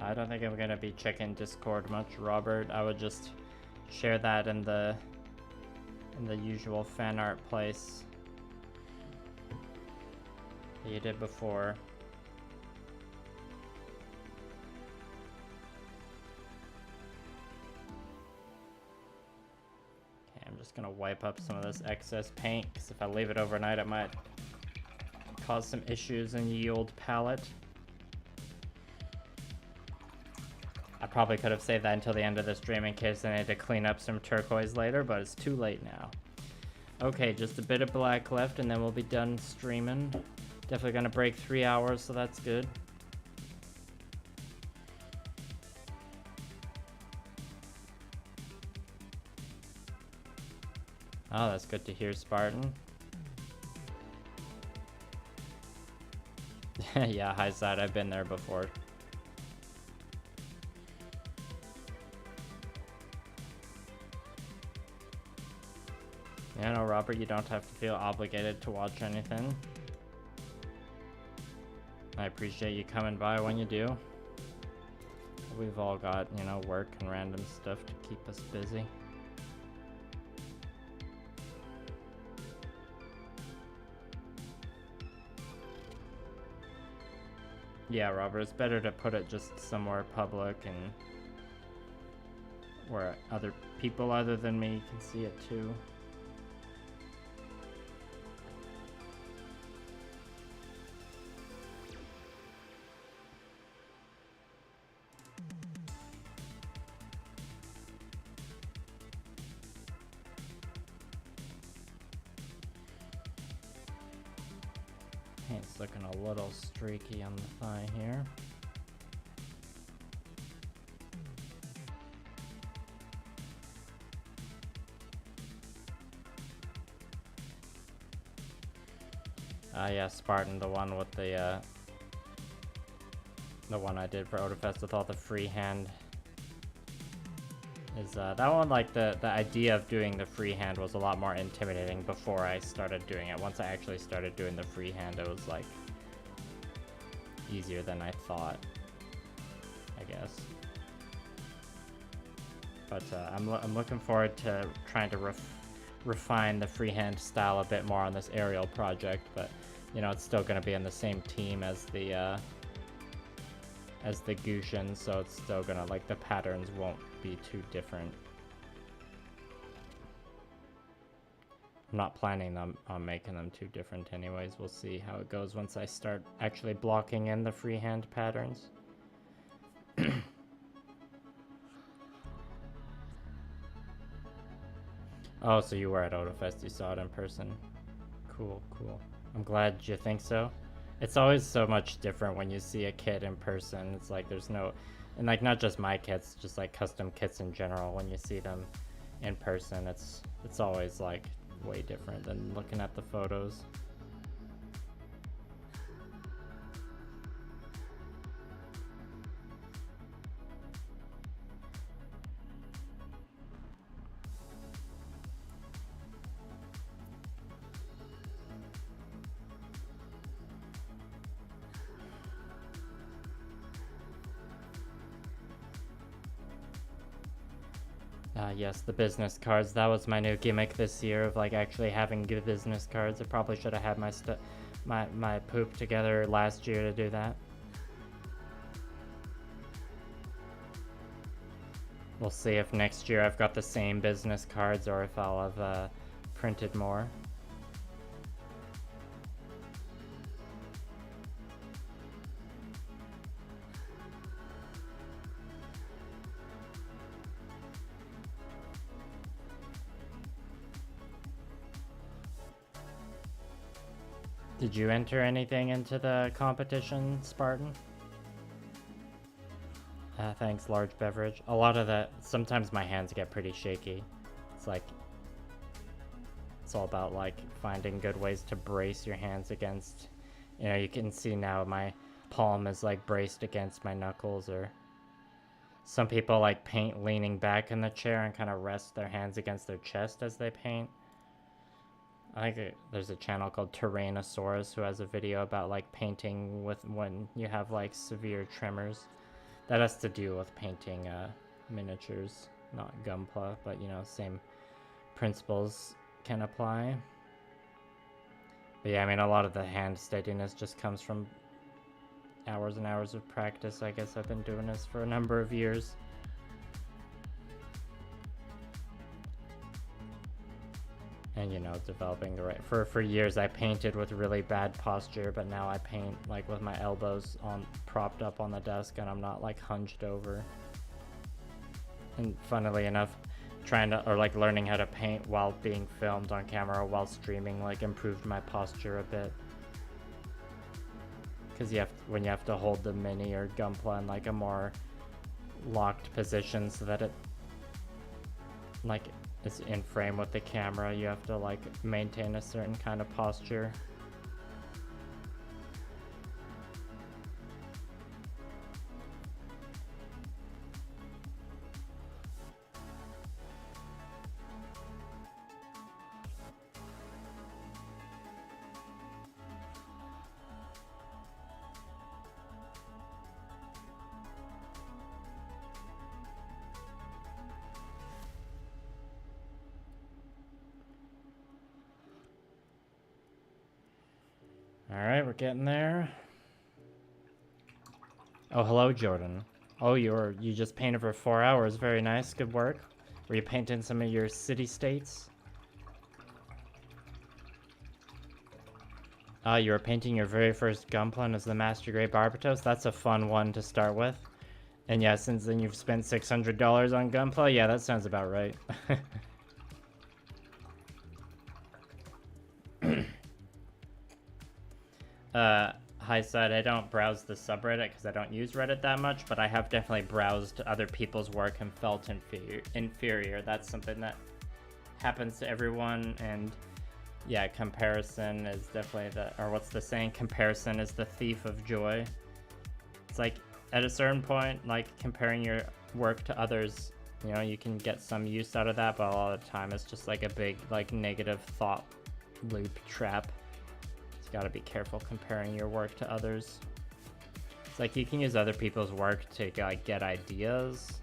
A: I don't think I'm gonna be checking Discord much, Robert. I would just share that in the usual fan art place that you did before. Okay, I'm just gonna wipe up some of this excess paint, because if I leave it overnight, it might cause some issues in the old palette. I probably could have saved that until the end of the stream in case I need to clean up some turquoise later, but it's too late now. Okay, just a bit of black left and then we'll be done streaming. Definitely gonna break 3 hours, so that's good. Oh, that's good to hear, Spartan. Yeah, high side, I've been there before. Yeah, no, Robert, you don't have to feel obligated to watch anything. I appreciate you coming by when you do. We've all got, you know, work and random stuff to keep us busy. Yeah, Robert, it's better to put it just somewhere public and where other people other than me can see it too. Paint's looking a little streaky on the thigh here. Yeah, Spartan, the one with the one I did for Otafest with all the freehand is that one, like the idea of doing the freehand was a lot more intimidating before I started doing it. Once I actually started doing the freehand, it was like easier than I thought, I guess. But I'm looking forward to trying to refine the freehand style a bit more on this aerial project, but you know, it's still going to be in the same team as the Gushin, so it's still gonna, like, the patterns won't be too different. I'm not planning on making them too different anyways. We'll see how it goes once I start actually blocking in the freehand patterns. Oh, so you were at Otafest, you saw it in person. Cool, cool. I'm glad you think so. It's always so much different when you see a kit in person. It's like there's no, and like not just my kits, just like custom kits in general. When you see them in person, it's always like way different than looking at the photos. Yes, the business cards. That was my new gimmick this year of like actually having good business cards. I probably should have had my poop together last year to do that. We'll see if next year I've got the same business cards or if I'll have printed more. Did you enter anything into the competition, Spartan? Thanks, large beverage. A lot of that, sometimes my hands get pretty shaky. It's like, it's all about like finding good ways to brace your hands against, you know, you can see now my palm is like braced against my knuckles, or some people like paint leaning back in the chair and kind of rest their hands against their chest as they paint. I think there's a channel called Tyrannosaurus who has a video about like painting with when you have like severe tremors. That has to do with painting miniatures, not gunpla, but you know, same principles can apply. But yeah, I mean, a lot of the hand steadiness just comes from hours and hours of practice. I guess I've been doing this for a number of years. And you know, developing the right, for years I painted with really bad posture, but now I paint like with my elbows on propped up on the desk and I'm not like hunched over. And funnily enough, trying to, or like learning how to paint while being filmed on camera while streaming, like improved my posture a bit. Because you have to, when you have to hold the mini or gunpla in like a more locked position so that it like it's in frame with the camera, you have to like maintain a certain kind of posture. Alright, we're getting there. Oh, hello, Jordan. Oh, you just painted for 4 hours. Very nice. Good work. Were you painting some of your city-states? You were painting your very first gunpla as the Master Grade Barbatos. That's a fun one to start with. And yeah, since then you've spent $600 on gunpla. Yeah, that sounds about right. Hi side, I don't browse the subreddit because I don't use Reddit that much, but I have definitely browsed other people's work and felt inferior. That's something that happens to everyone, and yeah, comparison is definitely or what's the saying? Comparison is the thief of joy. It's like, at a certain point, like, comparing your work to others, you know, you can get some use out of that, but a lot of the time it's just like a big, like, negative thought loop trap. You gotta be careful comparing your work to others. It's like you can use other people's work to like get ideas,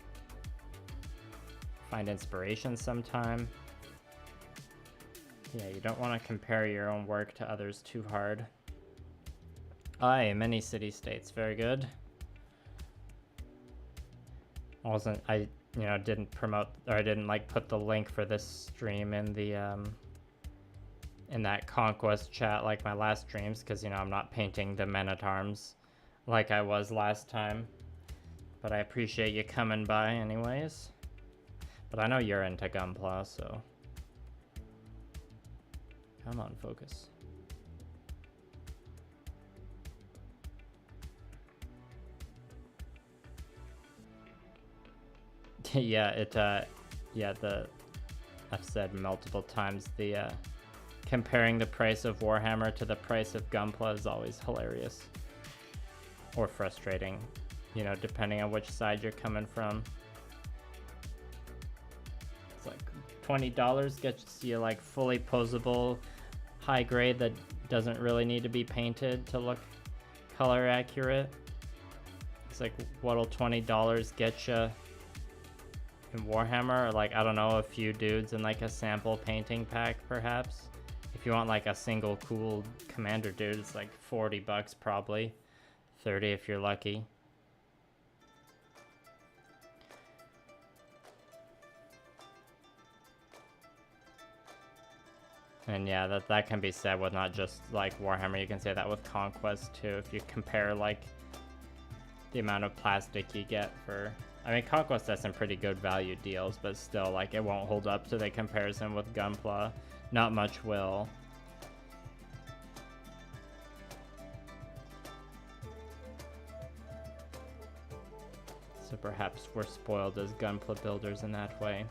A: find inspiration sometime. Yeah, you don't want to compare your own work to others too hard. Aye, many city-states, very good. I didn't promote, or I didn't like put the link for this stream in the in that conquest chat like my last streams, because you know I'm not painting the men at arms like I was last time, but I appreciate you coming by anyways. But I know you're into gunpla, so come on, focus. Yeah, I've said multiple times, the comparing the price of Warhammer to the price of gunpla is always hilarious. Or frustrating, you know, depending on which side you're coming from. It's like $20 gets you like fully posable, high grade that doesn't really need to be painted to look color accurate. It's like, what'll $20 get you in Warhammer? Or like, I don't know, a few dudes in like a sample painting pack perhaps. If you want like a single cool commander dude, it's like $40 probably. 30 if you're lucky. And yeah, that can be said with not just like Warhammer, you can say that with Conquest too. If you compare like the amount of plastic you get for, I mean, Conquest has some pretty good value deals, but still like it won't hold up to the comparison with Gunpla. Not much will. So perhaps we're spoiled as gunpla builders in that way.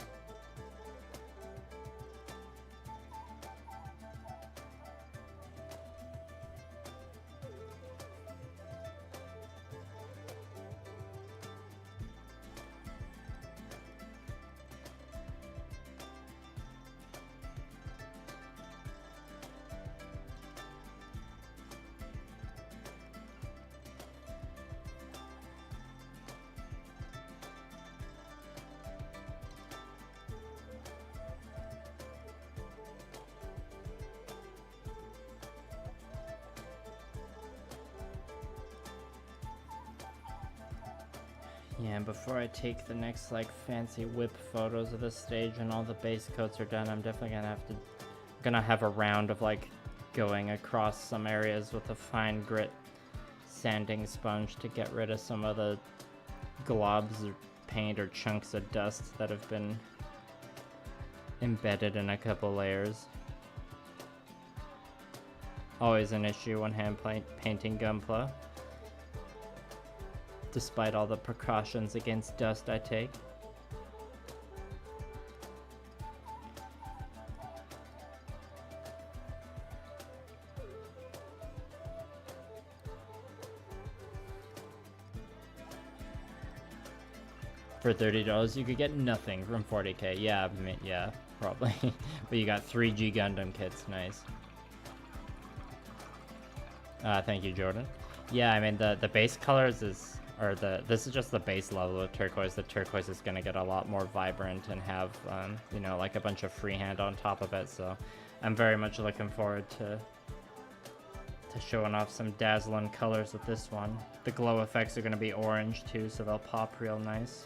A: Yeah, and before I take the next like fancy whip photos of the stage and all the base coats are done, I'm definitely gonna have a round of like going across some areas with a fine grit sanding sponge to get rid of some of the globs or paint or chunks of dust that have been embedded in a couple layers. Always an issue when hand painting gunpla, despite all the precautions against dust I take. For $30, you could get nothing from 40k. Yeah, I mean, yeah, probably. But you got 3G Gundam kits, nice. Thank you, Jordan. Yeah, I mean, the base colors is, or this is just the base level of turquoise. The turquoise is gonna get a lot more vibrant and have, you know, like a bunch of freehand on top of it. So I'm very much looking forward to showing off some dazzling colors with this one. The glow effects are gonna be orange too, so they'll pop real nice.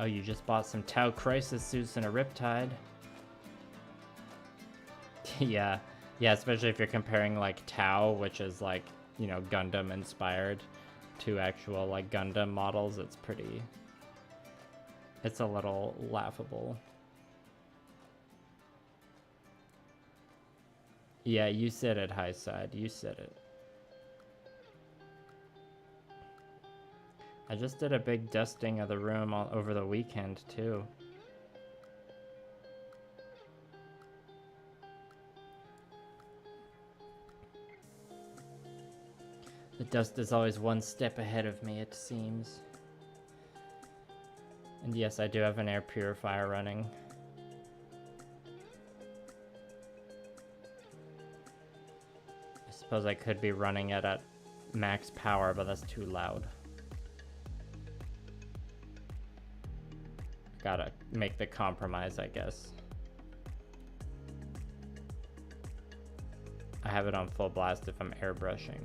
A: Oh, you just bought some Tau Crisis suits and a Riptide. Yeah, especially if you're comparing like Tau, which is like, you know, Gundam inspired, to actual like Gundam models. It's a little laughable. Yeah, you said it, High Side, you said it. I just did a big dusting of the room all over the weekend too. The dust is always one step ahead of me, it seems. And yes, I do have an air purifier running. I suppose I could be running it at max power, but that's too loud. Gotta make the compromise, I guess. I have it on full blast if I'm airbrushing.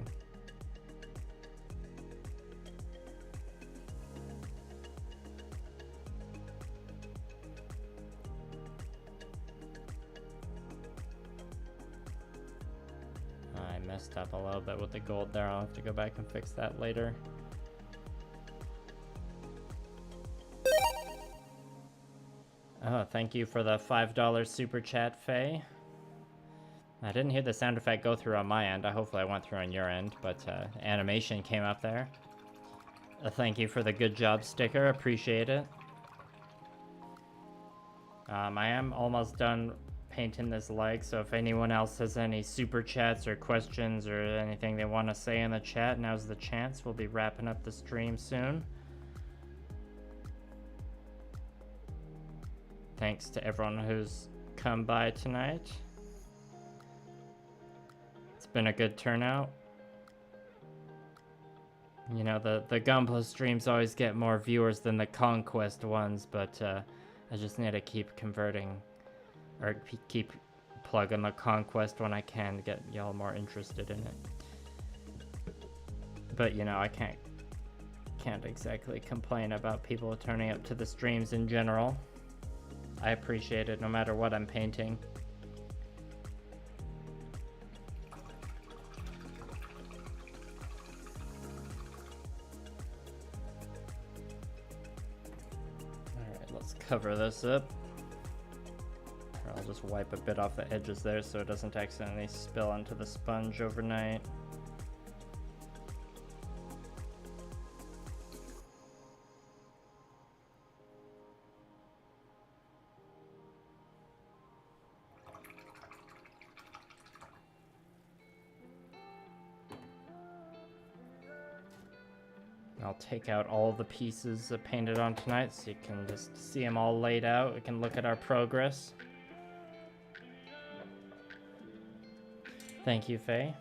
A: I messed up a little bit with the gold there. I'll have to go back and fix that later. Oh, thank you for the $5 super chat, Faye. I didn't hear the sound effect go through on my end. Hopefully I went through on your end, but animation came up there. Thank you for the good job sticker. Appreciate it. I am almost done painting this leg, so if anyone else has any super chats or questions or anything they want to say in the chat, now's the chance. We'll be wrapping up the stream soon. Thanks to everyone who's come by tonight. It's been a good turnout. You know, the Gunpla streams always get more viewers than the Conquest ones, but I just need to keep converting, or keep plugging the Conquest when I can, get y'all more interested in it. But you know, I can't exactly complain about people turning up to the streams in general. I appreciate it no matter what I'm painting. Alright, let's cover this up. I'll just wipe a bit off the edges there so it doesn't accidentally spill onto the sponge overnight. I'll take out all the pieces painted on tonight so you can just see them all laid out. We can look at our progress. Thank you, Faye.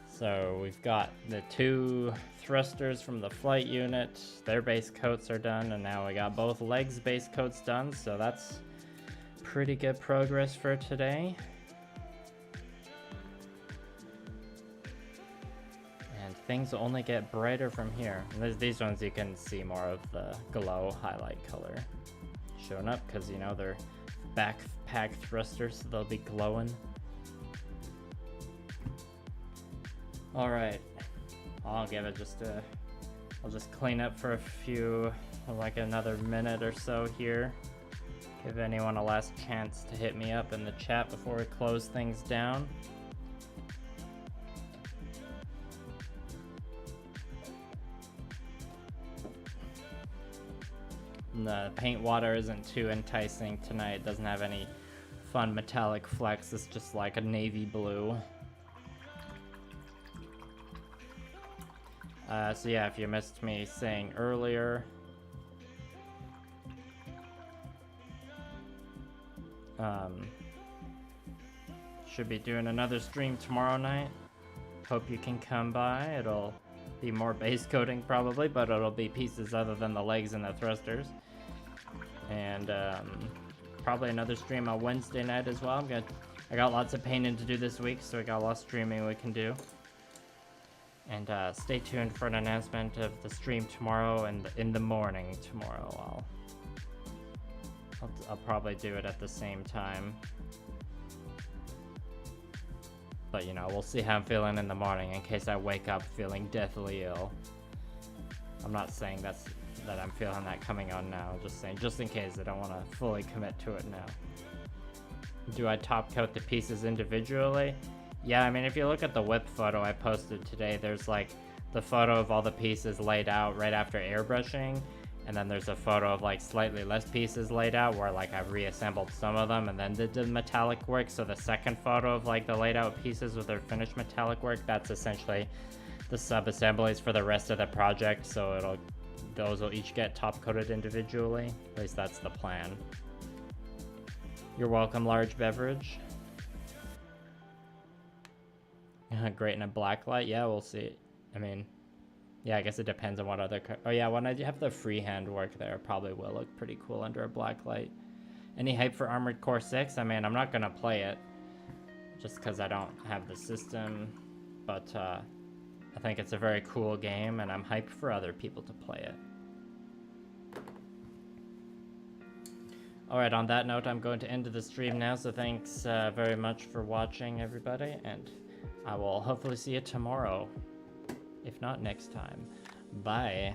A: So we've got the 2 thrusters from the flight unit. Their base coats are done, and now we got both legs base coats done, so that's pretty good progress for today. And things will only get brighter from here. And these ones you can see more of the glow highlight color showing up because, you know, they're backpack thrusters, so they'll be glowing. Alright, I'll give it I'll just clean up for a few, like another minute or so here. Give anyone a last chance to hit me up in the chat before we close things down. The paint water isn't too enticing tonight. It doesn't have any fun metallic flecks. It's just like a navy blue. So yeah, if you missed me saying earlier, should be doing another stream tomorrow night. Hope you can come by. It'll be more base coating probably, but it'll be pieces other than the legs and the thrusters. And probably another stream on Wednesday night as well. I got lots of painting to do this week, so we got a lot of streaming we can do. And stay tuned for an announcement of the stream tomorrow and in the morning tomorrow. I'll probably do it at the same time. But you know, we'll see how I'm feeling in the morning in case I wake up feeling deathly ill. I'm not saying that I'm feeling that coming on now, just saying, just in case I don't want to fully commit to it now. Do I top coat the pieces individually? Yeah, I mean, if you look at the whip photo I posted today, there's like the photo of all the pieces laid out right after airbrushing, and then there's a photo of like slightly less pieces laid out where like I've reassembled some of them and then did the metallic work. So the second photo of like the laid out pieces with their finished metallic work, that's essentially the sub-assemblies for the rest of the project, so those will each get top coated individually. At least that's the plan. You're welcome, large beverage. Great in a black light. Yeah, we'll see. I mean, yeah, I guess it depends on what other... Oh yeah, when I have the freehand work there, it probably will look pretty cool under a black light. Any hype for Armored Core 6? I mean, I'm not going to play it just because I don't have the system, but I think it's a very cool game, and I'm hyped for other people to play it. Alright, on that note, I'm going to end the stream now, so thanks very much for watching, everybody, and I will hopefully see you tomorrow, if not next time. Bye.